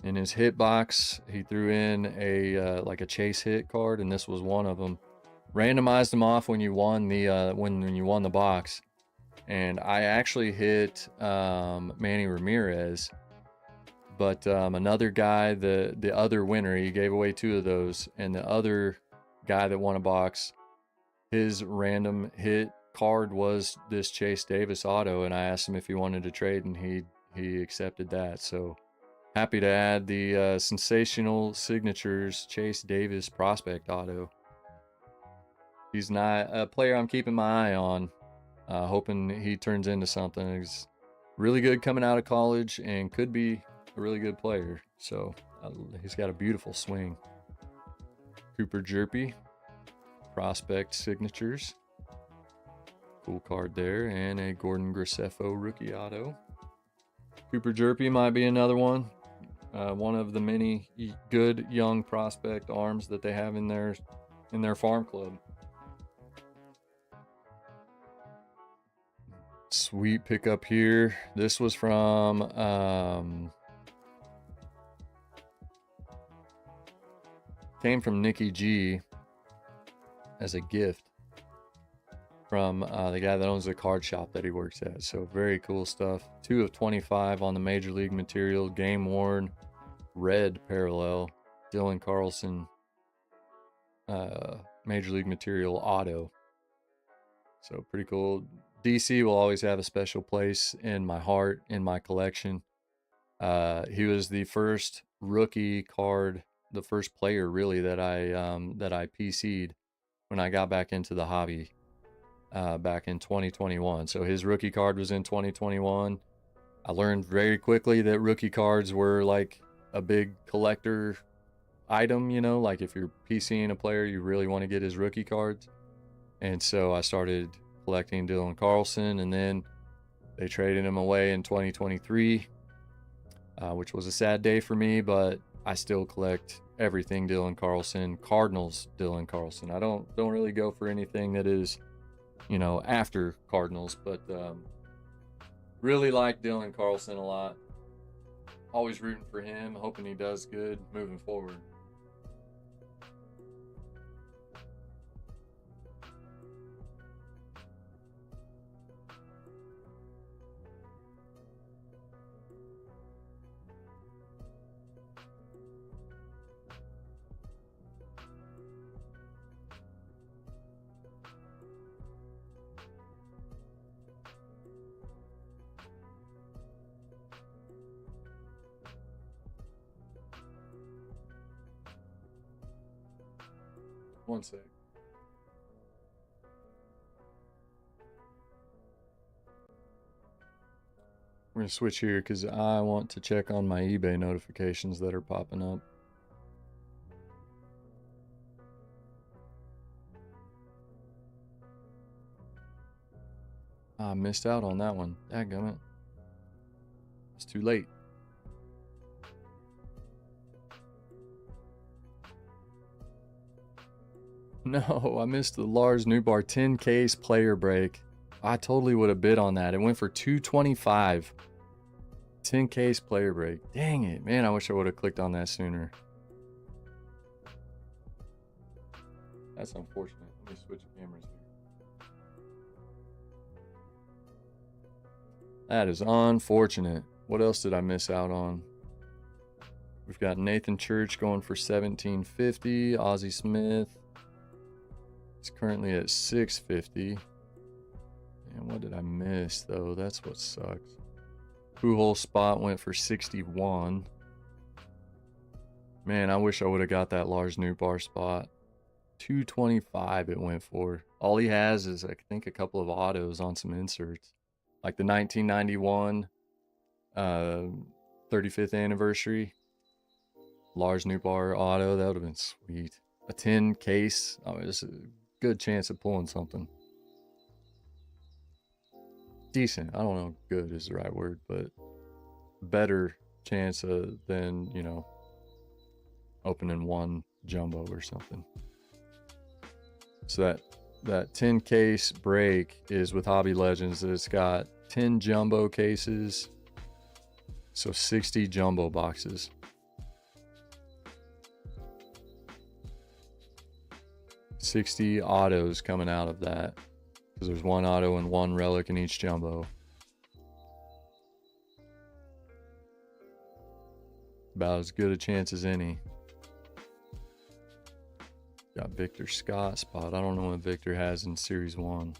In his hit box, he threw in a like a chase hit card, and this was one of them. Randomized them off when you won the when you won the box, and I actually hit Manny Ramirez, but another guy, the other winner, he gave away 2 of those, and the other guy that won a box, his random hit card was this Chase Davis auto, and I asked him if he wanted to trade, and he accepted that. So happy to add the sensational signatures Chase Davis prospect auto. He's not a player I'm keeping my eye on, hoping he turns into something. He's really good coming out of college and could be a really good player. So he's got a beautiful swing. Cooper Jerpy, prospect signatures. Cool card there, and a Gordon Graceffo rookie auto. Cooper Jerpy might be another one. One of the many good young prospect arms that they have in their farm club. Sweet pickup here. This was from came from Nikki G as a gift from the guy that owns the card shop that he works at. So very cool stuff. 2 of 25 on the Major League Material, game worn red parallel Dylan Carlson Major League Material auto. So pretty cool. DC will always have a special place in my heart, in my collection. He was the first rookie card, the first player really that I PC'd when I got back into the hobby back in 2021. So his rookie card was in 2021. I learned very quickly that rookie cards were like a big collector item, you know, like if you're PCing a player, you really want to get his rookie cards. And so I started collecting Dylan Carlson, and then they traded him away in 2023, which was a sad day for me, but I still collect everything Dylan Carlson, Cardinals Dylan Carlson. I don't really go for anything that is, you know, after Cardinals, but really like Dylan Carlson a lot. Always rooting for him, hoping he does good moving forward. One sec. We're going to switch here because I want to check on my eBay notifications that are popping up. I missed out on that one. Dadgummit. It's too late. No, I missed the Lars Newbar 10 case player break. I totally would have bid on that. It went for $225. 10 case player break. Dang it, man. I wish I would have clicked on that sooner. That's unfortunate. Let me switch cameras here. That is unfortunate. What else did I miss out on? We've got Nathan Church going for $17.50. Ozzie Smith. It's currently at $6.50. And what did I miss though? That's what sucks. Pujols spot went for $61. Man, I wish I would have got that Lars Nootbaar spot. $225 it went for. All he has is I think a couple of autos on some inserts. Like the 1991 35th anniversary Lars Nootbaar auto. That would have been sweet. A 10 case. Oh, it's a good chance of pulling something. Decent. I don't know if good is the right word, but better chance than, you know, opening one jumbo or something. So that 10 case break is with Hobby Legends. It's got 10 jumbo cases, so 60 jumbo boxes. $60 autos coming out of that, because there's one auto and one relic in each jumbo. About as good a chance as any. Got Victor Scott spot. I don't know what Victor has in Series 1.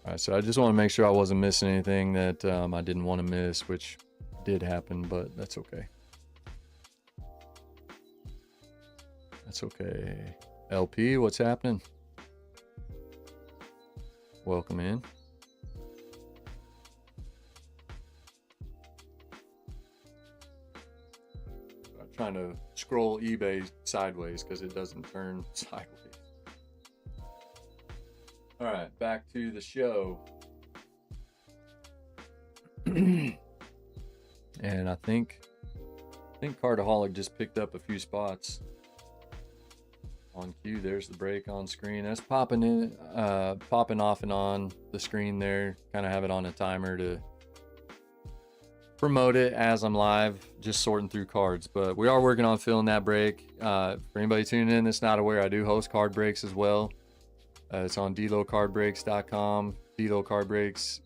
Alright, so I just want to make sure I wasn't missing anything that I didn't want to miss, which did happen, but that's okay. That's okay. LP, what's happening? Welcome in. I'm trying to scroll eBay sideways because it doesn't turn sideways. All right, back to the show. And I think Cardaholic just picked up a few spots. On cue, there's the break on screen. That's popping in, popping off and on the screen there. Kind of have it on a timer to promote it as I'm live, just sorting through cards. But we are working on filling that break. For anybody tuning in that's not aware, I do host card breaks as well. It's on DLOCardbreaks.com. DLO Card Breaks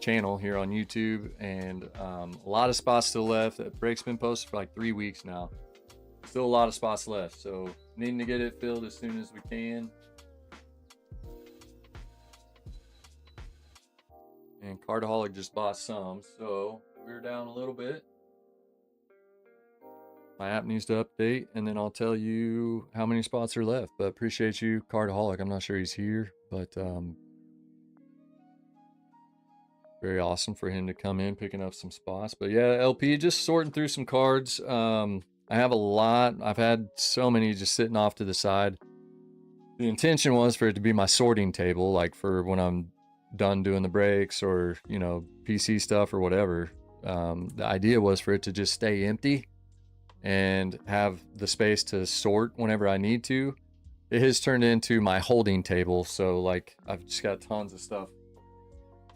channel here on YouTube, and a lot of spots still left. The break's been posted for like 3 weeks now. Still a lot of spots left, so needing to get it filled as soon as we can. And Cardaholic just bought some, so we're down a little bit. My app needs to update, and then I'll tell you how many spots are left. But appreciate you, Cardaholic. I'm not sure he's here, but very awesome for him to come in, picking up some spots. But yeah, LP, just sorting through some cards. I have a lot. I've had so many just sitting off to the side. The intention was for it to be my sorting table, like for when I'm done doing the breaks or, you know, PC stuff or whatever. The idea was for it to just stay empty and have the space to sort whenever I need to. It has turned into my holding table. So like I've just got tons of stuff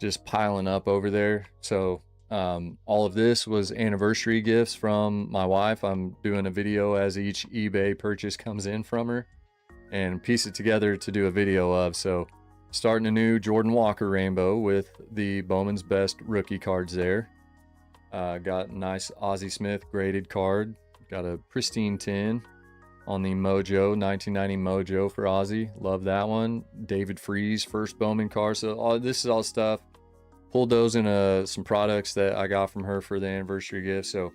just piling up over there. So all of this was anniversary gifts from my wife. I'm doing a video as each eBay purchase comes in from her and piece it together to do a video of. So starting a new Jordan Walker rainbow with the Bowman's Best rookie cards there. Got a nice Ozzie Smith graded card. Got a pristine tin on the Mojo, 1990 Mojo for Ozzie. Love that one. David Freese, first Bowman card. So this is all stuff. Pulled those in some products that I got from her for the anniversary gift. So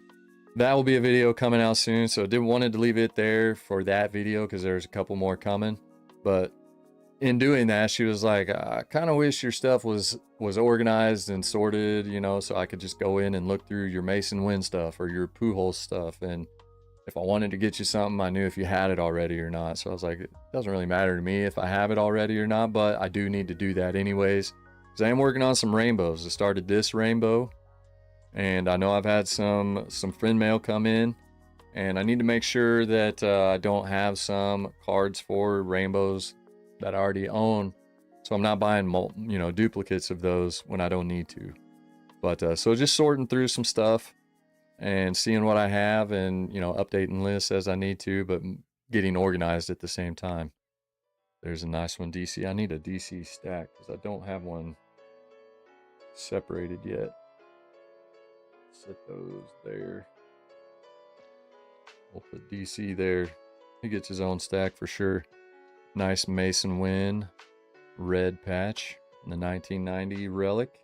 that will be a video coming out soon. So didn't wanted to leave it there for that video because there's a couple more coming. But in doing that, she was like, I kind of wish your stuff was organized and sorted, you know, so I could just go in and look through your Mason Wynn stuff or your Pujols stuff. And if I wanted to get you something, I knew if you had it already or not. So I was like, it doesn't really matter to me if I have it already or not, but I do need to do that anyways. Because I am working on some rainbows. I started this rainbow, and I know I've had some friend mail come in, and I need to make sure that I don't have some cards for rainbows that I already own, so I'm not buying duplicates of those when I don't need to. But so just sorting through some stuff and seeing what I have, and updating lists as I need to, but getting organized at the same time. There's a nice one, DC. I need a DC stack because I don't have one separated yet. Set those there. We'll put DC there. He gets his own stack for sure. Nice Mason Wynn red patch in the 1990 relic.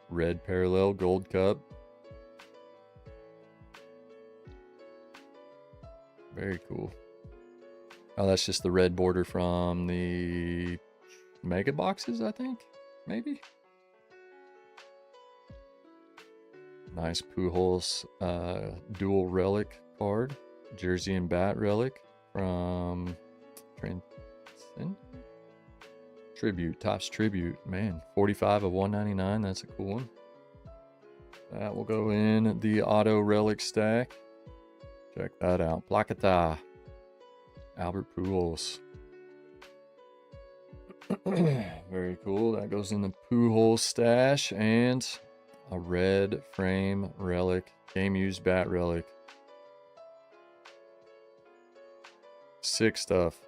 Red parallel gold cup. Very cool. Oh, that's just the red border from the mega boxes, I think. Maybe. Nice Pujols dual relic card. Jersey and bat relic from Tribute, Topps Tribute. Man, 45 of 199. That's a cool one. That will go in the auto relic stack. Check that out. Placata. Albert Pujols. Very cool. That goes in the Pujols stash. And a red frame relic. Game used bat relic. Sick stuff.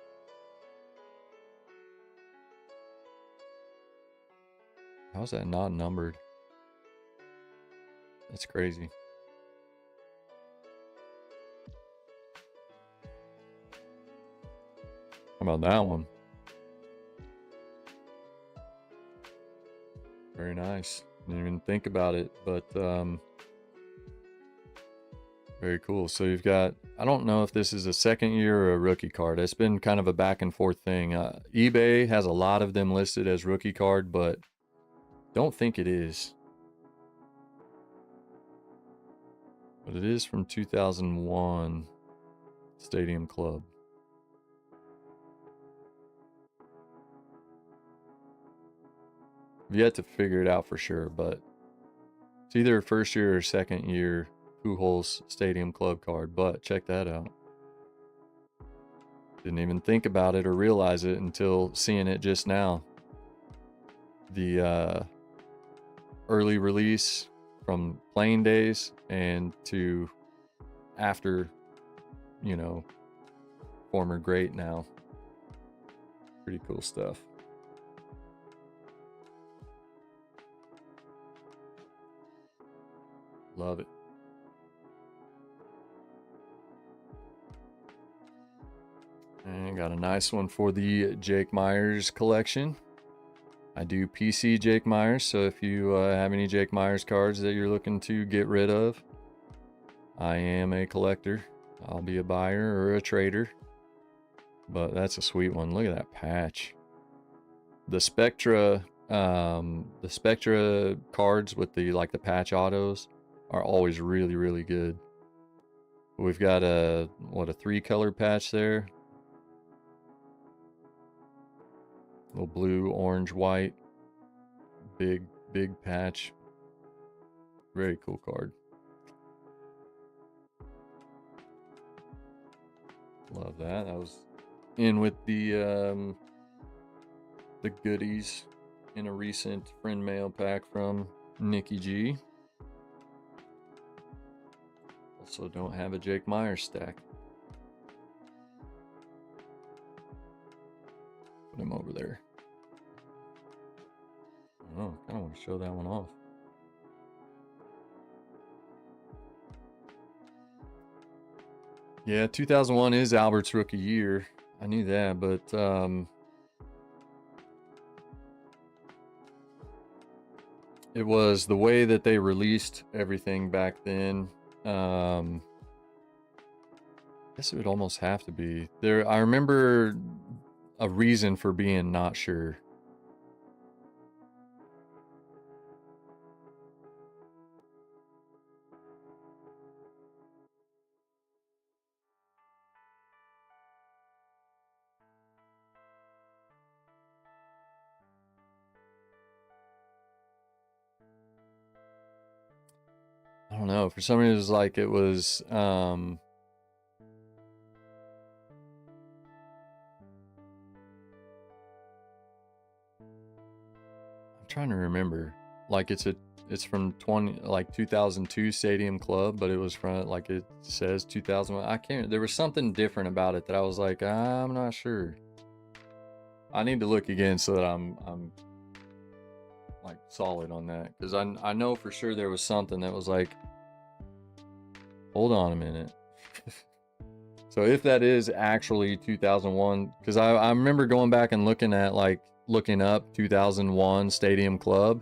How's that not numbered? That's crazy. How about that one? Very nice. Didn't even think about it, but very cool. So you've got, I don't know if this is a second year or a rookie card. It's been kind of a back and forth thing. eBay has a lot of them listed as rookie card, but don't think it is. But it is from 2001 Stadium Club. I've yet to figure it out for sure, but it's either a first year or second year Pujols Stadium Club card, but check that out. Didn't even think about it or realize it until seeing it just now. The early release from playing days and to after, former great now. Pretty cool stuff. Love it. And got a nice one for the Jake Myers collection. I do PC Jake Myers, so if you have any Jake Myers cards that you're looking to get rid of, I am a collector. I'll be a buyer or a trader. But that's a sweet one. Look at that patch. The Spectra cards with the patch autos are always really, really good. We've got a 3-color patch there. Little blue, orange, white. Big patch. Very cool card. Love that. That was in with the goodies in a recent friend mail pack from Nikki G. Also don't have a Jake Myers stack. Put him over there. Oh, I kind of want to show that one off. Yeah, 2001 is Albert's rookie year. I knew that, but it was the way that they released everything back then. I guess it would almost have to be there. I remember a reason for being not sure. I don't know. For some reason, it was like it was. I'm trying to remember. Like it's from 2002 Stadium Club, but it was from like it says 2001. I can't. There was something different about it that I was like, I'm not sure. I need to look again so that I'm like solid on that, because I know for sure there was something that was like, hold on a minute. So if that is actually 2001, because I remember going back and looking up 2001 Stadium Club,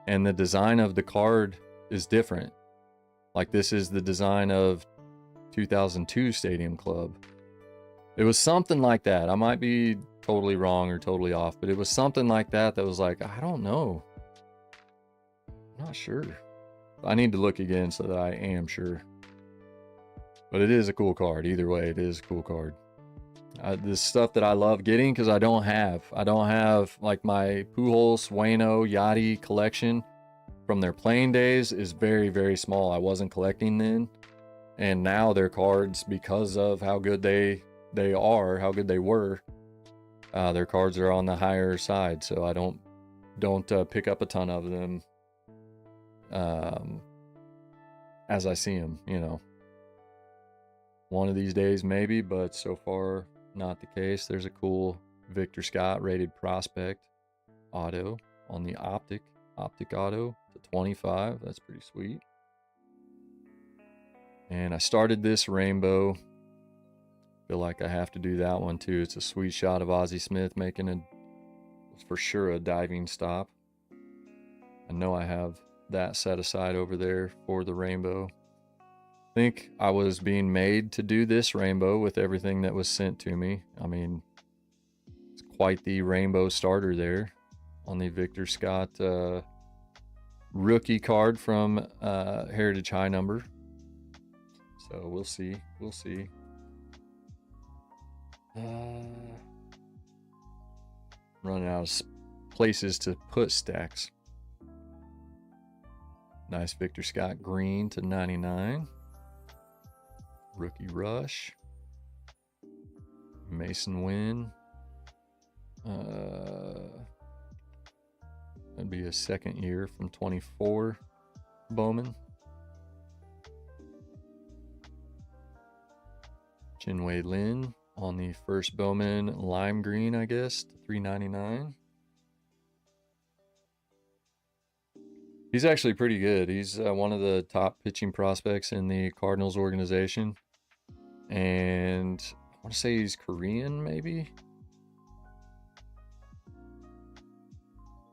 and the design of the card is different. Like this is the design of 2002 Stadium Club. It was something like that. I might be totally wrong or totally off, but it was something like that was like, I don't know. I'm not sure. I need to look again so that I am sure. But it is a cool card. Either way, it is a cool card. This stuff that I love getting, because I don't have like my Pujols, Waino, Yachty collection from their playing days is very, very small. I wasn't collecting then. And now their cards, because of how good they are, how good they were, their cards are on the higher side. So I don't pick up a ton of them as I see them, you know. One of these days maybe, but so far not the case. There's a cool Victor Scott rated prospect auto on the optic auto to 25. That's pretty sweet. And I started this rainbow. Feel like I have to do that one too. It's a sweet shot of Ozzie Smith making for sure a diving stop. I know I have that set aside over there for the rainbow. I think I was being made to do this rainbow with everything that was sent to me. I mean, it's quite the rainbow starter there on the Victor Scott rookie card from Heritage High number. So we'll see. Running out of places to put stacks. Nice Victor Scott green to 99. Rookie Rush. Mason Wynn. That'd be a second year from 24. Bowman. Chinwei Lin on the first Bowman lime green, I guess, to 399. He's actually pretty good. He's one of the top pitching prospects in the Cardinals organization. And I want to say he's Korean, maybe?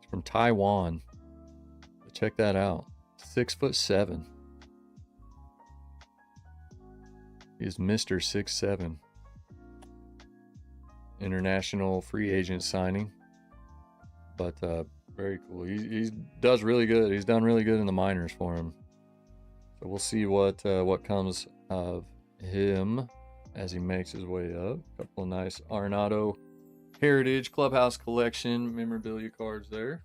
He's from Taiwan. Check that out. 6'7". He's Mr. 6'7". International free agent signing. But very cool. He does really good. He's done really good in the minors for him. So we'll see what comes of him as he makes his way up. A couple of nice Arenado Heritage Clubhouse Collection memorabilia cards there.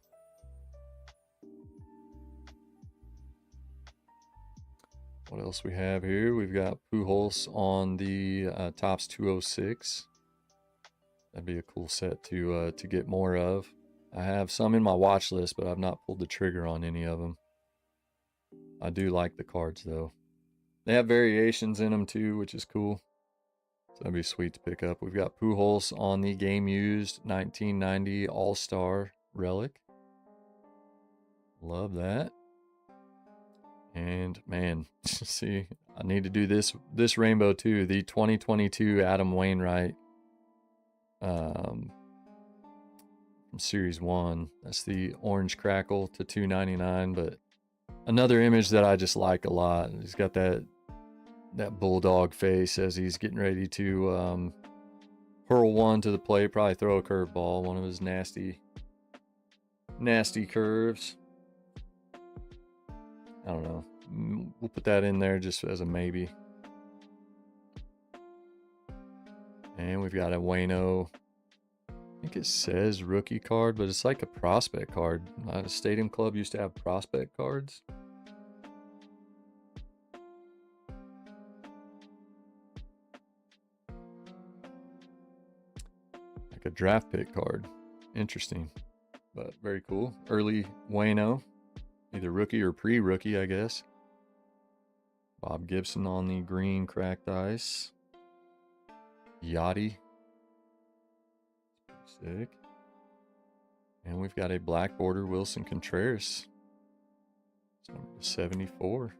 What else we have here? We've got Pujols on the Topps 206. That'd be a cool set to get more of. I have some in my watch list, but I've not pulled the trigger on any of them. I do like the cards though. They have variations in them too, which is cool. So that'd be sweet to pick up. We've got Pujols on the game used 1990 All-Star relic. Love that. And man, see, I need to do this rainbow too. The 2022 Adam Wainwright from Series 1. That's the orange crackle to 299, but another image that I just like a lot. He's got that bulldog face as he's getting ready to hurl one to the plate, probably throw a curveball, one of his nasty curves. I don't know. We'll put that in there just as a maybe. And we've got a Wayno. I think it says rookie card, but it's like a prospect card. The Stadium Club used to have prospect cards. Like a draft pick card. Interesting, but very cool. Early Wayno. Either rookie or pre-rookie, I guess. Bob Gibson on the green cracked ice. Yachty. Sick. And we've got a black border Wilson Contreras. It's number 74.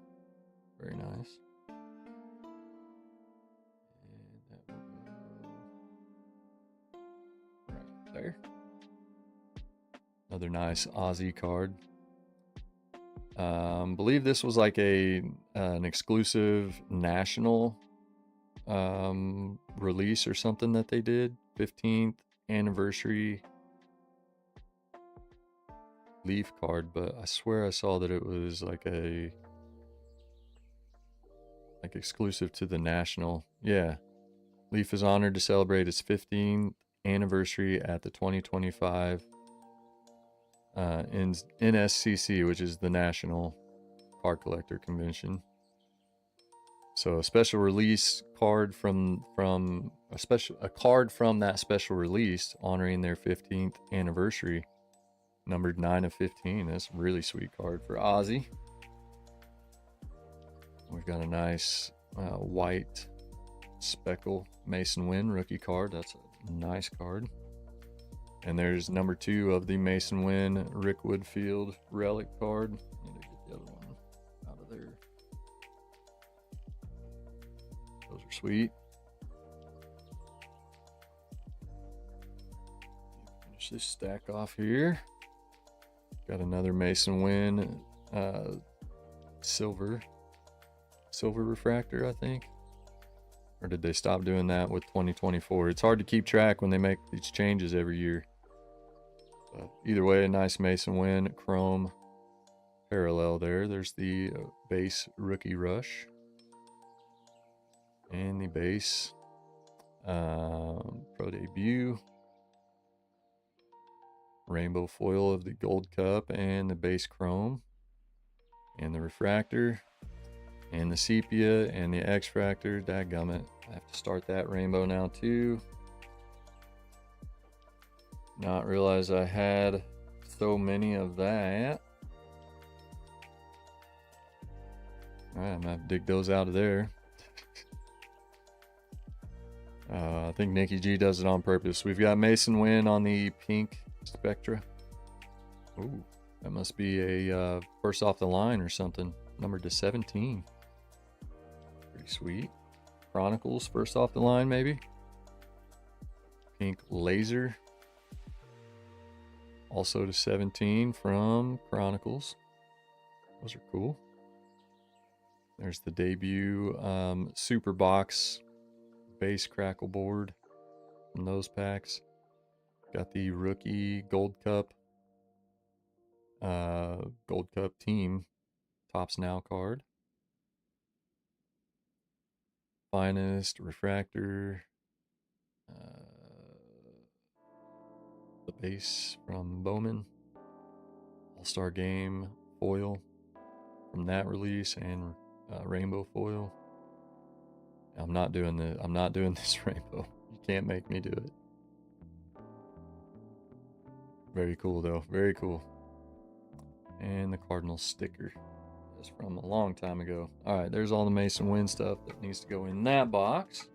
Very nice. And that will go right there. Another nice Aussie card. Believe this was like an exclusive national release or something that they did. 15th anniversary Leaf card, but I swear I saw that it was like exclusive to the national. Yeah. Leaf is honored to celebrate its 15th anniversary at the 2025 in NSCC, which is the National Card Collector Convention. So a special release card from a card from that special release honoring their 15th anniversary, numbered 9 of 15. That's a really sweet card for Ozzy. We've got a nice white speckle Mason Wynn rookie card. That's a nice card. And there's number 2 of the Mason Wynn Rick Woodfield relic card. I need to get the other one out of there. Those are sweet. Finish this stack off here. Got another Mason Wynn silver refractor, I think. Or did they stop doing that with 2024? It's hard to keep track when they make these changes every year. But either way, a nice Mason Wynn chrome parallel there. There's the base rookie rush. And the base pro debut. Rainbow foil of the gold cup and the base chrome. And the refractor. And the sepia and the X-Fractor. Dadgummit. I have to start that rainbow now too. Not realize I had so many of that. Alright, I'm gonna have to dig those out of there. I think Nikki G does it on purpose. We've got Mason Wynn on the pink Spectra. Ooh, That must be a first off the line or something. Numbered to 17. Pretty sweet. Chronicles, first off the line, maybe. Pink Laser. Also to 17 from Chronicles. Those are cool. There's the debut Super Box base crackle board from those packs. Got the rookie Gold Cup team Tops Now card. Finest Refractor. The base from Bowman. All-Star Game foil from that release, and rainbow foil. I'm not doing this rainbow. You can't make me do it. Very cool though. Very cool. And the Cardinal sticker. That's from a long time ago. Alright, there's all the Mason Wynn stuff that needs to go in that box.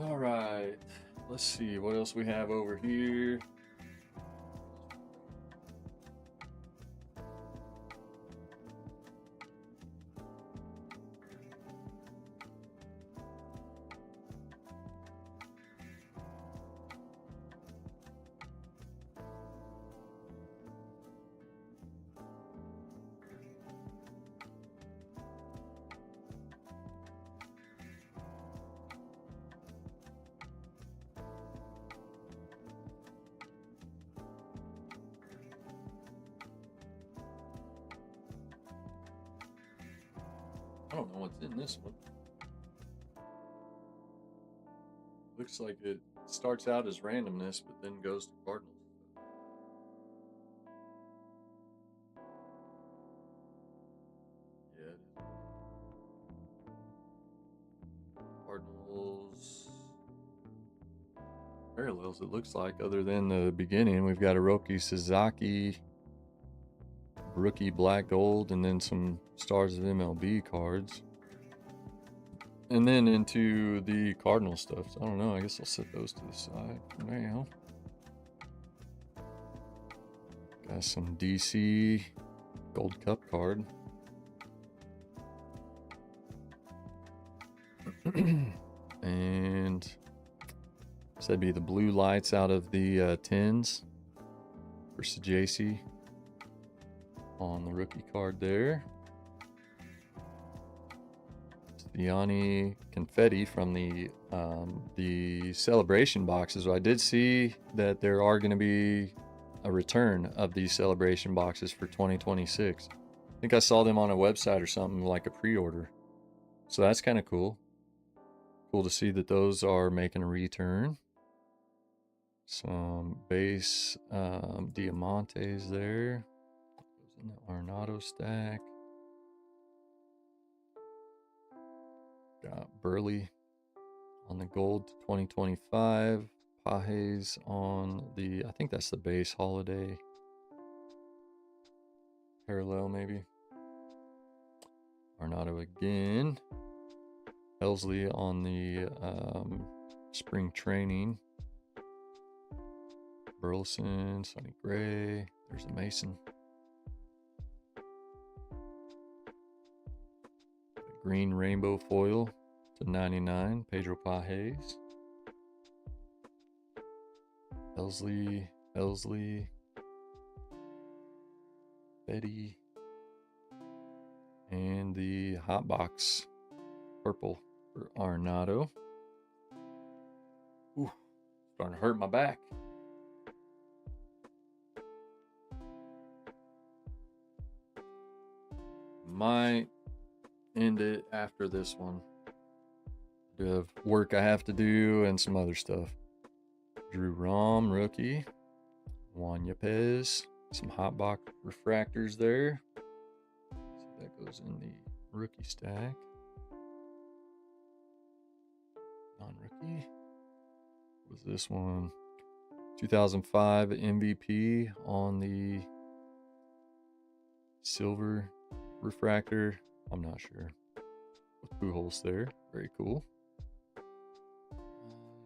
Alright. Let's see what else we have over here. I don't know what's in this one. Looks like it starts out as randomness, but then goes to Cardinals. Yeah. Cardinals parallels, it looks like, other than the beginning. We've got a Roki Sasaki rookie black gold, and then some Stars of MLB cards, and then into the Cardinal stuff. So I don't know, I guess I'll set those to the side for now. Got some DC Gold Cup card. And so that'd be the blue lights out of the tins for Sajaci on the rookie card there. Yanni confetti from the celebration boxes. I did see that there are going to be a return of these celebration boxes for 2026. I think I saw them on a website or something, like a pre-order. So that's kind of cool. Cool to see that those are making a return. Some base Diamantes there. Goes in the Arenado stack. Got Burley on the gold 2025. Pajes on the, I think that's the base holiday parallel, maybe. Arenado again. Helsley on the spring training. Burleson, Sonny Gray. There's a Mason. Green rainbow foil to 99, Pedro Pajes. Helsley, Betty, and the hot box purple for Arenado. Ooh, starting to hurt my back. Might end it after this one. I do have work I have to do and some other stuff. Drew Rom, rookie. Juan Yepez. Some hot box refractors there. See, that goes in the rookie stack. Non-rookie. What was this one? 2005 MVP on the silver refractor. I'm not sure. With Pujols there. Very cool.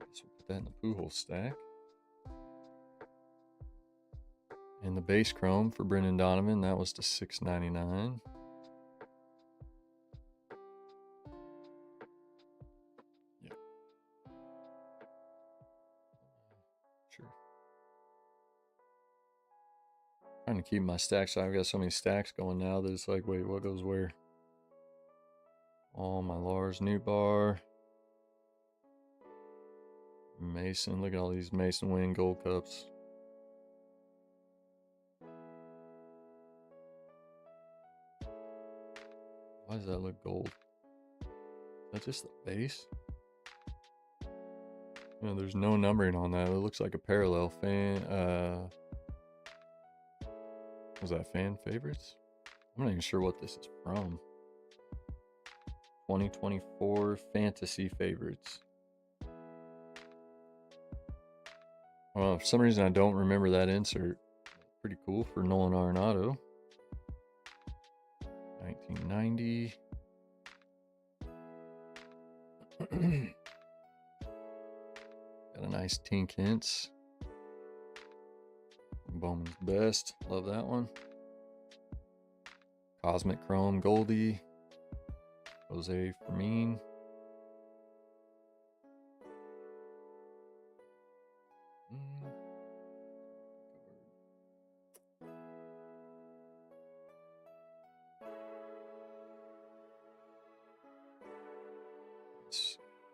Guess we'll put that in the Pujols stack. And the base chrome for Brendan Donovan, that was to $6.99. Yep. Sure. Trying to keep my stacks. I've got so many stacks going now that it's like, wait, what goes where? All my Lars Newbar. Mason, look at all these Mason Win gold cups. Why does that look gold? Is that just the base? You know, there's no numbering on that. It looks like a parallel fan. Was that fan favorites? I'm not even sure what this is from. 2024 fantasy favorites. Well, for some reason I don't remember that insert. Pretty cool for Nolan Arenado. 1990. Got a nice Tink Hints. Bowman's Best. Love that one. Cosmic Chrome Goldie. Jose Fermin.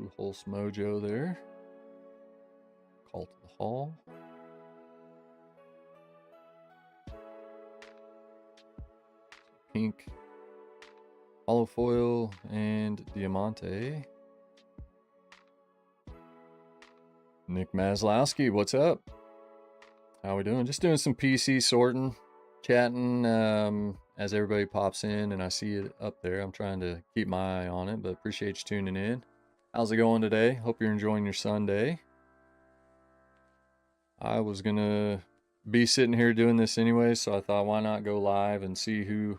Pujols Mojo there. Call to the Hall. Pink. Hollow Foil and Diamante. Nick Maslowski, what's up? How we doing? Just doing some PC sorting, chatting as everybody pops in and I see it up there. I'm trying to keep my eye on it, but appreciate you tuning in. How's it going today? Hope you're enjoying your Sunday. I was gonna be sitting here doing this anyway, so I thought why not go live and see who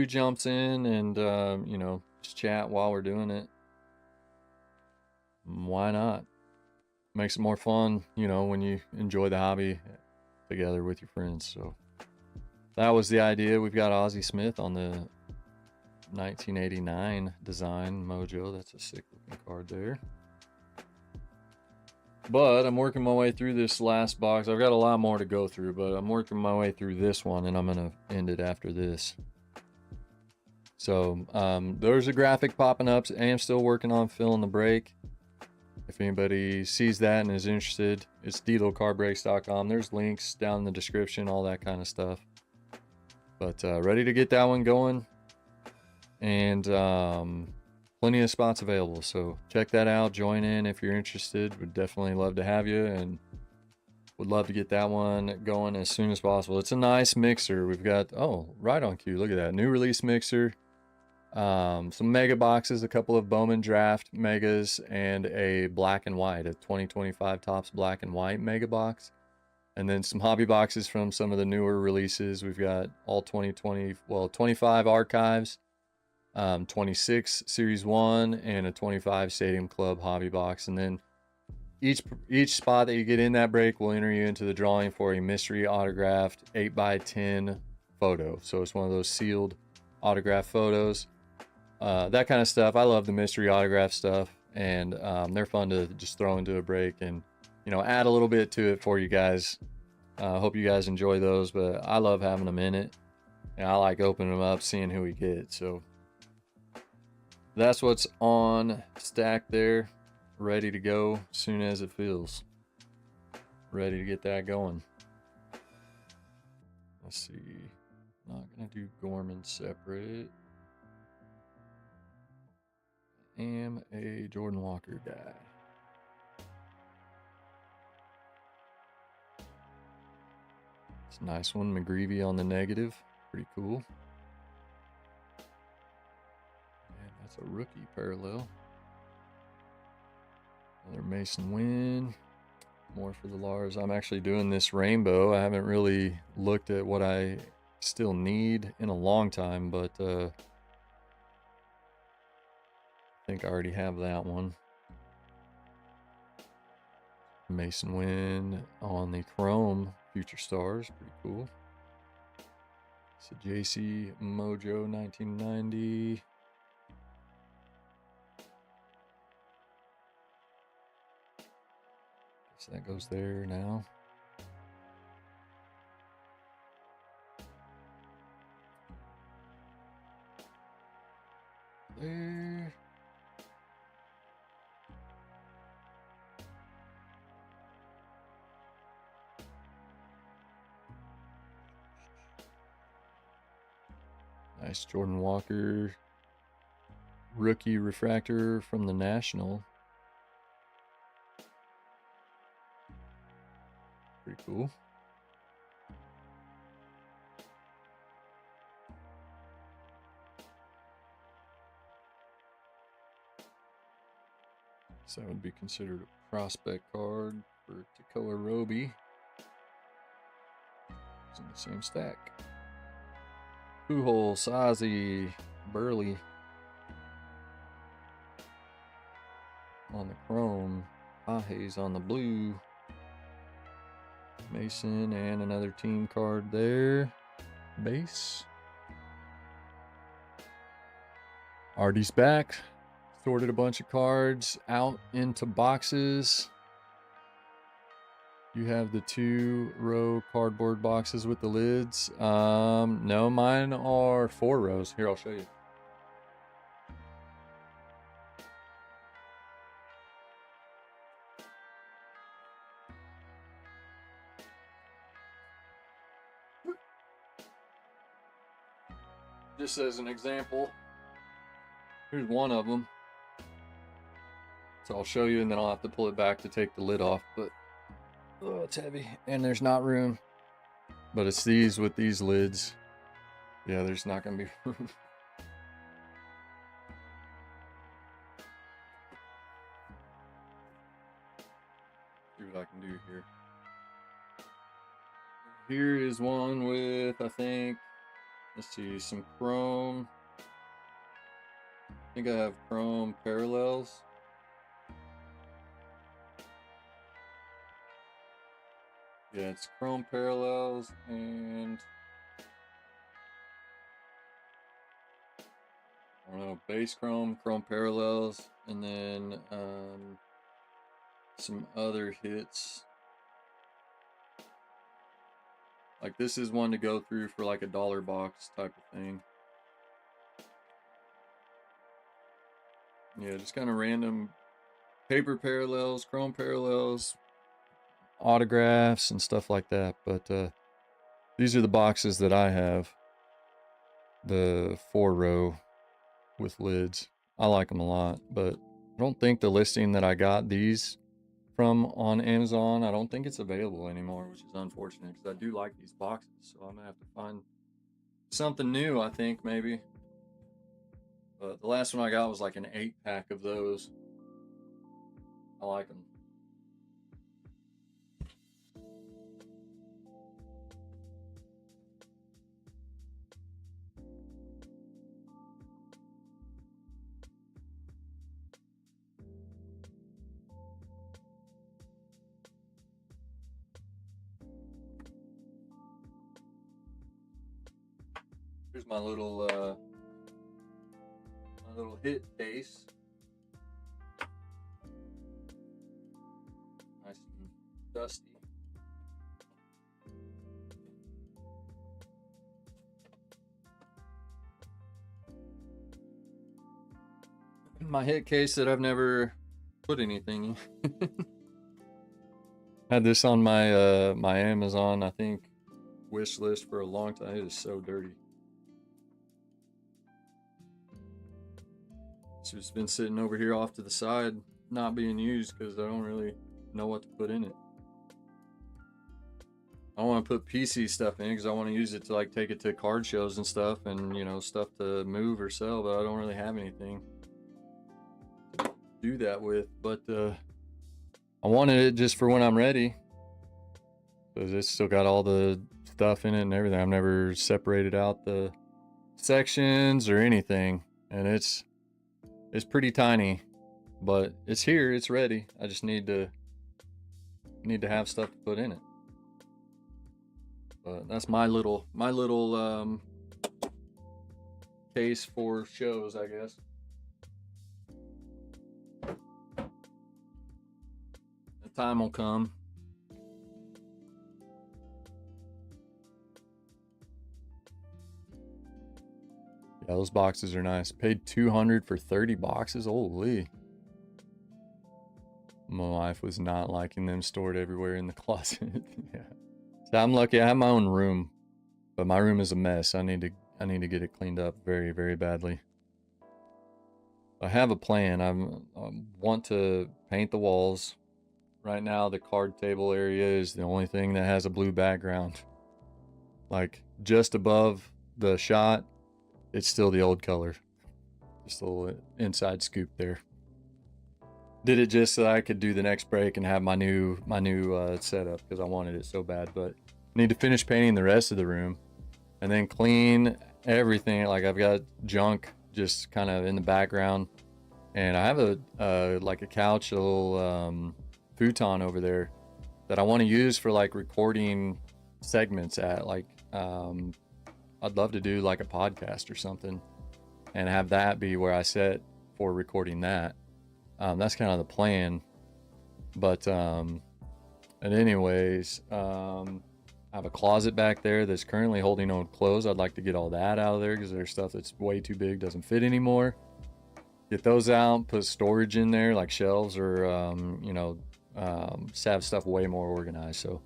jumps in and you know, just chat while we're doing it. Why not? Makes it more fun, you know, when you enjoy the hobby together with your friends. So that was the idea. We've got Ozzie Smith on the 1989 design Mojo. That's a sick looking card there. But I'm working my way through this last box. I've got a lot more to go through, but I'm working my way through this one and I'm gonna end it after this. So there's a graphic popping up. I am still working on filling the break. If anybody sees that and is interested, it's DLocardbreaks.com. There's links down in the description, all that kind of stuff. But ready to get that one going. And plenty of spots available. So check that out. Join in if you're interested. Would definitely love to have you. And would love to get that one going as soon as possible. It's a nice mixer. We've got, oh, right on cue. Look at that. New release mixer. Some mega boxes, a couple of Bowman Draft megas, and a black and white, a 2025 Topps black and white mega box. And then some hobby boxes from some of the newer releases. We've got all 2020, well, 25 archives, 26 Series 1, and a 25 Stadium Club hobby box. And then each spot that you get in that break will enter you into the drawing for a mystery autographed 8x10 photo. So it's one of those sealed autograph photos. That kind of stuff. I love the mystery autograph stuff, and they're fun to just throw into a break and, you know, add a little bit to it for you guys. Hope you guys enjoy those, but I love having them in it, and I like opening them up, seeing who we get. So that's what's on stack there, ready to go as soon as it feels. Ready to get that going. Let's see. Not gonna do Gorman separate. Am a Jordan Walker guy. It's a nice one. McGreevy on the negative. Pretty cool. And that's a rookie parallel. Another Mason Win. More for the Lars. I'm actually doing this rainbow. I haven't really looked at what I still need in a long time, but I think I already have that one. Mason Wind on the Chrome Future Stars. Pretty cool. It's a JC Mojo 1990. Guess that goes there now. There. Nice Jordan Walker rookie refractor from the National. Pretty cool. So that would be considered a prospect card for Tekoa Roby. It's in the same stack. Pujols, Ozzie, Burley on the Chrome. Ahes on the blue. Mason and another team card there. Base. Artie's back. Sorted a bunch of cards out into boxes. You have the 2-row cardboard boxes with the lids. No, mine are 4 rows. Here, I'll show you. Just as an example, here's one of them. So I'll show you and then I'll have to pull it back to take the lid off, but oh, it's heavy and there's not room. But it's these with these lids. Yeah, there's not gonna be room. See what I can do here. Here is one with, I think, let's see, some chrome. I think I have chrome parallels. Yeah, it's chrome parallels and I don't know, base chrome, chrome parallels, and then some other hits. Like this is one to go through for like a $1 box type of thing. Yeah, just kind of random paper parallels, chrome parallels, autographs, and stuff like that. But these are the boxes that I have. The 4-row with lids. I like them a lot, but I don't think the listing that I got these from on Amazon, I don't think it's available anymore, which is unfortunate because I do like these boxes. So I'm gonna have to find something new, I think, maybe. But the last one I got was like an 8-pack of those. I like them. Here's my little hit case. Nice and dusty. My hit case that I've never put anything in. Had this on my my Amazon, I think, wish list for a long time. It is so dirty. So it's been sitting over here off to the side, not being used because I don't really know what to put in it. I want to put PC stuff in because I want to use it to like take it to card shows and stuff, and you know, stuff to move or sell, but I don't really have anything to do that with. But I wanted it just for when I'm ready because it's still got all the stuff in it and everything. I've never separated out the sections or anything, and it's pretty tiny, but it's here, it's ready. I just need to need to have stuff to put in it. But that's my little case for shows, I guess. The time will come. Yeah, those boxes are nice. Paid $200 for 30 boxes. Holy. My wife was not liking them stored everywhere in the closet. Yeah. So I'm lucky I have my own room, but my room is a mess. I need to get it cleaned up very, very badly. I have a plan. I want to paint the walls. Right now, the card table area is the only thing that has a blue background. Like just above the shot, it's still the old color. Just a little inside scoop there. Did it just so I could do the next break and have my new setup because I wanted it so bad. But need to finish painting the rest of the room and then clean everything. Like I've got junk just kind of in the background, and I have a like a couch, a little futon over there that I want to use for like recording segments at. Like I'd love to do like a podcast or something and have that be where I sit for recording that. That's kind of the plan. But and anyways, I have a closet back there that's currently holding old clothes. I'd like to get all that out of there because there's stuff that's way too big, doesn't fit anymore. Get those out, put storage in there like shelves or have stuff way more organized. So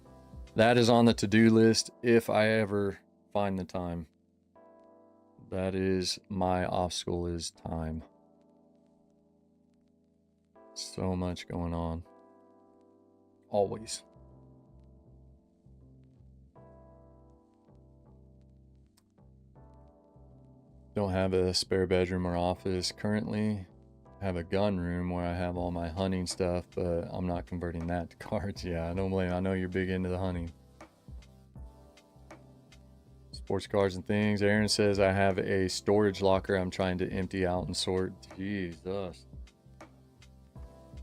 that is on the to-do list if I ever find the time. That is my obstacle, is time. So much going on. Always. Don't have a spare bedroom or office currently. I have a gun room where I have all my hunting stuff, but I'm not converting that to cards. Yeah, I don't blame. I know you're big into the hunting. Sports cards and things. Aaron says I have a storage locker I'm trying to empty out and sort. Jesus.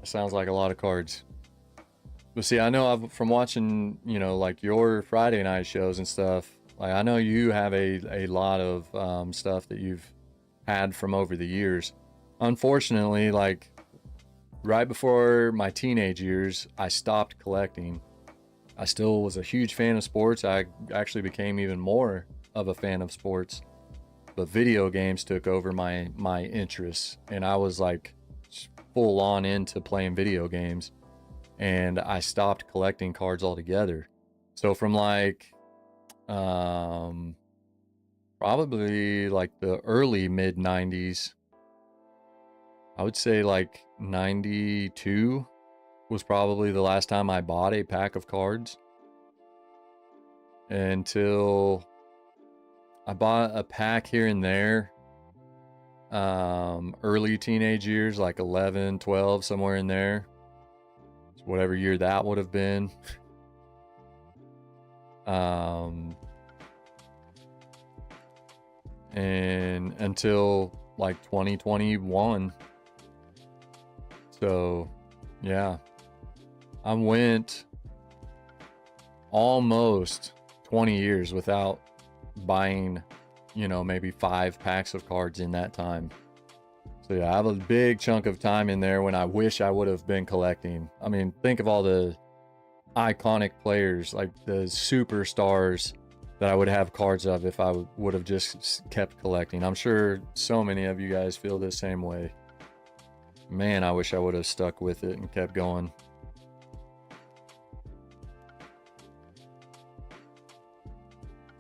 That sounds like a lot of cards. But see, I know from watching, like your Friday night shows and stuff, like I know you have a lot of stuff that you've had from over the years. Unfortunately, like right before my teenage years, I stopped collecting. I still was a huge fan of sports. I actually became even more of a fan of sports. But video games took over my interests, and I was like full on into playing video games, and I stopped collecting cards altogether. So from like probably like the early mid 90s, I would say like 92 was probably the last time I bought a pack of cards, until I bought a pack here and there early teenage years, like 11, 12, somewhere in there, whatever year that would have been. And until like 2021. So yeah, I went almost 20 years without buying, maybe 5 packs of cards in that time. So yeah, I have a big chunk of time in there when I wish I would have been collecting. I mean, think of all the iconic players, like the superstars that I would have cards of if I would have just kept collecting. I'm sure so many of you guys feel the same way. Man, I wish I would have stuck with it and kept going.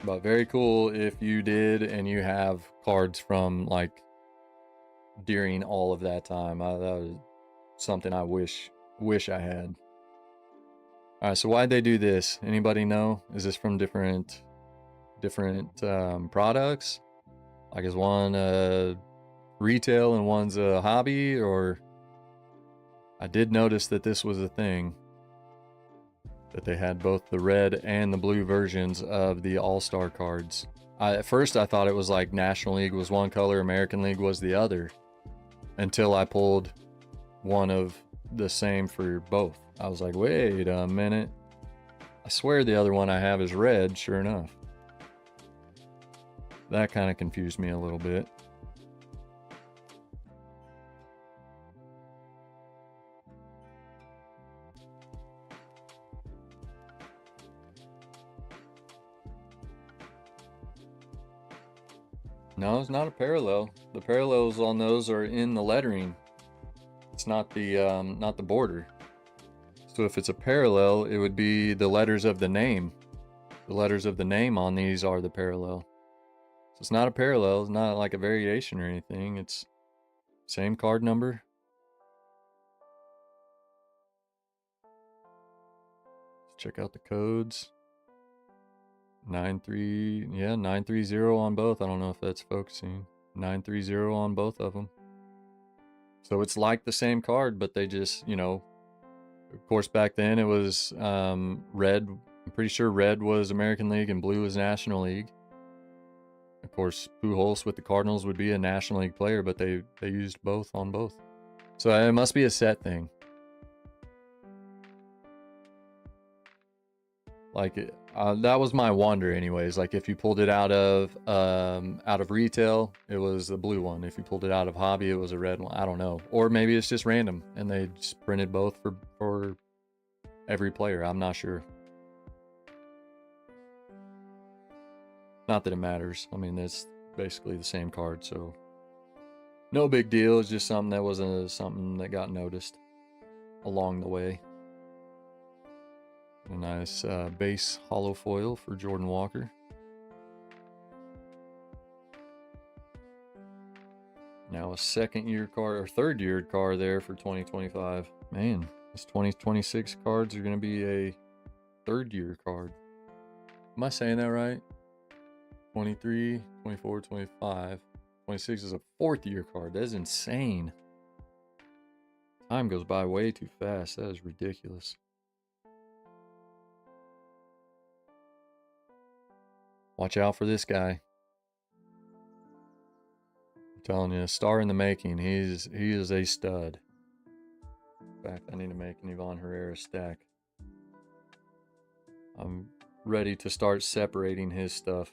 But very cool if you did and you have cards from like during all of that time. That was something I wish I had. All right, so why'd they do this? Anybody know? Is this from different products? Like, is one retail and one's a hobby? Or I did notice that this was a thing, that they had both the red and the blue versions of the All-Star cards. At first I thought it was like National League was one color, American League was the other, until I pulled one of the same for both. I was like, wait a minute. I swear the other one I have is red, sure enough. That kind of confused me a little bit. No, it's not a parallel. The parallels on those are in the lettering. It's not the border. So if it's a parallel, it would be the letters of the name. The letters of the name on these are the parallel. So it's not a parallel. It's not like a variation or anything. It's same card number. Let's check out the codes. 930 on both. I don't know if that's focusing. 930 on both of them. So it's like the same card, but they just, of course, back then it was red. I'm pretty sure red was American League and blue was National League. Of course, Pujols with the Cardinals would be a National League player, but they used both on both. So it must be a set thing. Like that was my wonder, anyways. Like if you pulled it out of retail, it was the blue one. If you pulled it out of hobby, it was a red one. I don't know, or maybe it's just random and they just printed both for every player. I'm not sure. Not that it matters. I mean, it's basically the same card, so no big deal. It's just something that wasn't something that got noticed along the way. A nice base hollow foil for Jordan Walker. Now a second year card or third year card there for 2025. Man, this 2026 cards are going to be a third year card. Am I saying that right? 23, 24, 25. 26 is a fourth year card. That is insane. Time goes by way too fast. That is ridiculous. Watch out for this guy. I'm telling you, a star in the making. He is a stud. In fact, I need to make an Ivan Herrera stack. I'm ready to start separating his stuff.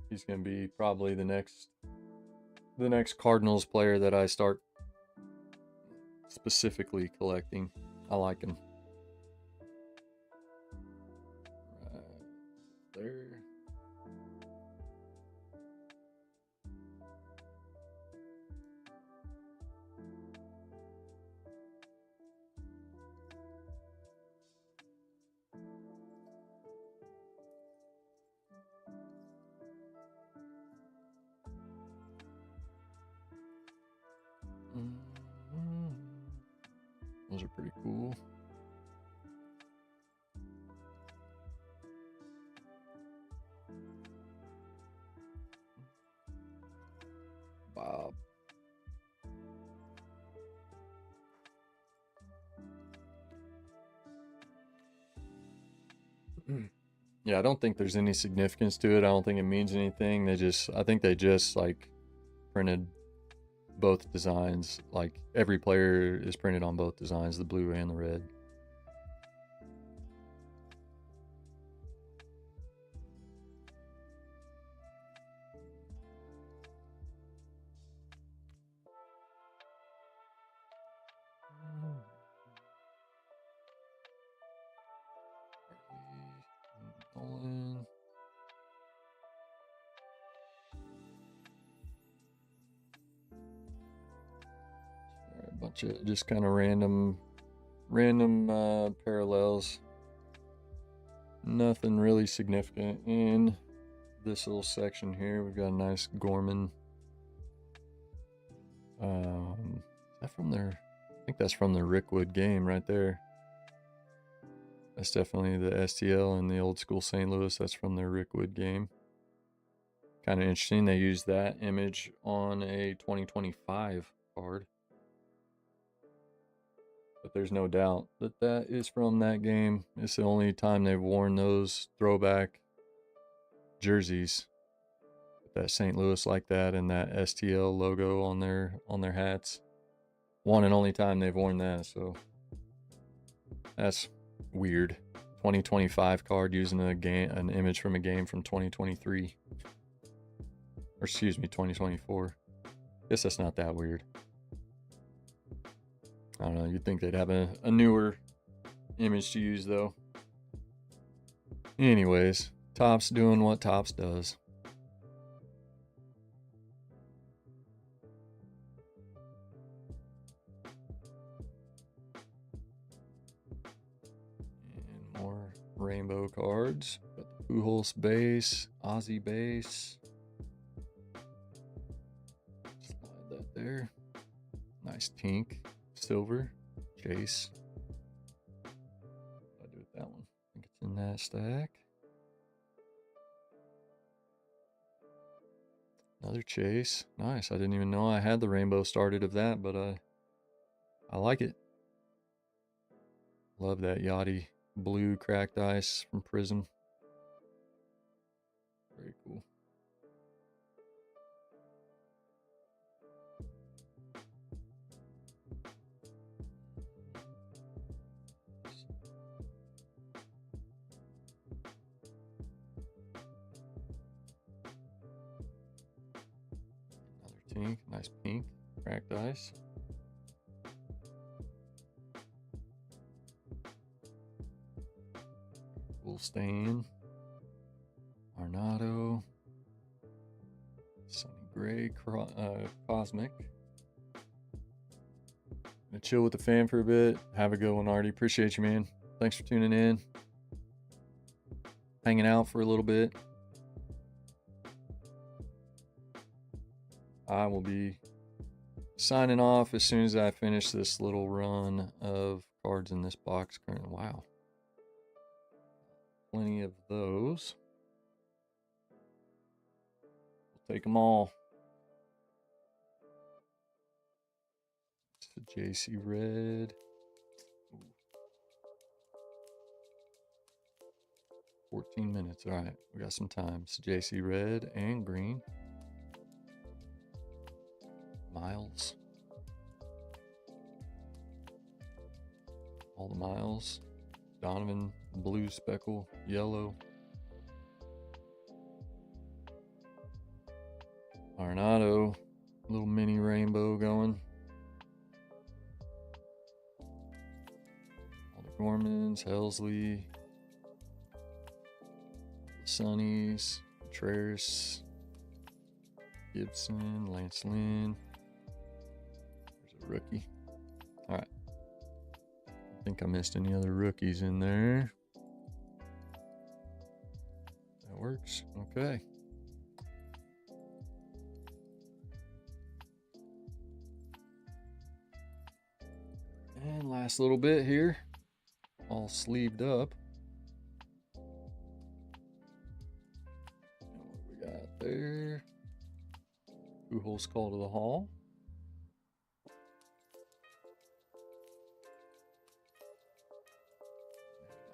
He's going to be probably the next Cardinals player that I start specifically collecting. I like him. Right there. Those are pretty cool. Bob. Yeah, I don't think there's any significance to it. I don't think it means anything. I think they just like printed both designs. Like every player is printed on both designs, the blue and the red. A bunch of just kind of random parallels. Nothing really significant in this little section here. We've got a nice Gorman. Is that from their? I think that's from the Rickwood game right there. That's definitely the STL and the old school St. Louis. That's from their Rickwood game. Kind of interesting. They used that image on a 2025 card. But there's no doubt that that is from that game. It's the only time they've worn those throwback jerseys. That St. Louis like that and that STL logo on their hats. one and only time they've worn that, so that's weird. 2025 card using an image from a game from 2023. Or excuse me, 2024. Guess that's not that weird. I don't know, you'd think they'd have a newer image to use though. Anyways, Topps doing what Topps does. And more rainbow cards. Got the Pujols base, Ozzy base. Slide that there. Nice pink, silver, Chase. What do I do with that one? I think it's in that stack. Another Chase. Nice. I didn't even know I had the rainbow started of that, but I like it. Love that Yachty blue cracked ice from Prism. Very cool. Another Tink. Nice pink cracked ice. Stain, Arnado, Sunny Gray, Cosmic. Gonna chill with the fam for a bit. Have a good one, Artie. Appreciate you, man. Thanks for tuning in. Hanging out for a little bit. I will be signing off as soon as I finish this little run of cards in this box. Wow. Plenty of those. We'll take them all. It's the JC Red. Ooh. 14 minutes. All right, we got some time. It's JC Red and green. Miles. All the Miles. Donovan, blue speckle, yellow. Arnado, little mini rainbow going. All the Gormans, Helsley, the Sunnies, Contreras, Gibson, Lance Lynn. There's a rookie. All right. I think I missed any other rookies in there. That works. Okay. And last little bit here. All sleeved up. And what we got there? Pujols call to the hall.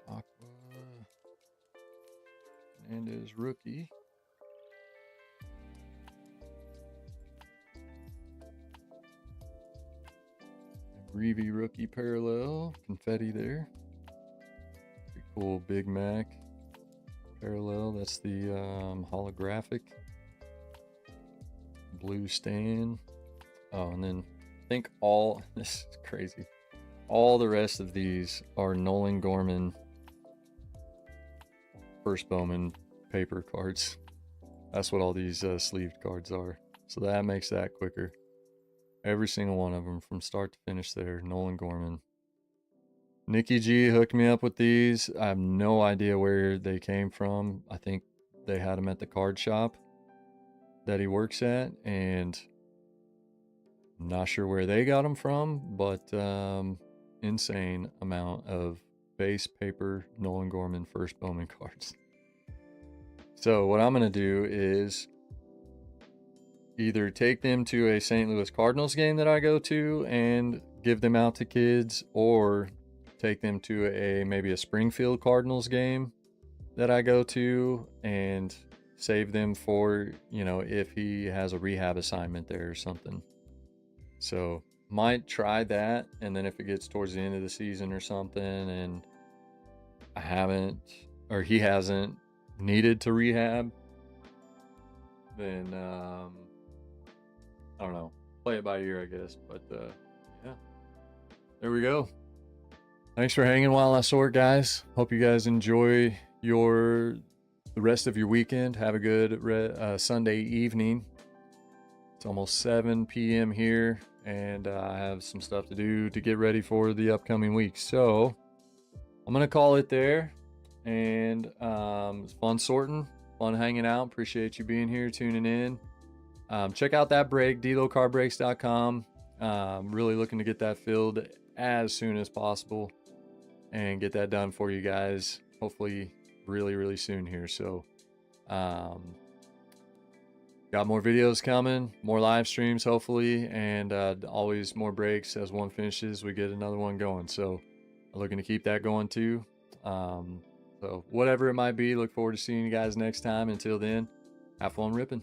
Aqua. Hernandez rookie. Greavy rookie parallel. Confetti there. Pretty cool Big Mac parallel. That's the holographic. Blue Stan. Oh, and then I think all, this is crazy. All the rest of these are Nolan Gorman First Bowman paper cards. That's what all these sleeved cards are. So that makes that quicker. Every single one of them from start to finish there. Nolan Gorman. Nikki G hooked me up with these. I have no idea where they came from. I think they had them at the card shop that he works at, and I'm not sure where they got them from, but insane amount of base paper Nolan Gorman First Bowman cards. So what I'm going to do is either take them to a St. Louis Cardinals game that I go to and give them out to kids, or take them to maybe a Springfield Cardinals game that I go to and save them for, if he has a rehab assignment there or something. So might try that, and then if it gets towards the end of the season or something and I haven't, or he hasn't needed to rehab, then I don't know, play it by ear, I guess. But yeah, there we go. Thanks for hanging while I sort, guys. Hope you guys enjoy the rest of your weekend. Have a good Sunday evening. It's almost 7 p.m. here, and I have some stuff to do to get ready for the upcoming week. So I'm gonna call it there. And it's fun sorting, fun hanging out. Appreciate you being here, tuning in. Check out that break, delocarbreaks.com. Really looking to get that filled as soon as possible and get that done for you guys. Hopefully, really, really soon here. So, got more videos coming, more live streams, hopefully, and always more breaks. As one finishes, we get another one going. So, I'm looking to keep that going too. So whatever it might be, look forward to seeing you guys next time. Until then, have fun ripping.